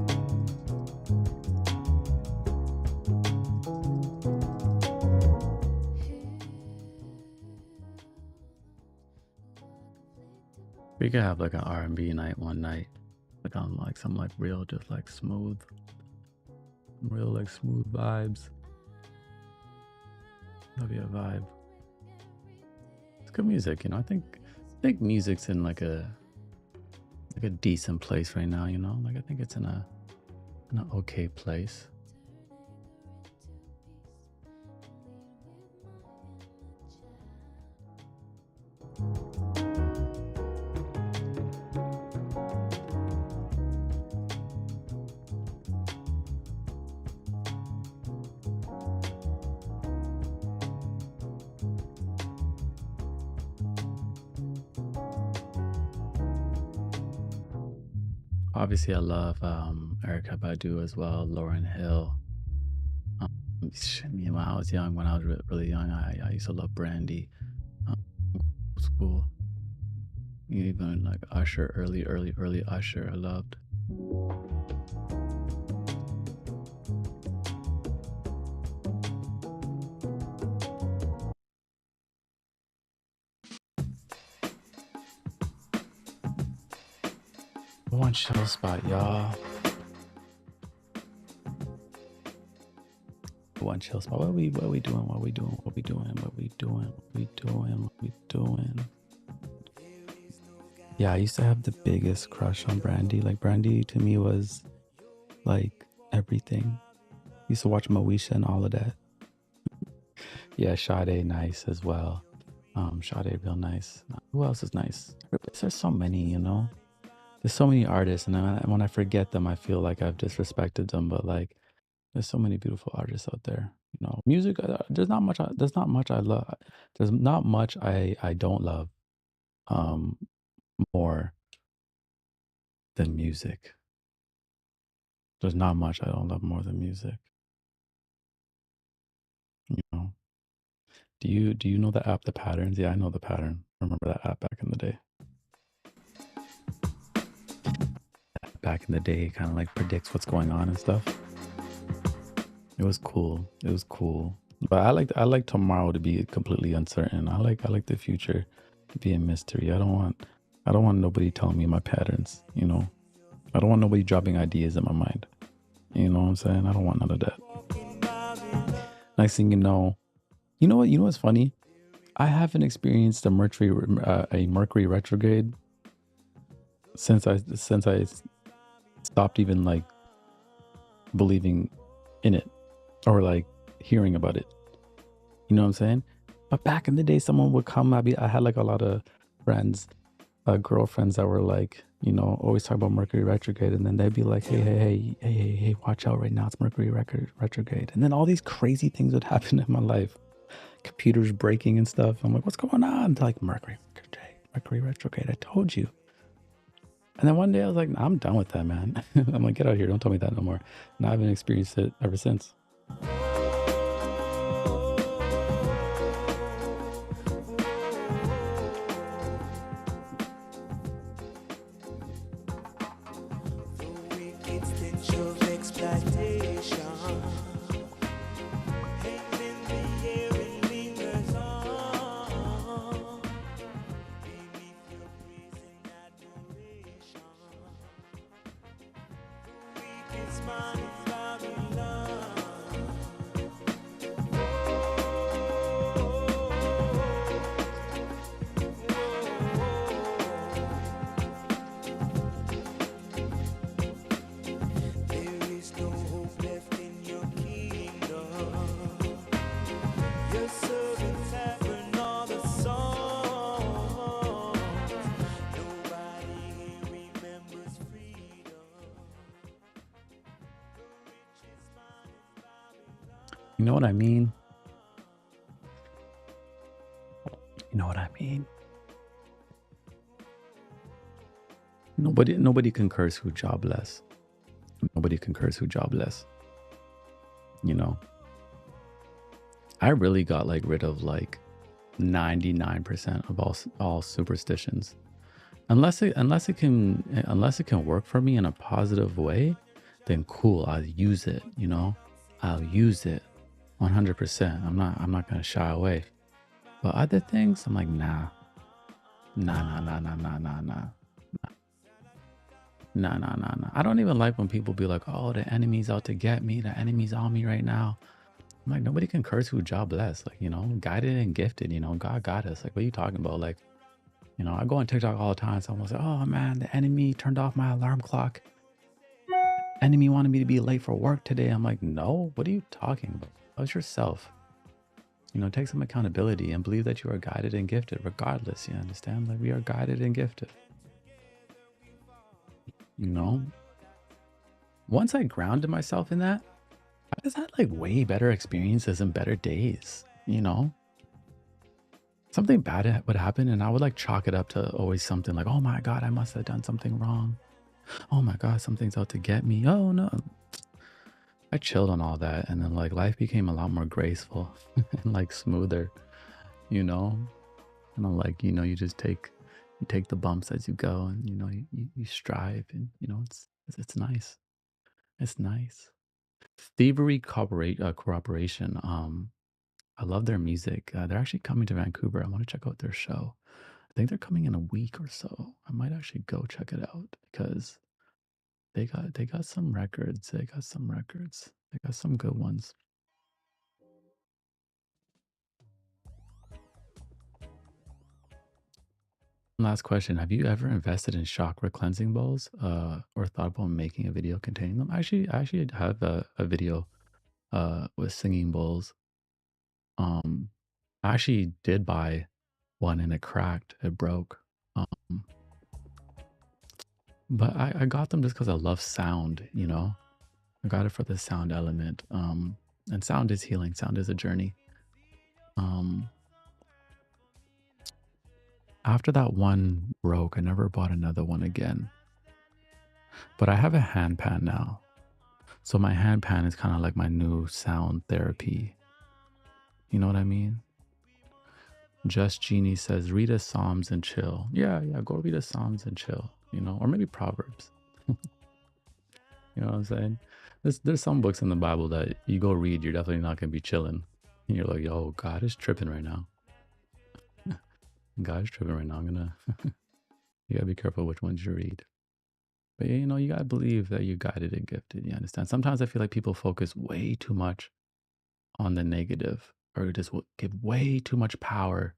We could have like an R&B night one night, like on like some like real, just like smooth, real like smooth vibes. That'd be a vibe. It's good music, you know. I think music's in like a decent place right now, you know. Like I think it's in an okay place. Obviously, I love Erica Badu as well, Lauryn Hill. When I was young, when I was really young, I used to love Brandy. Old school. Even like Usher, early Usher, I loved. One chill spot, y'all. One chill spot. What we doing? What we doing? What we doing? What we doing? What we doing? What we doing? Yeah, I used to have the biggest crush on Brandy. Like Brandy to me was like everything. Used to watch Moesha and all of that. Yeah, Sade nice as well. Sade real nice. Who else is nice? There's so many, you know. There's so many artists, and when I forget them, I feel like I've disrespected them. But like, there's so many beautiful artists out there. You know, music. There's not much. There's not much I love. There's not much I don't love. More than music. There's not much I don't love more than music. You know. Do you know the app, The Patterns? Yeah, I know The Pattern. Remember that app back in the day? Back in the day, kind of like predicts what's going on and stuff. It was cool. It was cool. But I like tomorrow to be completely uncertain. I like the future to be a mystery. I don't want nobody telling me my patterns, you know. I don't want nobody dropping ideas in my mind. You know what I'm saying? I don't want none of that. Next thing you know what? You know what's funny? I haven't experienced a Mercury retrograde since I stopped even like believing in it or like hearing about it. You know what I'm saying? But back in the day, someone would come. I had like a lot of friends, girlfriends that were like, you know, always talk about Mercury retrograde, and then they'd be like, hey, watch out right now, it's Mercury retrograde, and then all these crazy things would happen in my life, computers breaking and stuff. I'm like, what's going on? They're like, Mercury retrograde. I told you. And then one day I was like, nah, I'm done with that, man. I'm like, get out of here. Don't tell me that no more. And I haven't experienced it ever since. of exploitation hangs in the air and lingers on beneath your praise and adoration. The weakest man of Babylon. There is no hope left in your kingdom. Your servants have run all the songs. Nobody here remembers freedom. The richest man in Babylon. You know what I mean? You know what I mean? Nobody concurs who jobless. Nobody concurs who jobless. You know, I really got like rid of like 99% of all superstitions. Unless it can work for me in a positive way, then cool, I'll use it, you know? I'll use it 100%. I'm not gonna shy away. But other things, I'm like, nah. Nah, nah, nah, nah, nah, nah, nah. Nah, nah, nah, nah. I don't even like when people be like, oh, the enemy's out to get me. The enemy's on me right now. I'm like, nobody can curse who jobless. Like, you know, guided and gifted, you know, God got us. Like, what are you talking about? Like, you know, I go on TikTok all the time. Someone's like, oh man, the enemy turned off my alarm clock. Enemy wanted me to be late for work today. I'm like, no, what are you talking about? How's yourself? You know, take some accountability and believe that you are guided and gifted regardless. You understand? Like, we are guided and gifted. You know, once I grounded myself in that, I just had like way better experiences and better days. You know, something bad would happen and I would like chalk it up to always something like, oh my God, I must have done something wrong. Oh my God, something's out to get me. Oh no. I chilled on all that. And then like life became a lot more graceful and like smoother, you know? And I'm like, you know, you take the bumps as you go and, you know, you strive and, you know, it's nice. It's nice. Thievery Corporation. I love their music. They're actually coming to Vancouver. I want to check out their show. I think they're coming in a week or so. I might actually go check it out because they got some records. They got some records. They got some good ones. Last question. Have you ever invested in chakra cleansing bowls or thought about making a video containing them? I actually have a video with singing bowls. I actually did buy one and it cracked, it broke. But I got them just because I love sound, you know? I got it for the sound element. And sound is healing, sound is a journey. After that one broke, I never bought another one again. But I have a hand pan now. So my hand pan is kind of like my new sound therapy. You know what I mean? Just Genie says, read a Psalms and chill. Yeah, go read a Psalms and chill, you know, or maybe Proverbs. You know what I'm saying? There's some books in the Bible that you go read, you're definitely not gonna be chilling. And you're like, yo, God is tripping right now. God is tripping right now. You gotta be careful which ones you read. But yeah, you know, you gotta believe that you're guided and gifted. You understand? Sometimes I feel like people focus way too much on the negative or just give way too much power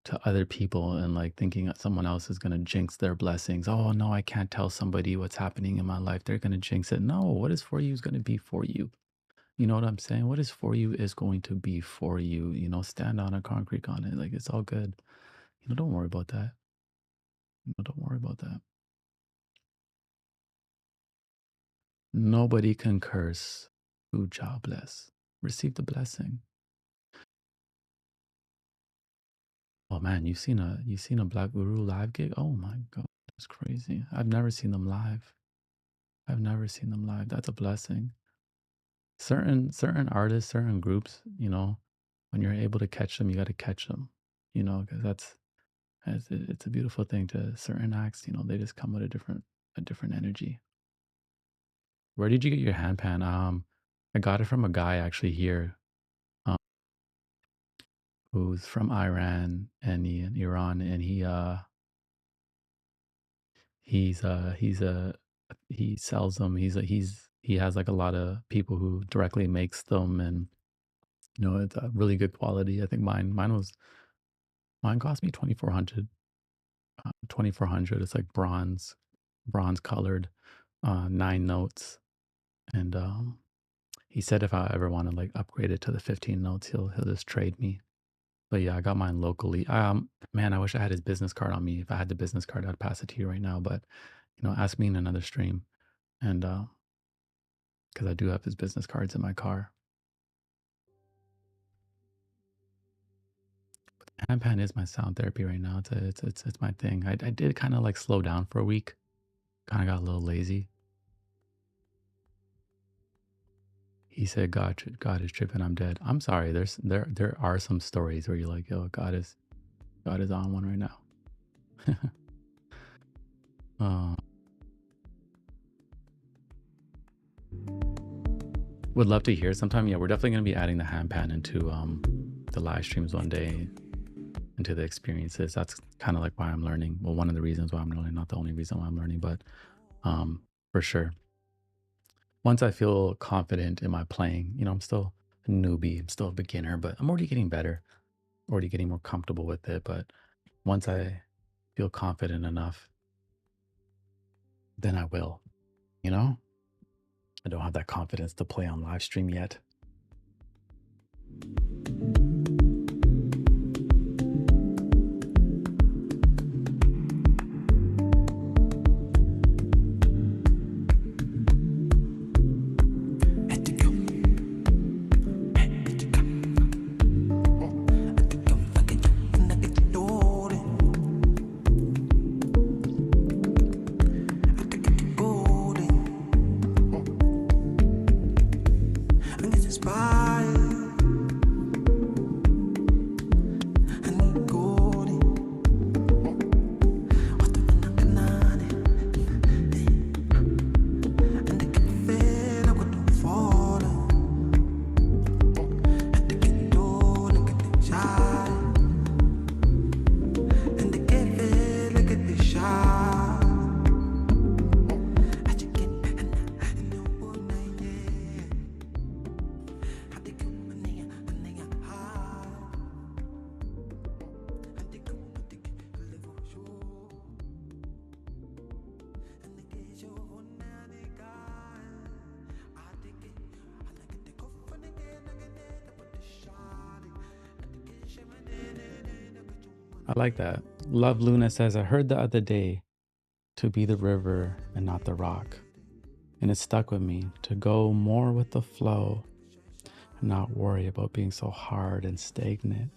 to other people and like thinking that someone else is going to jinx their blessings. Oh no, I can't tell somebody what's happening in my life. They're going to jinx it. No, what is for you is going to be for you. You know what I'm saying? What is for you is going to be for you. You know, stand on a concrete on it. Like it's all good. You know, don't worry about that. You know, don't worry about that. Nobody can curse who jobless. Receive the blessing. Oh man, you've seen a Black Guru live gig? Oh my God, that's crazy. I've never seen them live. I've never seen them live. That's a blessing. Certain artists, certain groups, you know, when you're able to catch them, you got to catch them, you know, because it's a beautiful thing to certain acts, you know, they just come with a different energy. Where did you get your handpan? I got it from a guy actually here, um, who's from Iran and Iran, and he sells them. He has like a lot of people who directly makes them, and it's a really good quality. I think mine cost me 2,400. 2,400. It's like bronze colored, 9 notes, and he said if I ever want to like upgrade it to the 15 notes, he'll just trade me. But yeah, I got mine locally. Man, I wish I had his business card on me. If I had the business card, I'd pass it to you right now. But ask me in another stream, and because I do have his business cards in my car. Handpan is my sound therapy right now. It's my thing. I did kind of like slow down for a week. Kind of got a little lazy. He said, God is tripping. I'm dead." I'm sorry. There are some stories where you're like, "Yo, God is on one right now." uh, would love to hear sometime. Yeah, we're definitely gonna be adding the handpan into the live streams one day, into the experiences. That's kind of like why I'm learning. Well, one of the reasons why I'm learning, not the only reason why I'm learning, but for sure. Once I feel confident in my playing, I'm still a newbie, I'm still a beginner, but I'm already getting better, already getting more comfortable with it. But once I feel confident enough, then I will, you know? I don't have that confidence to play on live stream yet. I like that. Love Luna says, I heard the other day to be the river and not the rock. And it stuck with me to go more with the flow and not worry about being so hard and stagnant,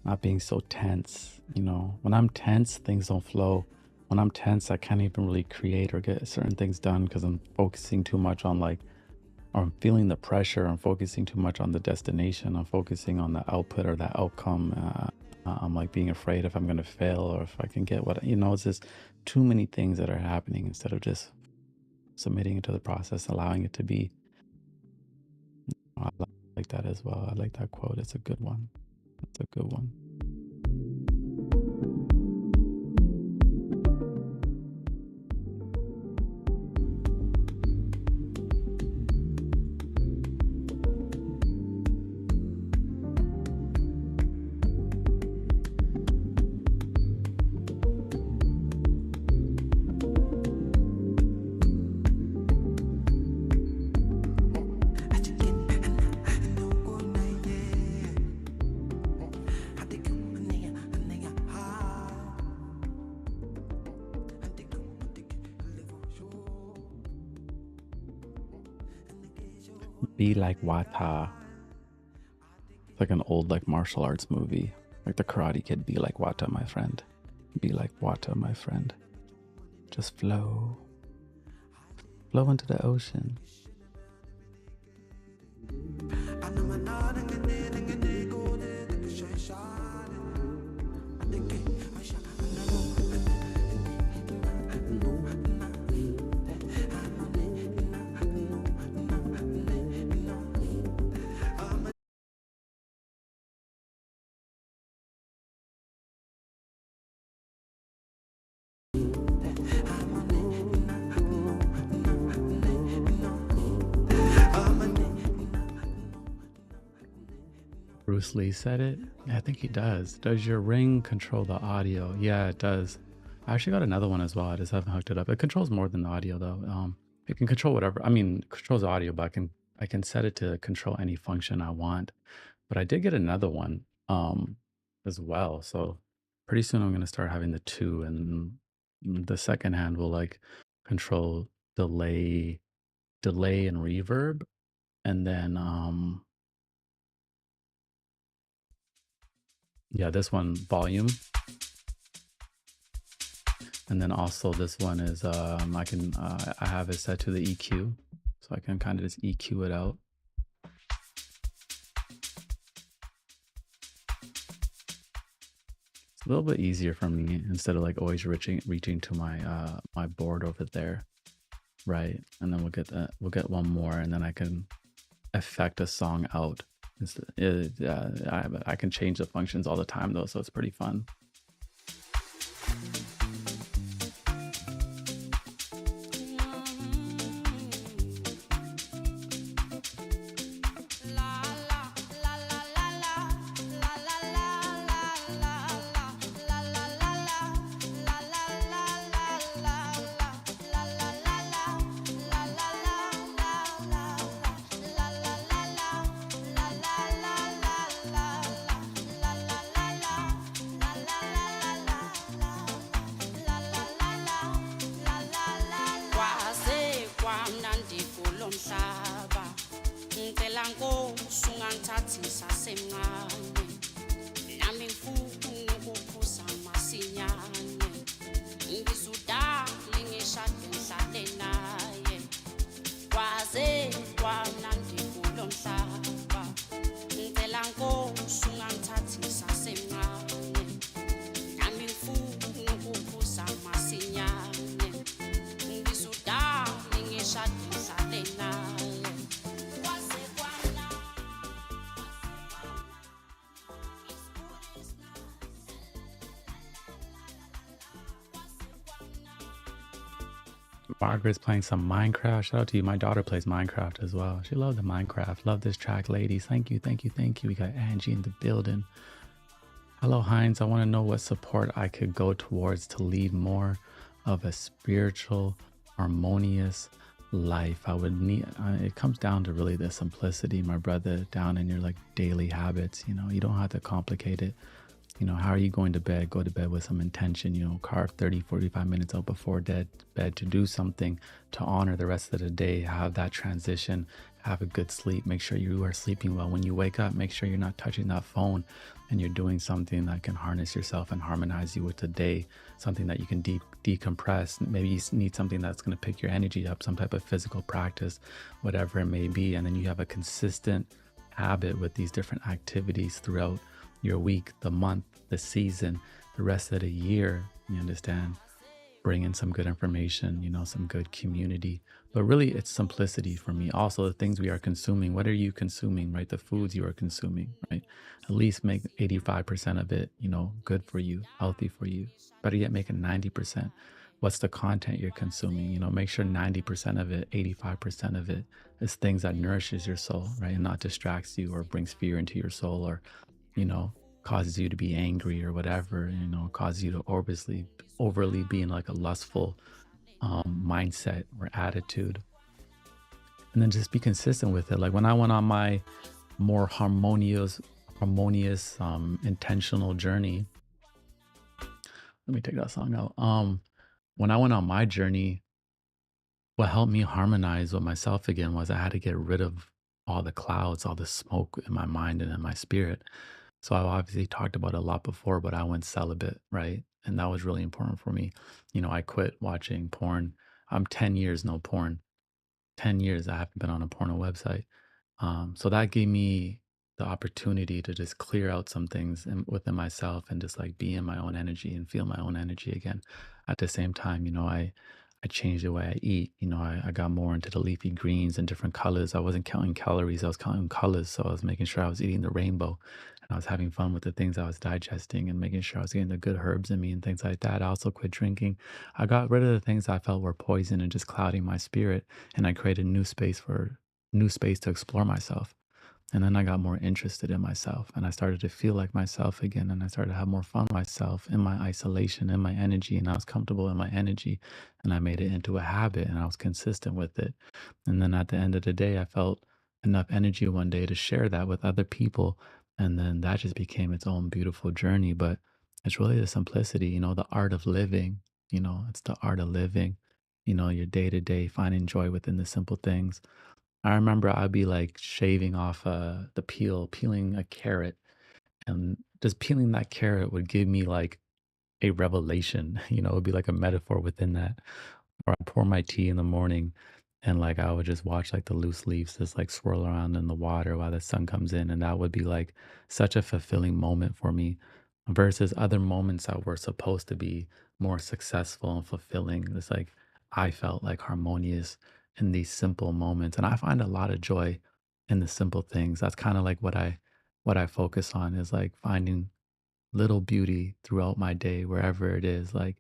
not being so tense. When I'm tense, things don't flow. When I'm tense, I can't even really create or get certain things done because I'm focusing too much on or I'm feeling the pressure. I'm focusing too much on the destination. I'm focusing on the output or the outcome. I'm like being afraid if I'm going to fail or if I can get it's just too many things that are happening instead of just submitting into the process, allowing it to be. I like that as well. I like that quote. It's a good one. It's a good one. Be like Wata. It's like an old martial arts movie. Like the Karate Kid. Be like Wata, my friend. Be like Wata, my friend. Just flow. Flow into the ocean. Bruce Lee said it. Yeah, I think he does. Does your ring control the audio? Yeah, it does. I actually got another one as well. I just haven't hooked it up. It controls more than the audio though. It can control whatever. I mean, it controls the audio, but I can set it to control any function I want. But I did get another one as well. So pretty soon I'm gonna start having the two, and the second hand will like control delay, delay and reverb, and then yeah, this one volume, and then also this one is I have it set to the EQ, so I can kind of just EQ it out. It's a little bit easier for me instead of like always reaching to my my board over there, right? And then we'll get one more, and then I can affect a song out. I can change the functions all the time though, so it's pretty fun. Kwaze kwamnandi kulo mhlaba ngicela Nkosi ungangithathi sasemncane nami ngifuna ukuphuza masinyane ngizudala ngishade ngihlale naye kwaze kwamnandi kulo mhlaba ngicela Nkosi ungangithathi sasemncane nami ngifuna ukuphuza masinyane ngizudala ngishade ngihlale naye kwaze kwana Margaret's playing some Minecraft. Shout out to you. My daughter plays Minecraft as well. She loves the Minecraft. Love this track, ladies. Thank you, thank you, thank you. We got Angie in the building. Hello, Heinz. I want to know what support I could go towards to lead more of a spiritual, harmonious life. I would need, it comes down to really the simplicity, my brother, down in your like daily habits. You know, you don't have to complicate it. You know, how are you going to bed? Go to bed with some intention, you know, carve 30, 45 minutes out before bed to do something to honor the rest of the day, have that transition, have a good sleep, make sure you are sleeping well. When you wake up, make sure you're not touching that phone and you're doing something that can harness yourself and harmonize you with the day, something that you can decompress. Maybe you need something that's going to pick your energy up, some type of physical practice, whatever it may be. And then you have a consistent habit with these different activities throughout your week, the month, the season, the rest of the year. You understand? Bring in some good information, you know, some good community. But really, it's simplicity for me. Also, the things we are consuming. What are you consuming, right? The foods you are consuming, right? At least make 85% of it, you know, good for you, healthy for you. Better yet, make it 90%. What's the content you're consuming? You know, make sure 90% of it, 85% of it is things that nourishes your soul, right? And not distracts you or brings fear into your soul or, you know, causes you to be angry or whatever, you know, causes you to overly be in like a lustful mindset or attitude. And then just be consistent with it. Like when I went on my more harmonious, intentional journey, let me take that song out. When I went on my journey, what helped me harmonize with myself again was I had to get rid of all the clouds, all the smoke in my mind and in my spirit. So I've obviously talked about it a lot before, but I went celibate, right? And that was really important for me. You know, I quit watching porn. I'm 10 years no porn. 10 years I haven't been on a porno website. So that gave me the opportunity to just clear out some things within myself and just like be in my own energy and feel my own energy again. At the same time, you know, I changed the way I eat. You know, I got more into the leafy greens and different colors. I wasn't counting calories, I was counting colors. So I was making sure I was eating the rainbow and I was having fun with the things I was digesting and making sure I was getting the good herbs in me and things like that. I also quit drinking. I got rid of the things I felt were poison and just clouding my spirit. And I created new space to explore myself. And then I got more interested in myself and I started to feel like myself again. And I started to have more fun with myself in my isolation, in my energy. And I was comfortable in my energy and I made it into a habit and I was consistent with it. And then at the end of the day, I felt enough energy one day to share that with other people. And then that just became its own beautiful journey. But it's really the simplicity, the art of living, it's the art of living, your day to day, finding joy within the simple things. I remember I'd be like shaving off the peeling a carrot, and just peeling that carrot would give me like a revelation, it would be like a metaphor within that. Or I pour my tea in the morning and like I would just watch like the loose leaves just like swirl around in the water while the sun comes in. And that would be like such a fulfilling moment for me versus other moments that were supposed to be more successful and fulfilling. It's like I felt like harmonious in these simple moments. And I find a lot of joy in the simple things. That's kind of like what I focus on is like finding little beauty throughout my day, wherever it is. Like,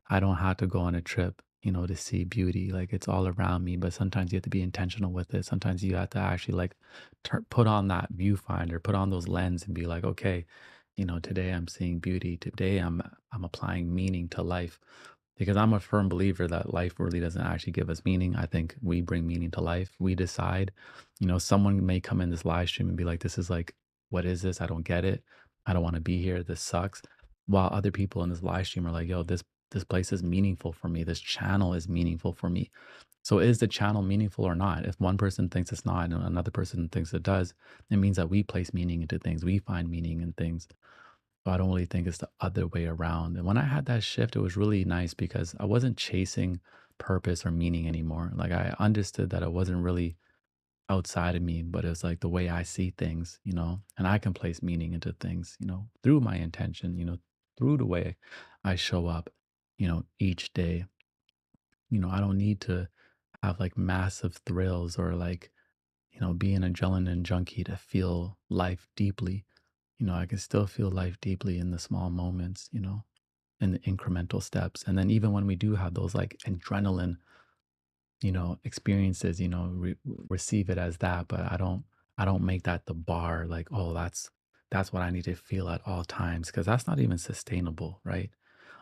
I don't have to go on a trip, to see beauty. Like, it's all around me. But sometimes you have to be intentional with it. Sometimes you have to actually like put on that viewfinder, put on those lens, and be like, okay, today I'm seeing beauty. Today I'm applying meaning to life. Because I'm a firm believer that life really doesn't actually give us meaning. I think we bring meaning to life. We decide, someone may come in this live stream and be like, this is like, what is this? I don't get it. I don't want to be here. This sucks. While other people in this live stream are like, yo, this place is meaningful for me. This channel is meaningful for me. So is the channel meaningful or not? If one person thinks it's not and another person thinks it does, it means that we place meaning into things. We find meaning in things. So I don't really think it's the other way around. And when I had that shift, it was really nice because I wasn't chasing purpose or meaning anymore. Like I understood that it wasn't really outside of me, but it's like the way I see things, and I can place meaning into things, through my intention, through the way I show up, each day. I don't need to have like massive thrills or like, be an adrenaline junkie to feel life deeply. I can still feel life deeply in the small moments, in the incremental steps. And then even when we do have those like adrenaline experiences, receive it as that, but I don't make that the bar like, oh, that's what I need to feel at all times because that's not even sustainable, right?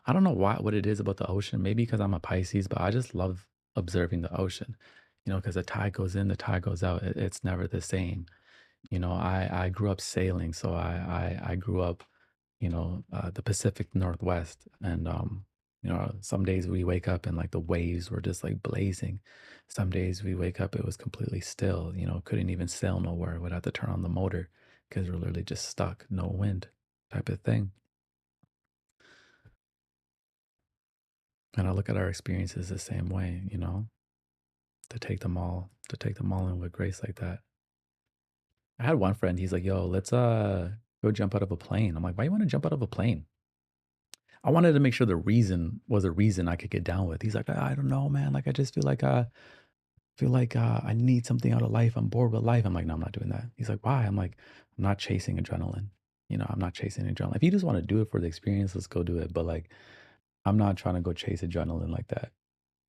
I don't know what it is about the ocean. Maybe because I'm a Pisces, but I just love observing the ocean, because the tide goes in, the tide goes out. It's never the same. I grew up sailing, so I grew up, the Pacific Northwest, and some days we wake up and like the waves were just like blazing. Some days we wake up, it was completely still. Couldn't even sail nowhere. Would have to turn on the motor because we're literally just stuck, no wind, type of thing. And I look at our experiences the same way, to take them all in with grace like that. I had one friend, he's like, yo, let's go jump out of a plane. I'm like, why you want to jump out of a plane? I wanted to make sure the reason was a reason I could get down with. He's like, I don't know, man. Like I just feel like I need something out of life. I'm bored with life. I'm like, no, I'm not doing that. He's like, why? I'm like, I'm not chasing adrenaline. I'm not chasing adrenaline. If you just want to do it for the experience, let's go do it. But like, I'm not trying to go chase adrenaline like that.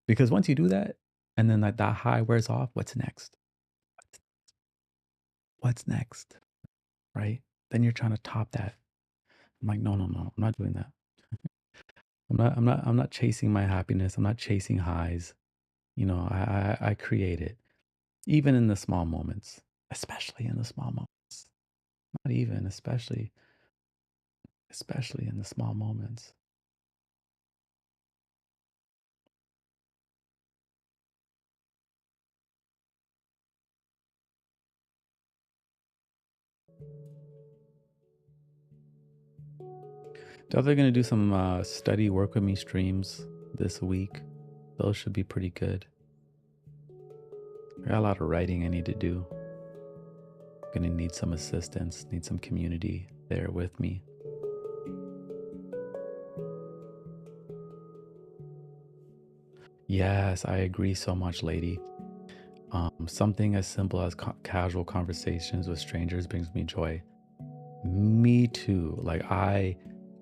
Because once you do that, and then that high wears off, what's next? What's next? Right? Then you're trying to top that. I'm like, no, no, no, I'm not doing that. I'm not chasing my happiness. I'm not chasing highs. I create it. Even in the small moments, especially in the small moments. Not even, especially in the small moments. Definitely gonna do some study work with me streams this week. Those should be pretty good. I got a lot of writing I need to do. Gonna need some assistance, need some community there with me. Yes, I agree so much, lady. Something as simple as casual conversations with strangers brings me joy. Me too. Like I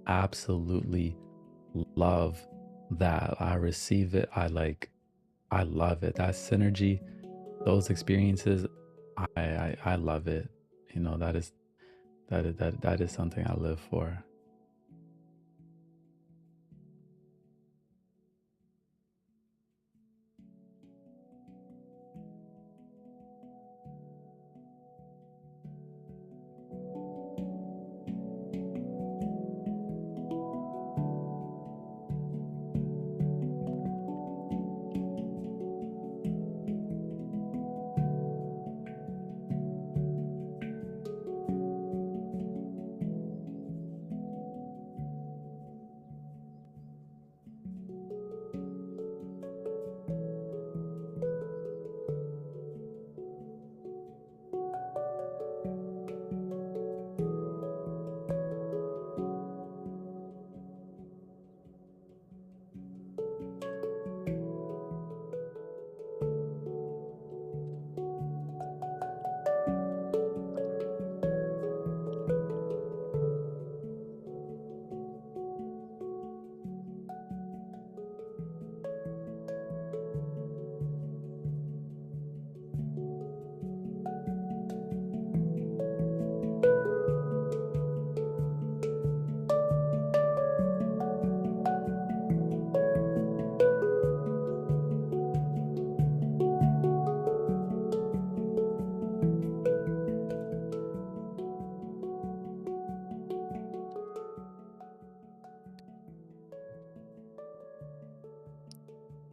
absolutely love that. I receive it. I love it. That synergy, those experiences, I love it. You know, that is something I live for.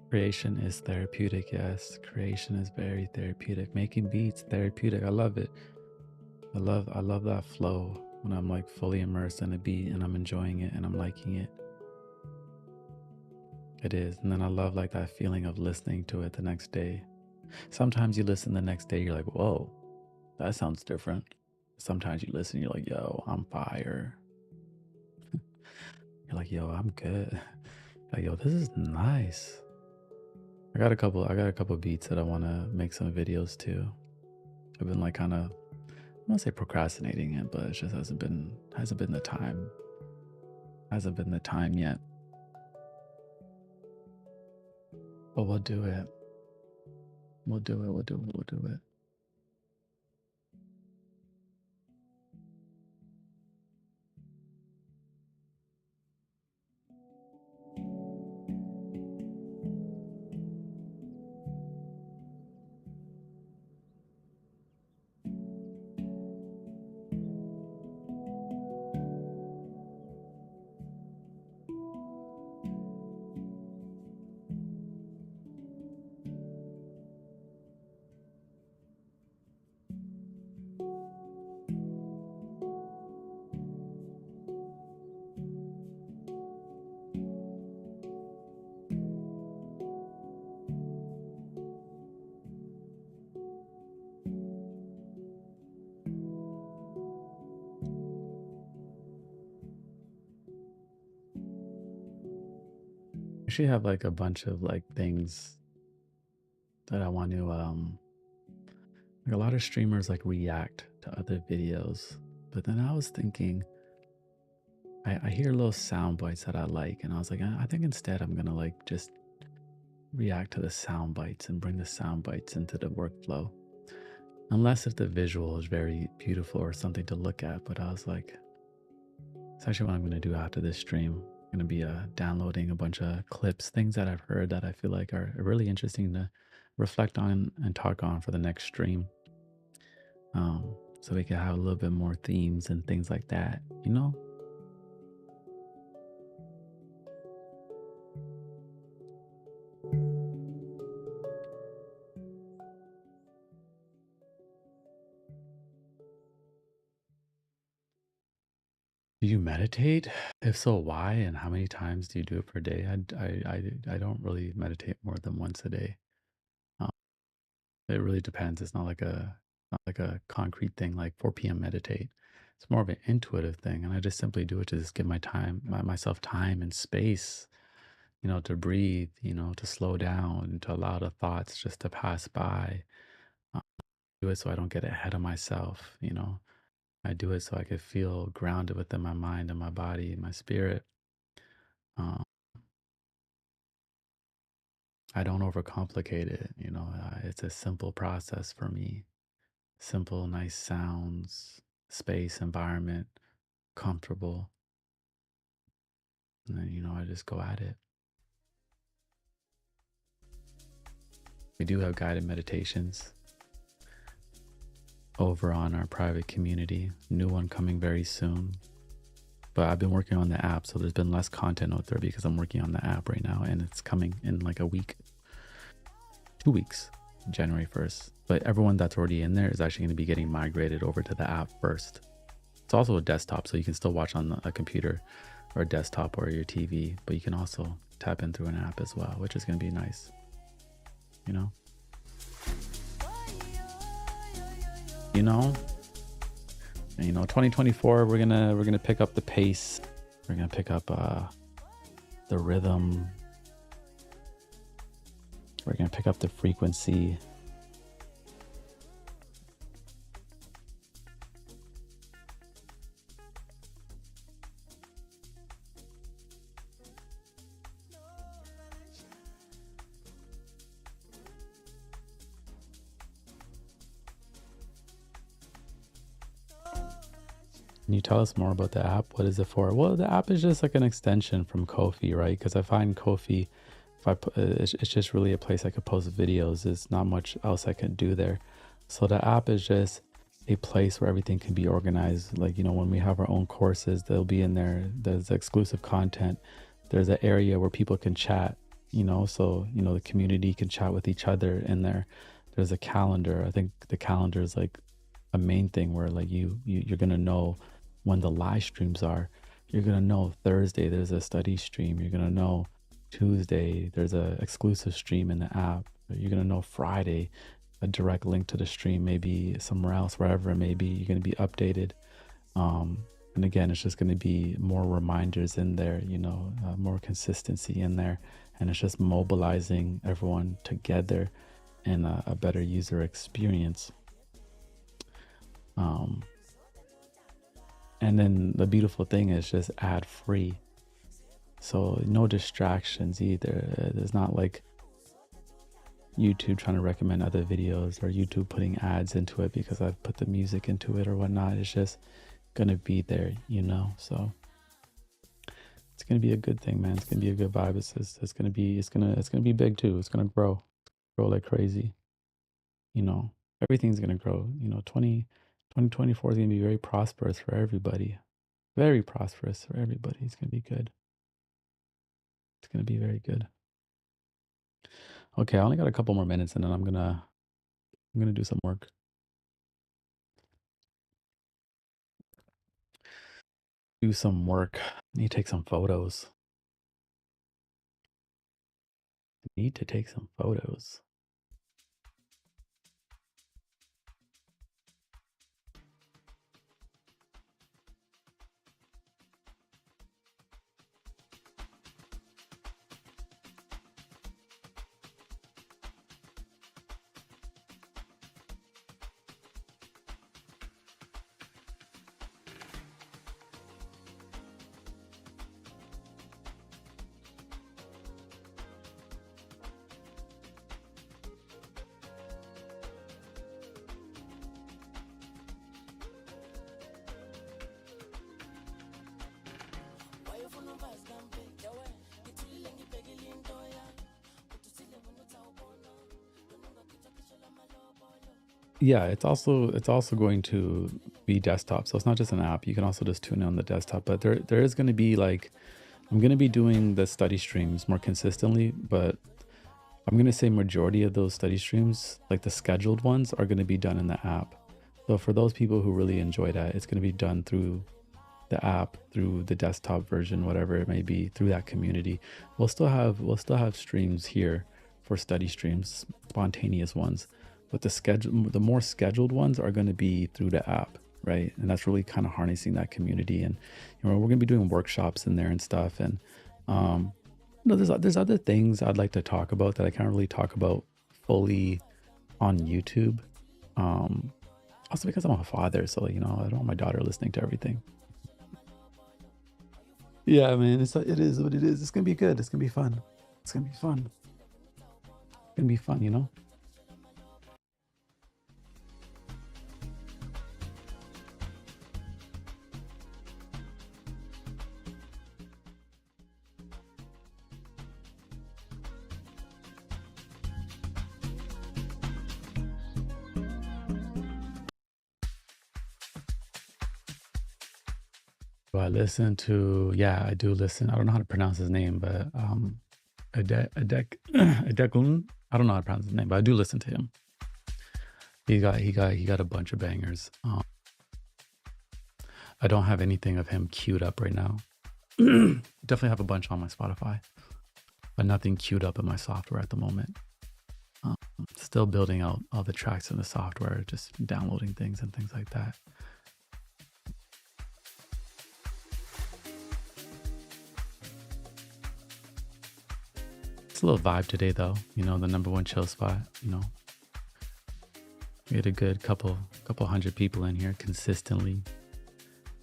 Creation is therapeutic, yes. Creation is very therapeutic. Making beats, therapeutic. I love it. I love that flow when I'm like fully immersed in a beat and I'm enjoying it and I'm liking it. It is. And then I love like that feeling of listening to it the next day. Sometimes you listen the next day, you're like, whoa, that sounds different. Sometimes you listen, you're like, yo, I'm fire. You're like, yo, I'm good. Like, yo, this is nice. I got a couple beats that I want to make some videos to. I've been like kind of, I don't say procrastinating it, but it just hasn't been the time. Hasn't been the time yet. But we'll do it. We'll do it. We'll do it. We'll do it. Actually have like a bunch of like things that I want to like a lot of streamers like react to other videos. But then I was thinking I hear little sound bites that I like and I was like, I think instead I'm gonna like just react to the sound bites and bring the sound bites into the workflow. Unless if the visual is very beautiful or something to look at. But I was like, it's actually what I'm gonna do after this stream. I'm gonna be downloading a bunch of clips, things that I've heard that I feel like are really interesting to reflect on and talk on for the next stream. So we can have a little bit more themes and things like that, you know? Do you meditate? If so, why and how many times do you do it per day? I don't really meditate more than once a day. Um, it really depends. It's not like a concrete thing like 4 p.m. meditate. It's more of an intuitive thing, and I just simply do it to just give myself time and space, you know, to breathe, you know, to slow down, and to allow the thoughts just to pass by. Uh, do it so I don't get ahead of myself, you know. I do it so I could feel grounded within my mind and my body and my spirit. Um, I don't overcomplicate it, you know. It's a simple process for me. Simple, nice sounds, space, environment, comfortable. And then, I just go at it. We do have guided meditations over on our private community. New one coming very soon. But I've been working on the app, so there's been less content out there because I'm working on the app right now, and it's coming in like a week, 2 weeks, January 1st. But everyone that's already in there is actually going to be getting migrated over to the app first. It's also a desktop, so you can still watch on a computer or a desktop or your TV, but you can also tap in through an app as well, which is going to be nice. You know? You know? And, 2024, we're gonna pick up the pace. We're gonna pick up the rhythm. We're gonna pick up the frequency. Can you tell us more about the app? What is it for? Well, the app is just like an extension from Ko-fi, right? Because I find Ko-fi, if I put, it's just really a place I could post videos. There's not much else I can do there. So the app is just a place where everything can be organized. Like, when we have our own courses, they'll be in there. There's exclusive content. There's an area where people can chat, so, the community can chat with each other in there. There's a calendar. I think the calendar is like a main thing where like you're going to know when the live streams are. You're going to know Thursday there's a study stream. You're going to know Tuesday there's a exclusive stream in the app. You're going to know Friday a direct link to the stream, maybe somewhere else, wherever it may be. You're going to be updated. And again, it's just going to be more reminders in there, more consistency in there. And it's just mobilizing everyone together in a better user experience. And then the beautiful thing is just ad free. So no distractions either. There's not like YouTube trying to recommend other videos or YouTube putting ads into it because I've put the music into it or whatnot. It's just gonna be there, so it's gonna be a good thing, man. It's gonna be a good vibe. It's gonna be big too. It's gonna grow like crazy. Everything's gonna grow. 2024 is gonna be very prosperous for everybody. Very prosperous for everybody. It's gonna be good. It's gonna be very good. Okay, I only got a couple more minutes and then I'm gonna do some work. Do some work. Need to take some photos. Need to take some photos. Yeah, it's also going to be desktop. So it's not just an app. You can also just tune in on the desktop. But there is going to be like I'm going to be doing the study streams more consistently, but I'm going to say majority of those study streams, like the scheduled ones, are going to be done in the app. So for those people who really enjoy that, it's going to be done through the app, through the desktop version, whatever it may be, through that community. We'll still have streams here for study streams, spontaneous ones, but the more scheduled ones are going to be through the app, right? And that's really kind of harnessing that community. And we're going to be doing workshops in there and stuff. And there's other things I'd like to talk about that I can't really talk about fully on YouTube. Also because I'm a father, so I don't want my daughter listening to everything. Yeah, man, it is what it is. It's gonna be good. It's gonna be fun. It's gonna be fun. It's gonna be fun. I listen to? Yeah, I do listen. I don't know how to pronounce his name, but Adekunle. I don't know how to pronounce his name, but I do listen to him. He got a bunch of bangers. I don't have anything of him queued up right now. Definitely have a bunch on my Spotify, but nothing queued up in my software at the moment. Still building out all the tracks in the software, just downloading things and things like that. It's a little vibe today though, you know, the number one chill spot, you know. We had a good couple hundred people in here consistently.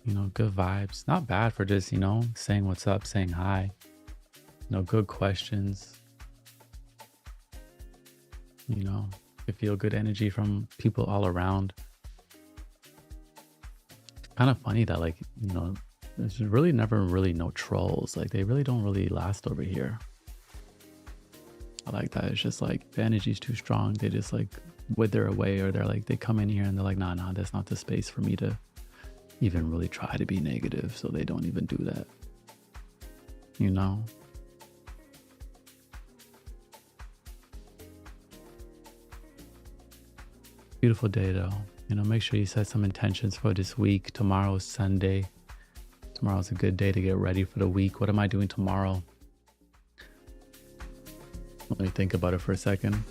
You know, good vibes. Not bad for just, you know, saying what's up, saying hi. You know, good questions. You know, you feel good energy from people all around. Kind of funny that, like, you know, there's really never really no trolls. Like, they really don't really last over here. I like that. It's just like the energy's too strong. They just like wither away, or they're like, they come in here and they're like, nah, that's not the space for me to even really try to be negative. So they don't even do that, you know? Beautiful day though. You know, make sure you set some intentions for this week. Tomorrow's Sunday. Tomorrow's a good day to get ready for the week. What am I doing tomorrow? Let me think about it for a second.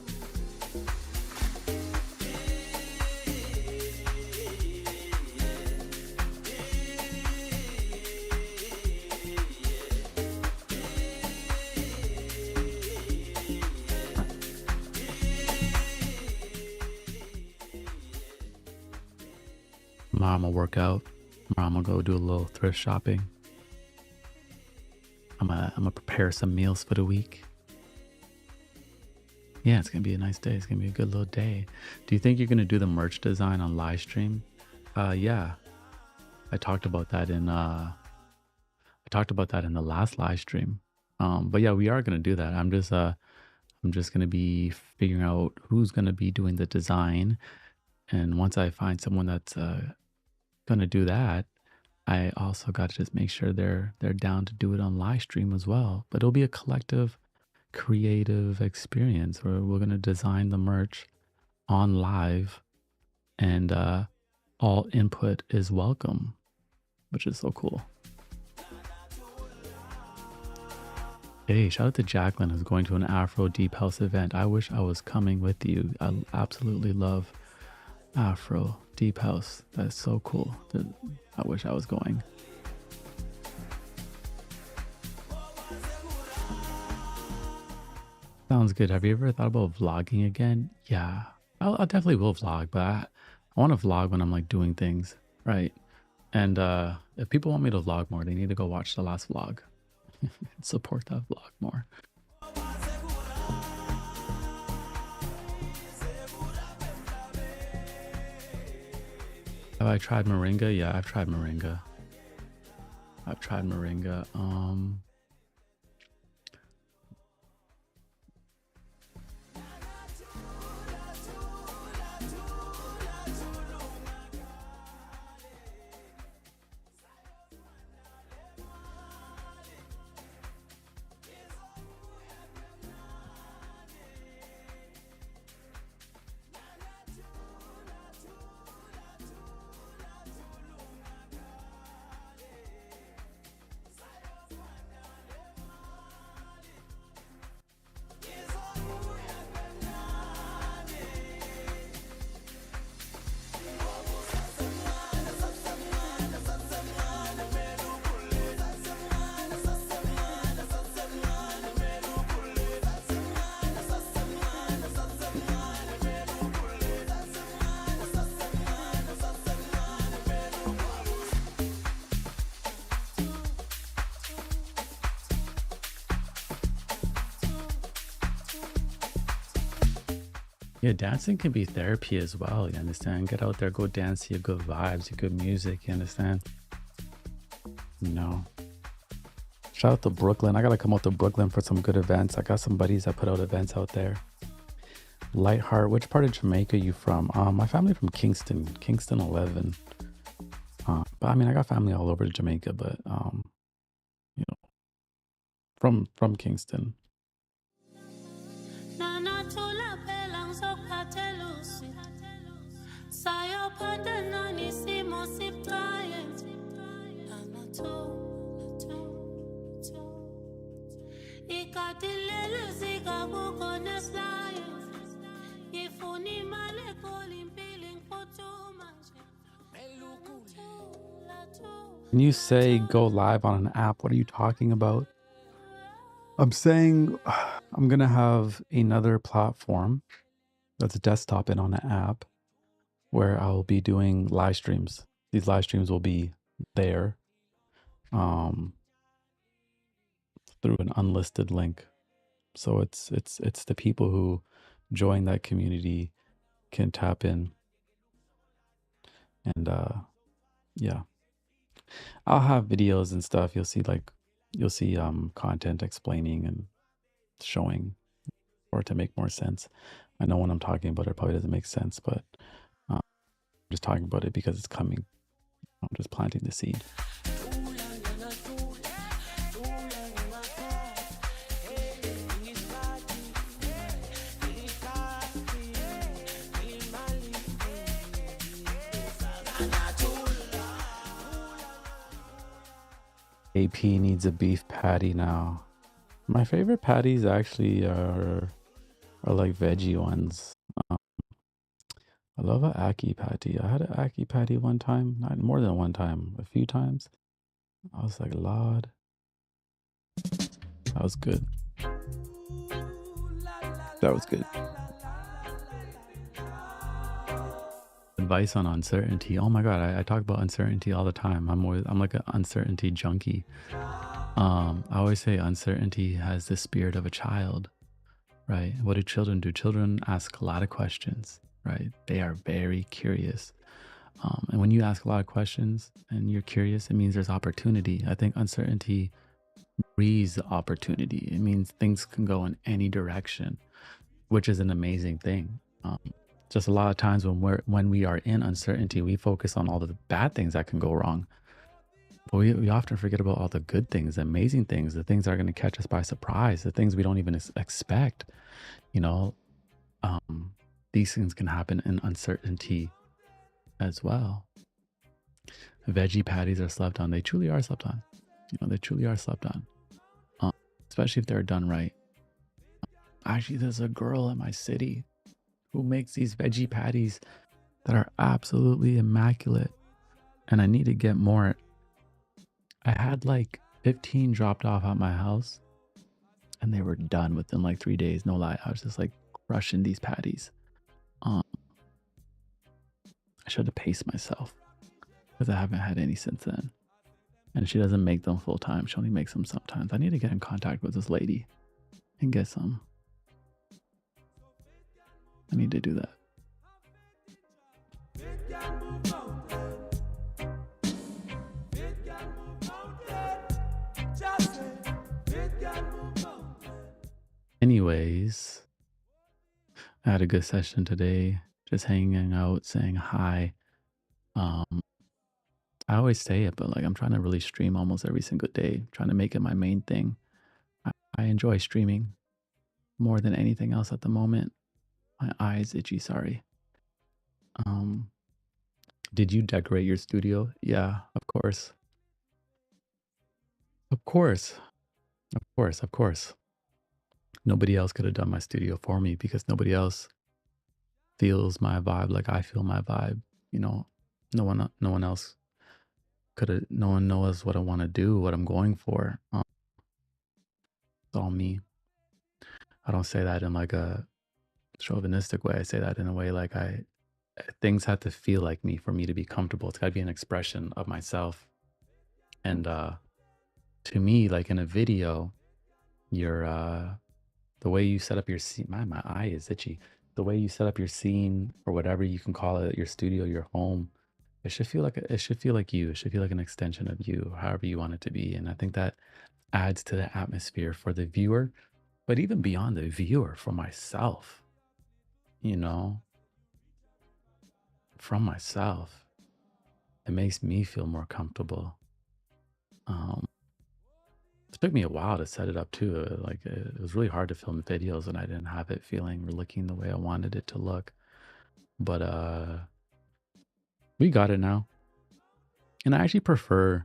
Tomorrow I'm gonna work out. Tomorrow I'm gonna go do a little thrift shopping. I'm gonna prepare some meals for the week. Yeah, it's gonna be a nice day. It's gonna be a good little day. Do you think you're gonna do the merch design on live stream? Yeah. I talked about that in the last live stream. But yeah, we are gonna do that. I'm just gonna be figuring out who's gonna be doing the design, and once I find someone that's gonna do that, I also got to just make sure they're down to do it on live stream as well. But it'll be a collective creative experience where we're going to design the merch on live, and all input is welcome, which is so cool. Hey, shout out to Jacqueline, who's going to an Afro Deep House event. I wish I was coming with you. I absolutely love Afro Deep House. That's so cool. I wish I was going. Sounds good. Have you ever thought about vlogging again? Yeah, I definitely will vlog, but I want to vlog when I'm like doing things, right? And if people want me to vlog more, they need to go watch the last vlog. Support that vlog more. Have I tried moringa? Yeah, I've tried moringa. Yeah, dancing can be therapy as well, you understand? Get out there, go dance, your good vibes, your good music, you understand? You know. Shout out to Brooklyn. I gotta come out to Brooklyn for some good events. I got some buddies that put out events out there. Lightheart, which part of Jamaica are you from? My family from Kingston, Kingston 11. But I mean, I got family all over Jamaica, but you know, from Kingston. When you say go live on an app, what are you talking about? I'm saying I'm gonna have another platform that's a desktop and on an app where I'll be doing live streams. These live streams will be there um, through an unlisted link. So it's the people who join that community can tap in and yeah. I'll have videos and stuff. You'll see content explaining and showing for it to make more sense. I know when I'm talking about it, it probably doesn't make sense, but I'm just talking about it because it's coming. I'm just planting the seed. AP needs a beef patty now. My favorite patties actually are like veggie ones. Um, I love a ackee patty. I had an ackee patty one time, not more than one time, a few times. I was like, Lord, that was good. That was good. Advice on uncertainty. Oh my God, I talk about uncertainty all the time. I'm like an uncertainty junkie. I always say uncertainty has the spirit of a child, right? What do children do? Children ask a lot of questions, right? They are very curious. And when you ask a lot of questions and you're curious, it means there's opportunity. I think uncertainty breeds opportunity. It means things can go in any direction, which is an amazing thing. Just a lot of times when we are in uncertainty, we focus on all the bad things that can go wrong. But we often forget about all the good things, the amazing things, the things that are going to catch us by surprise, the things we don't even expect. You know, these things can happen in uncertainty as well. Veggie patties are slept on. They truly are slept on. You know, they truly are slept on, especially if they're done right. Actually, there's a girl in my city who makes these veggie patties that are absolutely immaculate. And I need to get more. I had like 15 dropped off at my house and they were done within like 3 days. No lie. I was just like crushing these patties. I should have paced myself because I haven't had any since then. And she doesn't make them full time. She only makes them sometimes. I need to get in contact with this lady and get some. I need to do that. Anyways, I had a good session today, just hanging out, saying hi. I always say it, but like I'm trying to really stream almost every single day, trying to make it my main thing. I enjoy streaming more than anything else at the moment. My eyes itchy, sorry. Did you decorate your studio? Yeah, of course. Of course. Of course, of course. Nobody else could have done my studio for me because nobody else feels my vibe like I feel my vibe. You know, no one else could have, no one knows what I want to do, what I'm going for. It's all me. I don't say that in like a chauvinistic way. I say that in a way like things have to feel like me for me to be comfortable. It's got to be an expression of myself. And to me, like in a video, your the way you set up your scene, my eye is itchy. The way you set up your scene or whatever you can call it, your studio, your home, it should feel like it should feel like you. It should feel like an extension of you, however you want it to be. And I think that adds to the atmosphere for the viewer, but even beyond the viewer, for myself, you know, from myself. It makes me feel more comfortable. Um, it took me a while to set it up too. Like it was really hard to film videos when I didn't have it feeling or looking the way I wanted it to look. But we got it now. And I actually prefer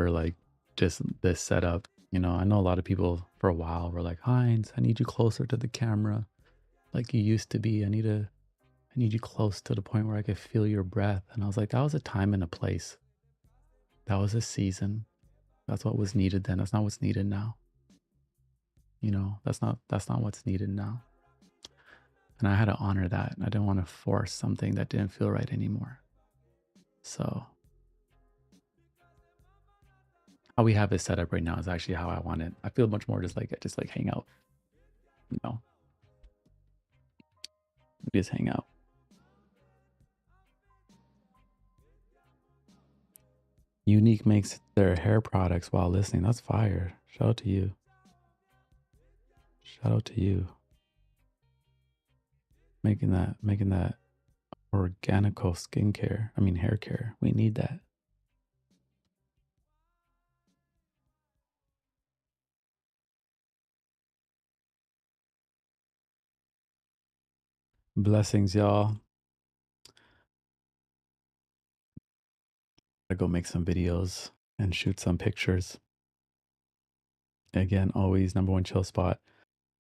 like just this setup. You know, I know a lot of people for a while were like, Heinz, I need you closer to the camera like you used to be. I need you close to the point where I could feel your breath. And I was like, that was a time and a place. That was a season. That's what was needed then. That's not what's needed now. You know, that's not what's needed now. And I had to honor that. I didn't want to force something that didn't feel right anymore. So how we have it set up right now is actually how I want it. I feel much more just like hang out, you know. We just hang out. Unique makes their hair products while listening. That's fire. Shout out to you. Shout out to you. Making that organical skincare. I mean hair care. We need that. Blessings, y'all. I go make some videos and shoot some pictures. Again, always number one chill spot.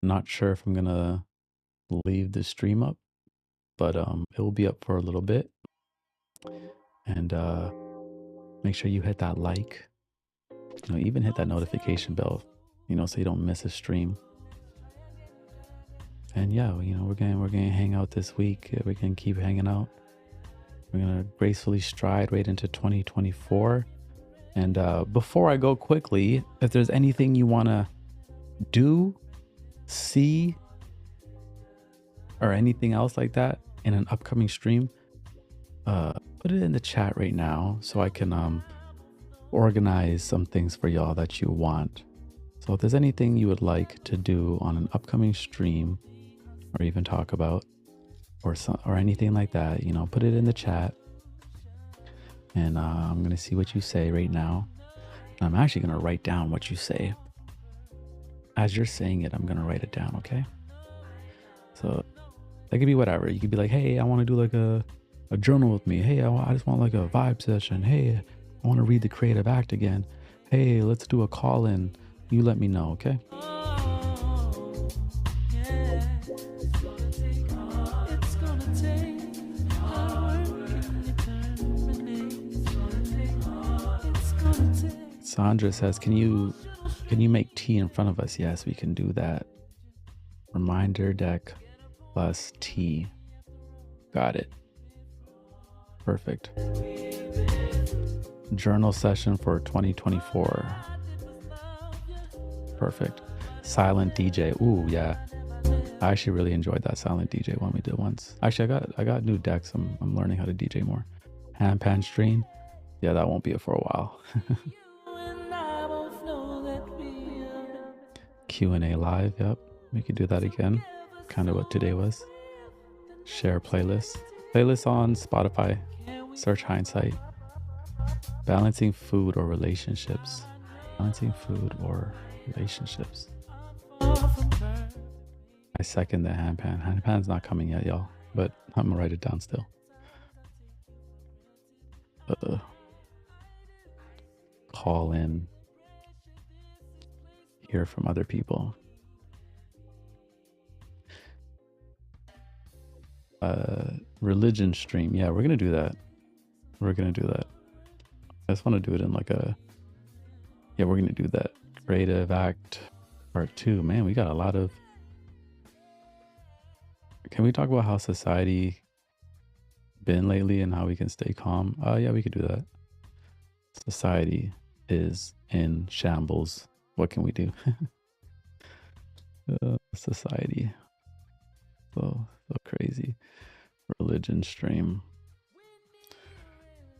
Not sure if I'm gonna leave the stream up, but it will be up for a little bit. And make sure you hit that like, you know, even hit that notification bell, you know, so you don't miss a stream. And yeah, you know, we're gonna hang out this week. We can keep hanging out. We're gonna gracefully stride right into 2024. And before I go quickly, if there's anything you wanna do, see, or anything else like that in an upcoming stream, put it in the chat right now so I can organize some things for y'all that you want. So if there's anything you would like to do on an upcoming stream or even talk about or anything like that, you know, put it in the chat. And I'm going to see what you say right now. And I'm actually going to write down what you say. As you're saying it, I'm going to write it down, okay? So that could be whatever. You could be like, hey, I want to do like a journal with me. Hey, I just want like a vibe session. Hey, I want to read the creative act again. Hey, let's do a call in. You let me know, okay? Sandra says, can you make tea in front of us? Yes, we can do that. Reminder deck plus tea. Got it. Perfect. Journal session for 2024. Perfect. Silent DJ. Ooh, yeah. I actually really enjoyed that silent DJ one we did once. Actually, I got new decks. I'm learning how to DJ more. Handpan stream. Yeah, that won't be it for a while. Q&A live. Yep. We could do that again. Kind of what today was. Share playlist. Playlist on Spotify. Search Hindsight. Balancing food or relationships. Balancing food or relationships. I second the handpan. Handpan's not coming yet, y'all. But I'm gonna write it down still. Call in. Hear from other people. Religion stream. Yeah, we're gonna do that. We're gonna do that. I just want to do it in like a. Yeah, we're gonna do that. Creative act part 2. Man, we got a lot of. Can we talk about how society been lately and how we can stay calm? Yeah, we could do that. Society is in shambles. What can we do? Society. So crazy. Religion stream.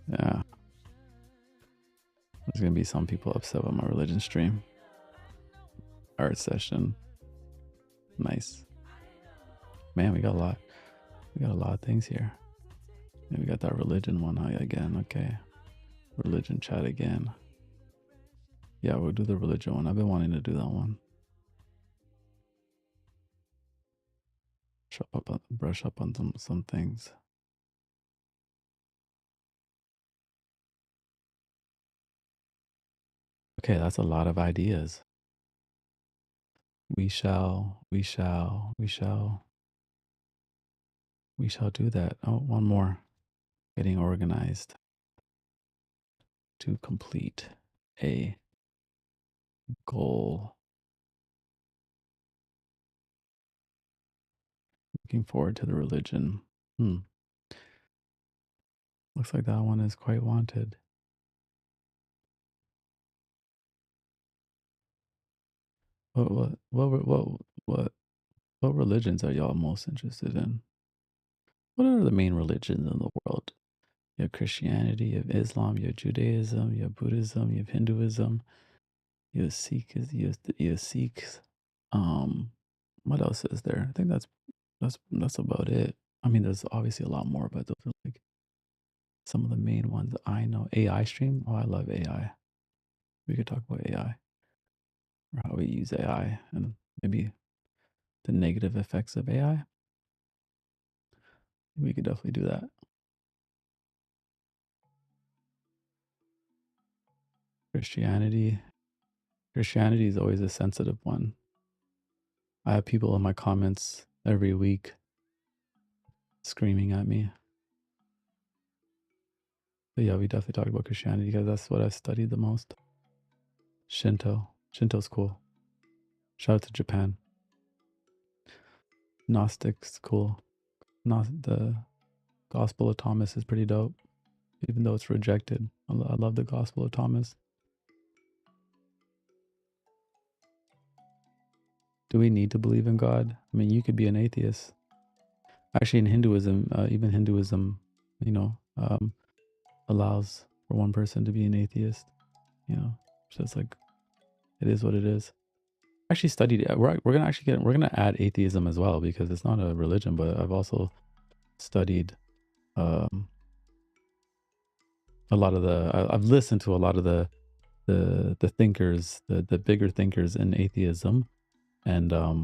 Yeah. There's gonna be some people upset with my religion stream. Art session. Nice. Man, we got a lot of things here. Yeah, we got that religion one again. Okay. Religion chat again. Yeah, we'll do the religion one. I've been wanting to do that one. Brush up on some things. Okay, that's a lot of ideas. We shall do that. Oh, one more. Getting organized to complete a goal. Looking forward to the religion. Looks like that one is quite wanted. What what religions are y'all most interested in? What are the main religions in the world? You have Christianity, you have Islam, you have Judaism, you have Buddhism, you have Hinduism, you have Sikhs. Um, what else is there? I think that's about it. I mean, there's obviously a lot more, but those are like some of the main ones I know. AI stream. Oh, I love AI. We could talk about AI or how we use AI and maybe the negative effects of AI. We could definitely do that. Christianity. Christianity is always a sensitive one. I have people in my comments every week screaming at me. But yeah, we definitely talk about Christianity because that's what I've studied the most. Shinto. Shinto's cool. Shout out to Japan. Gnostics, cool. The Gospel of Thomas is pretty dope, even though it's rejected. I love the Gospel of Thomas. Do we need to believe in God? I mean, you could be an atheist. Actually, in Hinduism, even Hinduism, you know, allows for one person to be an atheist. You know, so it's like it is what it is. Actually studied. We're gonna actually we're gonna add atheism as well because it's not a religion, but I've also studied a lot of I've listened to a lot of the thinkers, the bigger thinkers in atheism, and I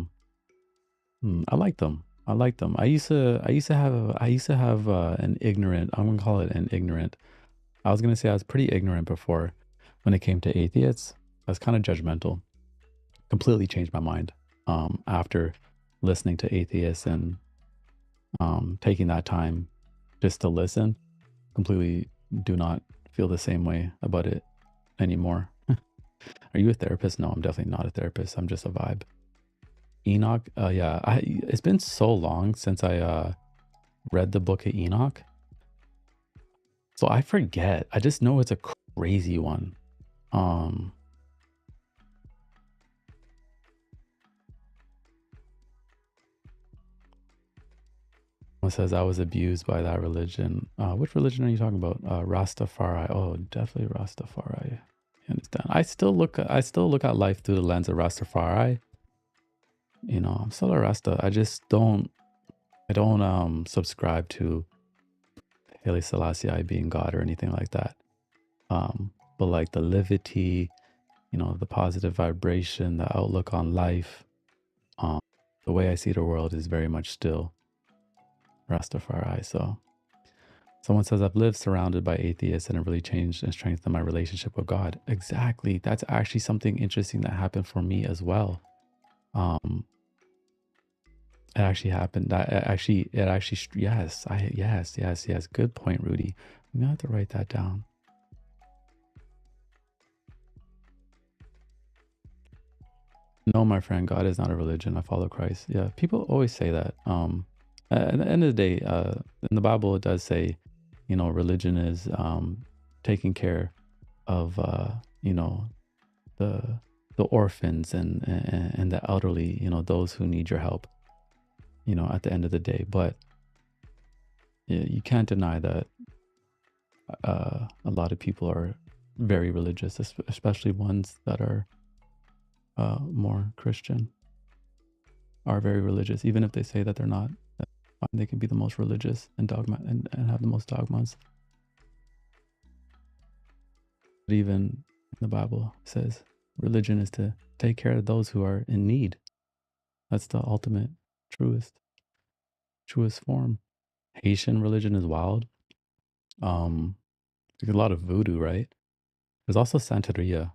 like them. I like them. I used to have an ignorant. I'm gonna call it an ignorant. I was gonna say I was pretty ignorant before when it came to atheists. I was kind of judgmental. Completely changed my mind after listening to atheists and taking that time just to listen. Completely do not feel the same way about it anymore. Are you a therapist? No, I'm definitely not a therapist. I'm just a vibe. Enoch, yeah, it's been so long since I read the book of Enoch, so I forget. I just know it's a crazy one. One says I was abused by that religion. Which religion are you talking about? Rastafari. Oh, definitely Rastafari. I understand. I still look at life through the lens of Rastafari. You know, I'm still a Rasta. I don't subscribe to Haile Selassie being God or anything like that. But like the livity, you know, the positive vibration, the outlook on life, the way I see the world is very much still Rastafari. So someone says, I've lived surrounded by atheists and it really changed and strengthened my relationship with God. Exactly. That's actually something interesting that happened for me as well. It actually happened. Yes. Good point, Rudy. I'm gonna have to write that down. No, my friend, God is not a religion. I follow Christ. Yeah, people always say that. At the end of the day, in the Bible, it does say, you know, religion is taking care of, you know, the orphans and the elderly, you know, those who need your help, you know, at the end of the day. But you can't deny that a lot of people are very religious, especially ones that are more Christian, are very religious, even if they say that they're not. They can be the most religious and dogma and have the most dogmas. But even in the Bible says religion is to take care of those who are in need. That's the ultimate, truest form. Haitian religion is wild. Um, there's a lot of voodoo, right? There's also Santeria.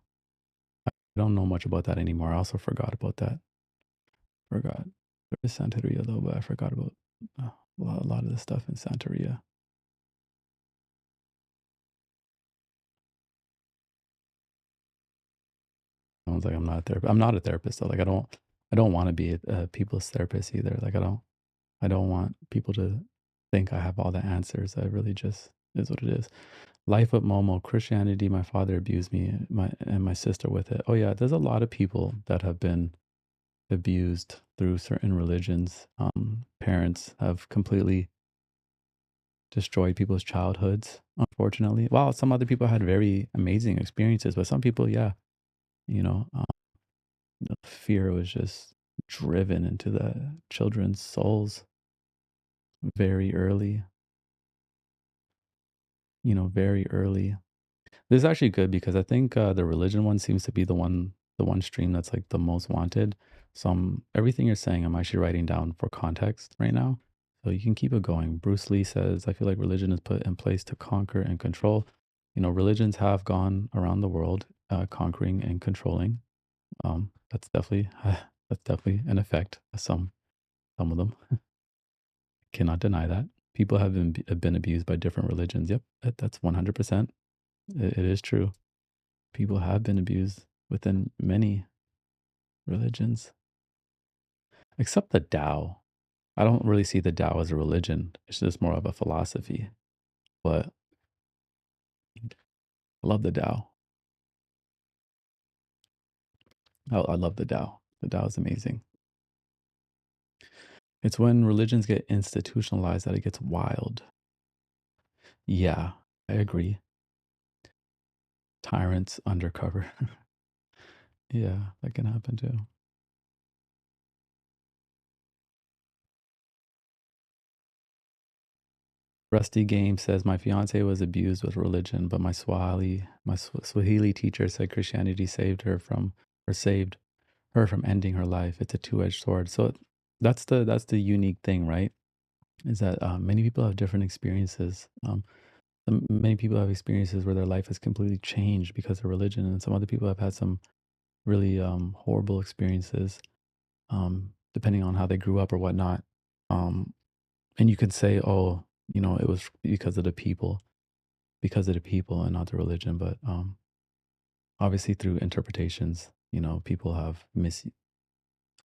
I don't know much about that anymore. I also forgot about that. Forgot. There is Santeria though, but I forgot about a lot of the stuff in Santeria. I was like, I'm not a therapist. I'm not a therapist though. Like I don't want to be a people's therapist either. Like I don't want people to think I have all the answers. I really just is what it is. Life with Momo, Christianity, my father abused me, my sister with it. Oh yeah, there's a lot of people that have been abused through certain religions. Parents have completely destroyed people's childhoods, unfortunately. While some other people had very amazing experiences, but some people, yeah, you know, the fear was just driven into the children's souls very early, very early. This is actually good because I think the religion one seems to be the one stream that's like the most wanted. So everything you're saying, I'm actually writing down for context right now. So you can keep it going. Bruce Lee says, I feel like religion is put in place to conquer and control. Religions have gone around the world, conquering and controlling. That's definitely that's definitely an effect. Some of them cannot deny that. People have been abused by different religions. Yep, that's 100%. It is true. People have been abused within many religions, except the Tao. I don't really see the Tao as a religion. It's just more of a philosophy. But I love the Tao. I love the Tao. The Tao is amazing. It's when religions get institutionalized that it gets wild. Yeah, I agree. Tyrants undercover. Yeah, that can happen too. Rusty Game says my fiance was abused with religion, but my Swahili teacher said Christianity saved her from ending her life. It's a two-edged sword. So that's the unique thing, right? Is that many people have different experiences. Many people have experiences where their life has completely changed because of religion, and some other people have had some really horrible experiences, depending on how they grew up or whatnot. Um, and you could say, oh, it was because of the people and not the religion. But obviously, through interpretations, people have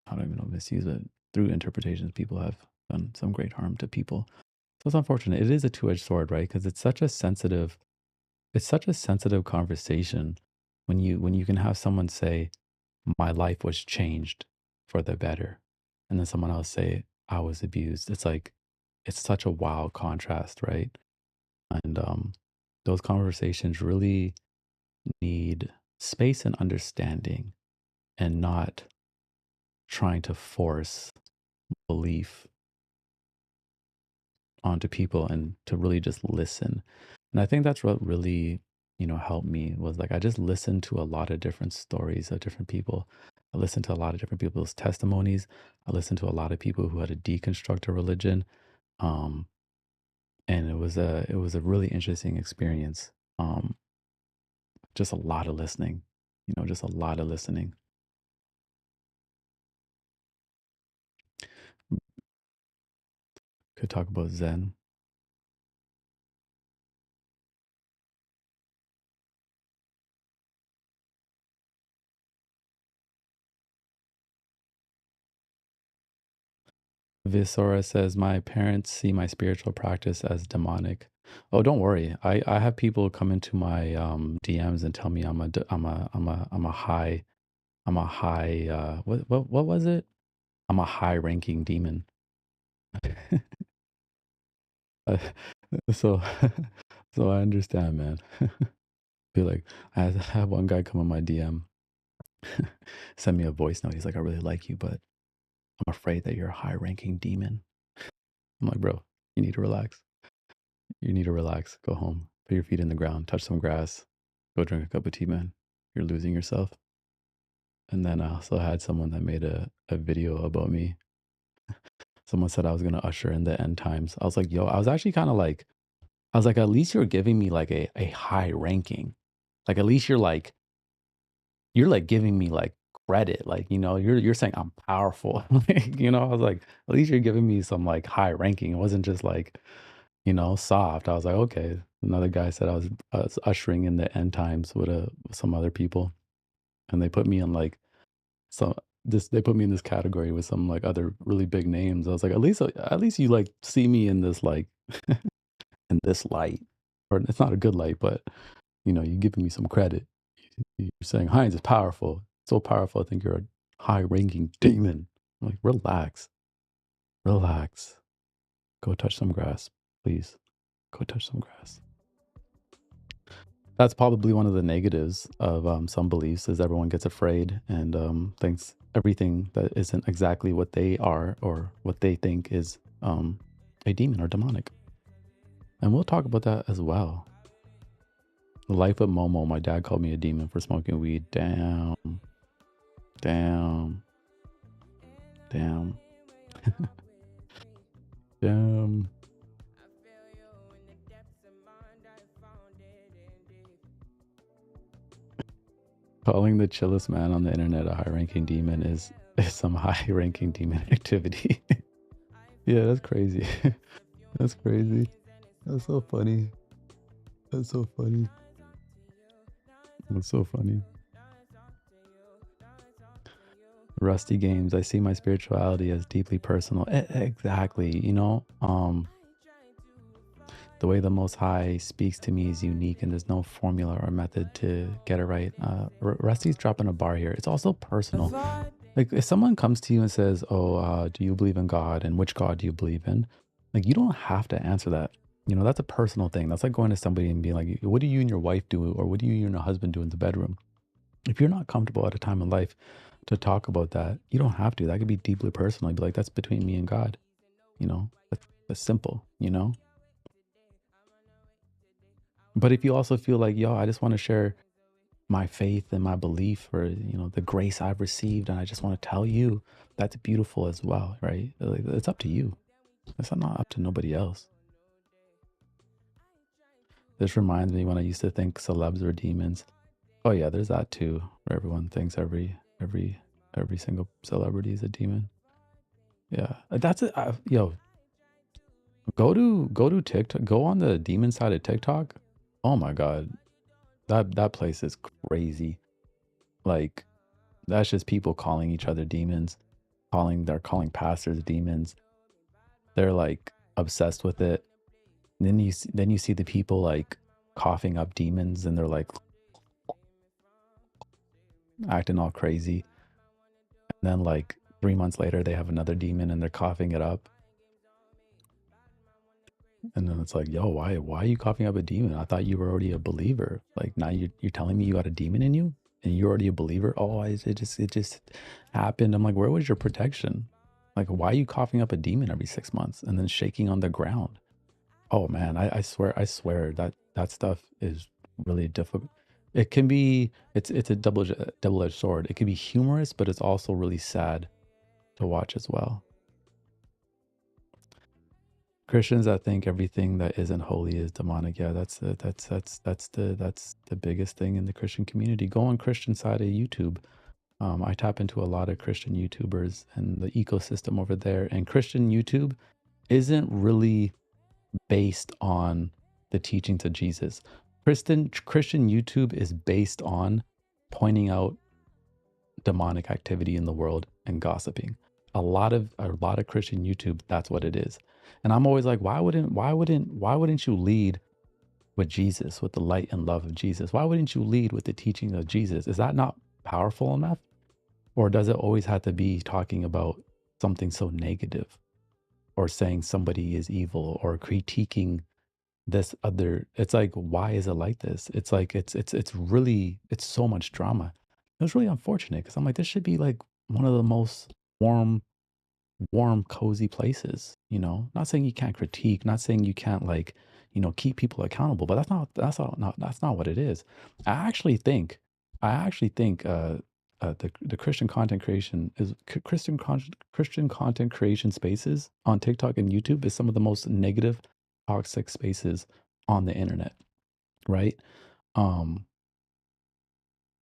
I don't even know misuse it. Through interpretations, people have done some great harm to people. So it's unfortunate. It is a two-edged sword, right? Because it's such a sensitive conversation when you can have someone say, "My life was changed for the better," and then someone else say, "I was abused." It's like it's such a wild contrast, right? And those conversations really need space and understanding, and not trying to force belief onto people, and to really just listen. And I think that's what really, helped me was like I just listened to a lot of different stories of different people. I listened to a lot of different people's testimonies. I listened to a lot of people who had to deconstruct a religion. Um, and it was a really interesting experience. Just a lot of listening, just a lot of listening. Could talk about Zen. Visora says, my parents see my spiritual practice as demonic. Oh, don't worry. I have people come into my DMs and tell me I'm a high what was it? I'm a high ranking demon. Uh, so so I understand, man. Feel like I had one guy come on my DM, send me a voice note. He's like, I really like you, but I'm afraid that you're a high ranking demon. I'm like, bro, you need to relax. You need to relax. Go home. Put your feet in the ground. Touch some grass. Go drink a cup of tea, man. You're losing yourself. And then I also had someone that made a video about me. Someone said I was gonna usher in the end times. I was like, yo, I was actually kind of like, I was like, at least you're giving me like a high ranking. Like at least you're like giving me like credit. Like, you're saying I'm powerful. Like, I was like, at least you're giving me some like high ranking. It wasn't just like, soft. I was like, okay. Another guy said I was ushering in the end times with some other people. And they put me in like so this they put me in this category with some like other really big names. I was like, at least you like see me in this like in this light. Or it's not a good light, but you're giving me some credit. You're saying Heinz is powerful. So powerful, I think you're a high ranking demon. I'm like, relax. Relax. Go touch some grass, please. Go touch some grass. That's probably one of the negatives of some beliefs is everyone gets afraid and thinks everything that isn't exactly what they are or what they think is a demon or demonic. And we'll talk about that as well. The life of Momo, my dad called me a demon for smoking weed. Damn. Damn. Damn. Damn. Calling the chillest man on the internet a high-ranking demon is some high-ranking demon activity. Yeah, that's crazy. That's crazy. That's so funny. That's so funny. That's so funny. Rusty Games. I see my spirituality as deeply personal. Exactly. The way the Most High speaks to me is unique, and there's no formula or method to get it right. Rusty's dropping a bar here. It's also personal. Like if someone comes to you and says, "Oh, do you believe in God? And which God do you believe in?" Like you don't have to answer that. That's a personal thing. That's like going to somebody and being like, "What do you and your wife do, or what do you and your husband do in the bedroom?" If you're not comfortable at a time in life to talk about that, you don't have to. That could be deeply personal. You'd be like, "That's between me and God." That's simple. But if you also feel like, yo, I just want to share my faith and my belief or, the grace I've received, and I just want to tell you, that's beautiful as well, right? Like, it's up to you. It's not up to nobody else. This reminds me when I used to think celebs were demons. Oh yeah, there's that too, where everyone thinks every single celebrity is a demon. Yeah, that's it. Yo, go to TikTok. Go on the demon side of TikTok. Oh my God, that place is crazy. Like that's just people calling each other demons, they're calling pastors demons. They're like obsessed with it. And then you see the people like coughing up demons, and they're like acting all crazy. And then like 3 months later, they have another demon and they're coughing it up. And then it's like, yo, why are you coughing up a demon? I thought you were already a believer. Like now you're telling me you got a demon in you and you're already a believer. Oh, it just happened. I'm like, where was your protection? Like, why are you coughing up a demon every 6 months and then shaking on the ground? Oh man, I swear that stuff is really difficult. It can be, it's a double-edged sword. It can be humorous, but it's also really sad to watch as well. Christians that think everything that isn't holy is demonic. Yeah, that's the biggest thing in the Christian community. Go on Christian side of YouTube. I tap into a lot of Christian YouTubers and the ecosystem over there. And Christian YouTube isn't really based on the teachings of Jesus. Christian YouTube is based on pointing out demonic activity in the world and gossiping. A lot of Christian YouTube, that's what it is. And I'm always like, why wouldn't you lead with Jesus, with the light and love of Jesus? Why wouldn't you lead with the teaching of Jesus? Is that not powerful enough? Or does it always have to be talking about something so negative or saying somebody is evil or critiquing this other? It's like, why is it like this? It's like it's so much drama. It was really unfortunate because I'm like, this should be like one of the most warm warm, cozy places, you know? Not saying you can't critique, not saying you can't like, keep people accountable, but that's not what it is. I actually think the Christian content creation is Christian content creation spaces on TikTok and YouTube is some of the most negative, toxic spaces on the internet, right? Um,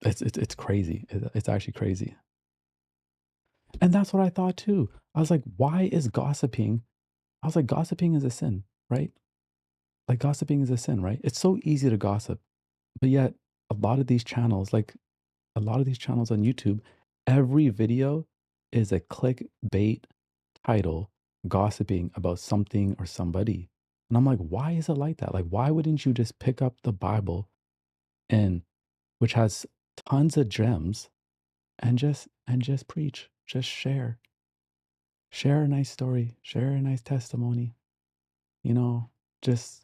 it's crazy. It's actually crazy. And that's what I thought too. I was like, why is gossiping? I was like, gossiping is a sin, right? Like gossiping is a sin, right? It's so easy to gossip, but yet a lot of these channels, like a lot of these channels on YouTube, every video is a clickbait title gossiping about something or somebody. And I'm like, why is it like that? Like, why wouldn't you just pick up the Bible and which has tons of gems and just preach, just share a nice story, share a nice testimony, you know, just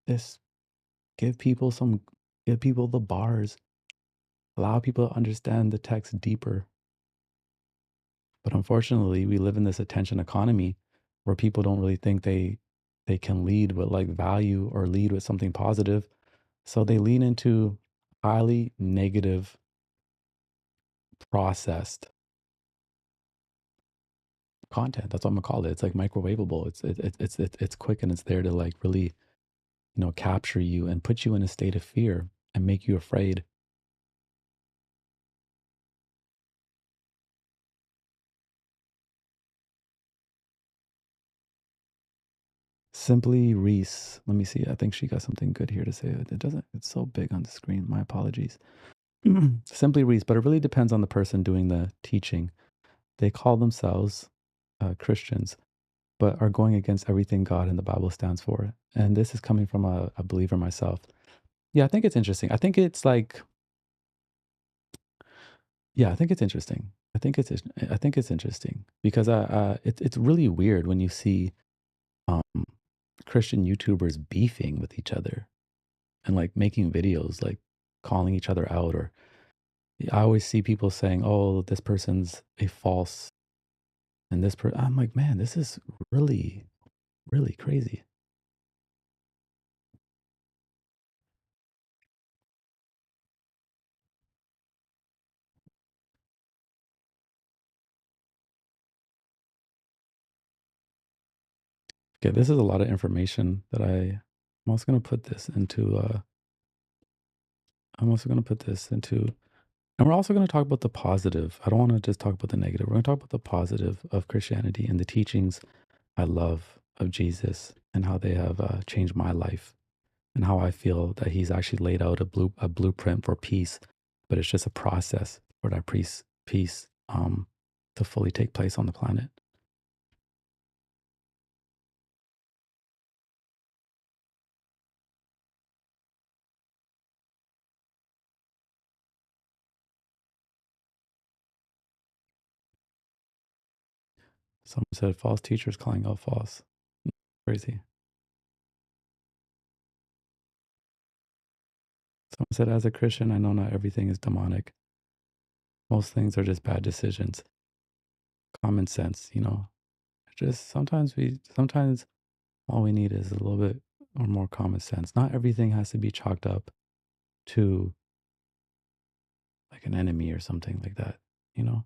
this give people the bars, allow people to understand the text deeper. But unfortunately, we live in this attention economy where people don't really think they can lead with like value or lead with something positive. So they lean into highly negative, processed content. That's what I'm gonna call it. It's like microwavable. It's quick and it's there to like really, capture you and put you in a state of fear and make you afraid. Simply Reese. Let me see. I think she got something good here to say. It doesn't, it's so big on the screen. My apologies. Simply Reese, but it really depends on the person doing the teaching. They call themselves Christians, but are going against everything God and the Bible stands for. And this is coming from a believer myself. Yeah, I think it's interesting. I think it's like, yeah, I think it's interesting. I think it's interesting because it's really weird when you see um, Christian YouTubers beefing with each other and like making videos, like calling each other out. Or I always see people saying, "Oh, this person's a false," and I'm like, man, this is really, really crazy. Okay, this is a lot of information that I'm also going to put this into. I'm also going to put this into, and we're also going to talk about the positive. I don't want to just talk about the negative. We're going to talk about the positive of Christianity and the teachings I love of Jesus and how they have changed my life and how I feel that he's actually laid out a blueprint for peace, but it's just a process for that peace to fully take place on the planet. Someone said false teachers calling out false. Crazy. Someone said, as a Christian, I know not everything is demonic. Most things are just bad decisions. Common sense, Just sometimes all we need is a little bit or more common sense. Not everything has to be chalked up to like an enemy or something like that, you know?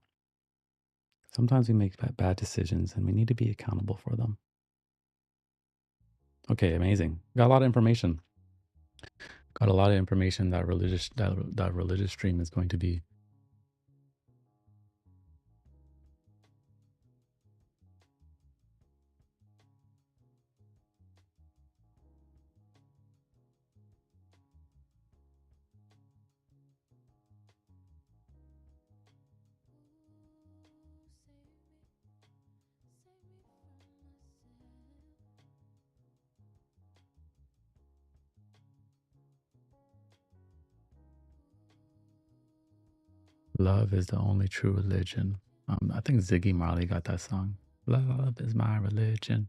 Sometimes we make bad decisions and we need to be accountable for them. Okay, amazing. Got a lot of information. Got a lot of information that religious stream is going to be. Love is the only true religion. I think Ziggy Marley got that song. Love is my religion.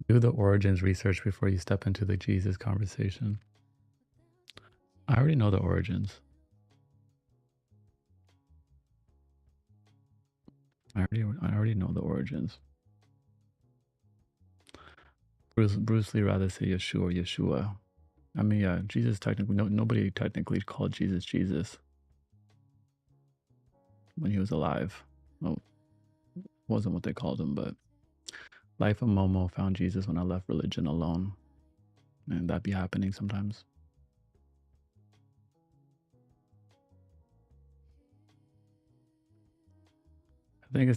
Do the origins research before you step into the Jesus conversation. I already know the origins. I already know the origins. Bruce Lee rather say Yeshua or Yeshua. I mean, yeah, Jesus technically nobody technically called Jesus Jesus when he was alive. Well, wasn't what they called him, but Life of Momo found Jesus when I left religion alone, and that be happening sometimes. I think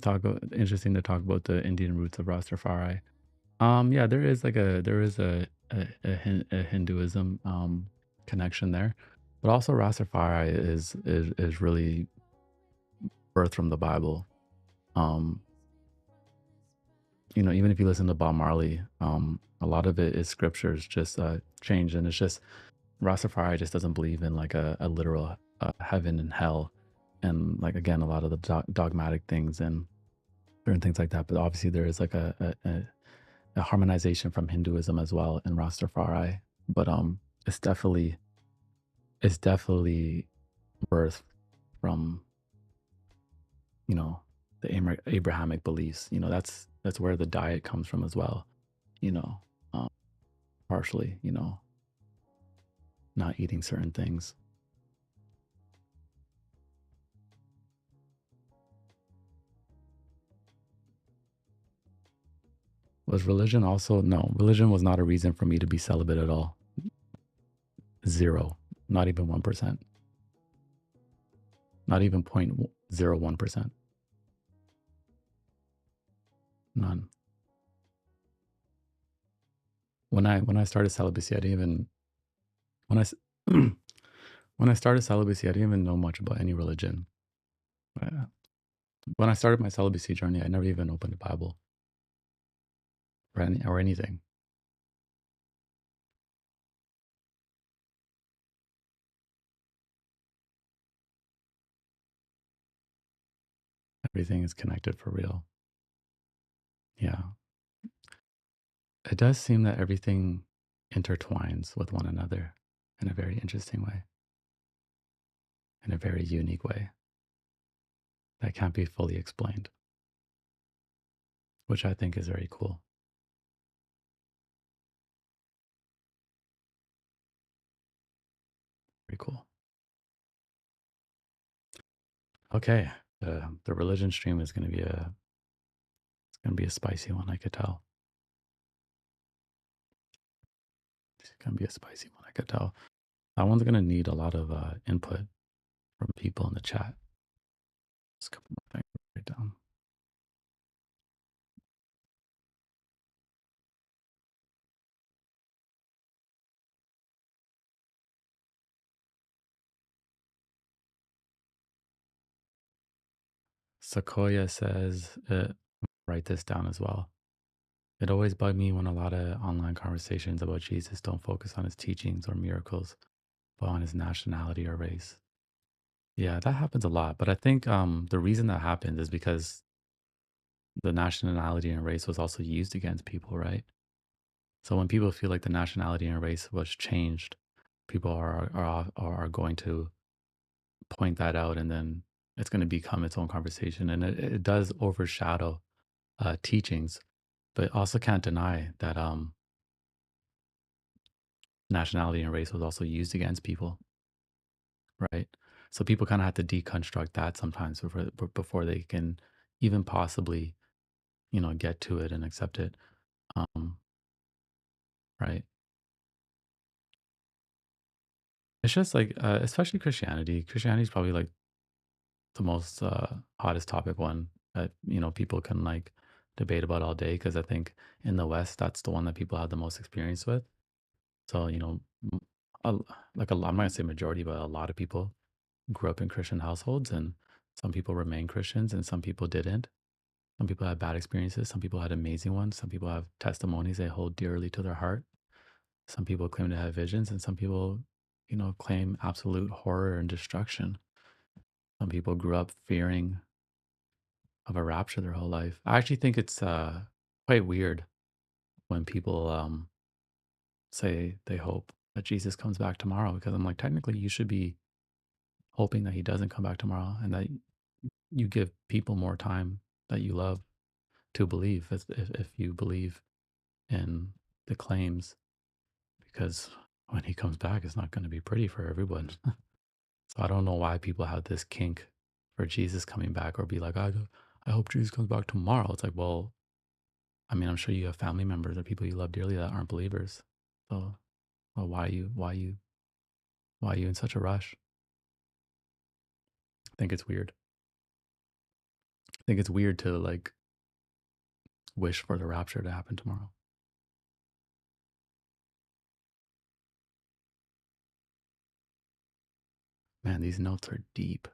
interesting to talk about the Indian roots of Rastafari. Yeah, there is a Hinduism connection there, but also Rastafari is really birthed from the Bible. Um, even if you listen to Bob Marley, a lot of it is scriptures just changed, and it's just Rastafari just doesn't believe in like a literal heaven and hell, and like again a lot of the dogmatic things and certain things like that. But obviously there is like a harmonization from Hinduism as well in Rastafari. But it's definitely birthed from you know the Abrahamic beliefs. That's where the diet comes from as well. You know, um, partially. Not eating certain things. Was religion also? No, religion was not a reason for me to be celibate at all. Zero, not even 1%, not even 0.01%, none. When I started celibacy, I didn't even when I s- when I started celibacy, I didn't even know much about any religion. Uh, When I started my celibacy journey, I never even opened the Bible or anything. Everything is connected for real. Yeah, it does seem that everything intertwines with one another in a very interesting way, in a very unique way that can't be fully explained, which I think is very cool. Very cool. Okay, the religion stream is going to be a spicy one. I could tell. It's going to be a spicy one. I could tell. That one's going to need a lot of input from people in the chat. Just a couple more things to write down. Sequoia says, write this down as well. It always bugged me when a lot of online conversations about Jesus don't focus on his teachings or miracles, but on his nationality or race. Yeah, that happens a lot. But I think the reason that happens is because the nationality and race was also used against people, right? So when people feel like the nationality and race was changed, people are going to point that out, and then it's going to become its own conversation, and it does overshadow teachings, but also can't deny that nationality and race was also used against people, right? So people kind of have to deconstruct that sometimes before they can even possibly get to it and accept it, um, right? It's just like especially Christianity. Christianity is probably like the most hottest topic one that people can like debate about all day, because I think in the West that's the one that people have the most experience with. So m- a, like I'm not gonna say majority, but a lot of people grew up in Christian households, and some people remain Christians, and some people didn't. Some people had bad experiences. Some people had amazing ones. Some people have testimonies they hold dearly to their heart. Some people claim to have visions, and some people, claim absolute horror and destruction. Some people grew up fearing of a rapture their whole life. I actually think it's quite weird when people say they hope that Jesus comes back tomorrow, because I'm like, technically, you should be hoping that he doesn't come back tomorrow, and that you give people more time that you love to believe, if you believe in the claims, because when he comes back, it's not going to be pretty for everyone. So I don't know why people have this kink for Jesus coming back, or be like, I hope Jesus comes back tomorrow. It's like, well, I mean, I'm sure you have family members or people you love dearly that aren't believers. So, well, why are you in such a rush? I think it's weird. I think it's weird to like wish for the rapture to happen tomorrow. Man, these notes are deep.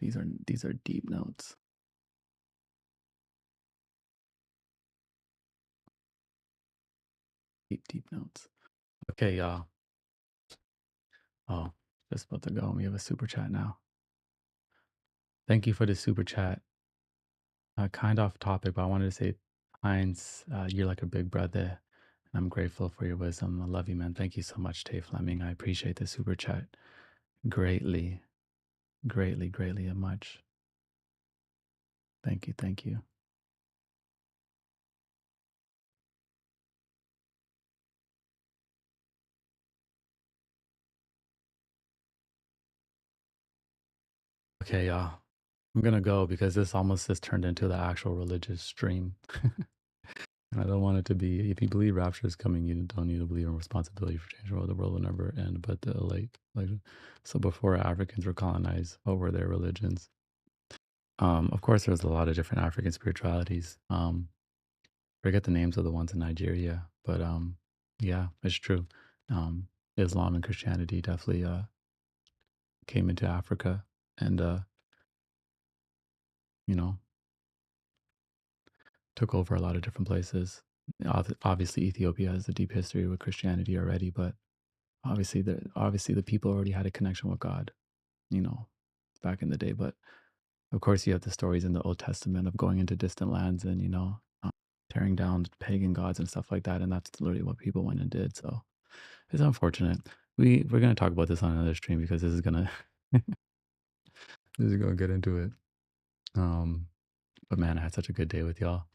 These are deep notes. Deep, deep notes. Okay, y'all. Oh, just about to go. We have a super chat now. Thank you for the super chat. Kind off topic, but I wanted to say, Heinz, you're like a big brother, and I'm grateful for your wisdom. I love you, man. Thank you so much, Tay Fleming. I appreciate the super chat greatly, greatly, greatly, and much. Thank you, thank you. Okay, y'all. I'm gonna go because this almost just turned into the actual religious stream. And I don't want it to be, if you believe rapture is coming, you don't need to believe in responsibility for change, or the world will never end. But like, so before Africans were colonized, what were their religions? Of course, there's a lot of different African spiritualities. Forget the names of the ones in Nigeria, but yeah, it's true. Um, Islam and Christianity definitely came into Africa, and you know, took over a lot of different places. Obviously, Ethiopia has a deep history with Christianity already, but obviously the people already had a connection with God, you know, back in the day. But of course, you have the stories in the Old Testament of going into distant lands and tearing down pagan gods and stuff like that, and that's literally what people went and did. So it's unfortunate. We're gonna talk about this on another stream, because this is gonna this is gonna get into it. Um, but man, I had such a good day with y'all.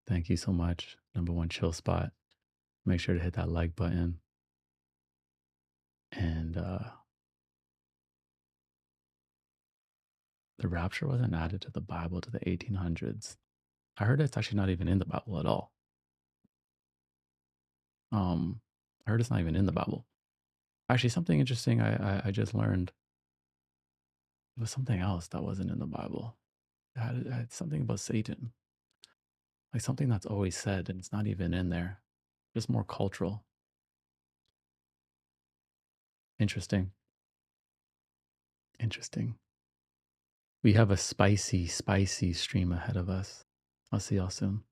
Thank you so much. Number one chill spot. Make sure to hit that like button. And the rapture wasn't added to the Bible to the 1800s. I heard it's actually not even in the Bible at all. I heard it's not even in the Bible. Actually, something interesting I just learned, it was something else that wasn't in the Bible. It had something about Satan, like something that's always said and it's not even in there. Just more cultural. Interesting. Interesting. We have a spicy, spicy stream ahead of us. I'll see y'all soon.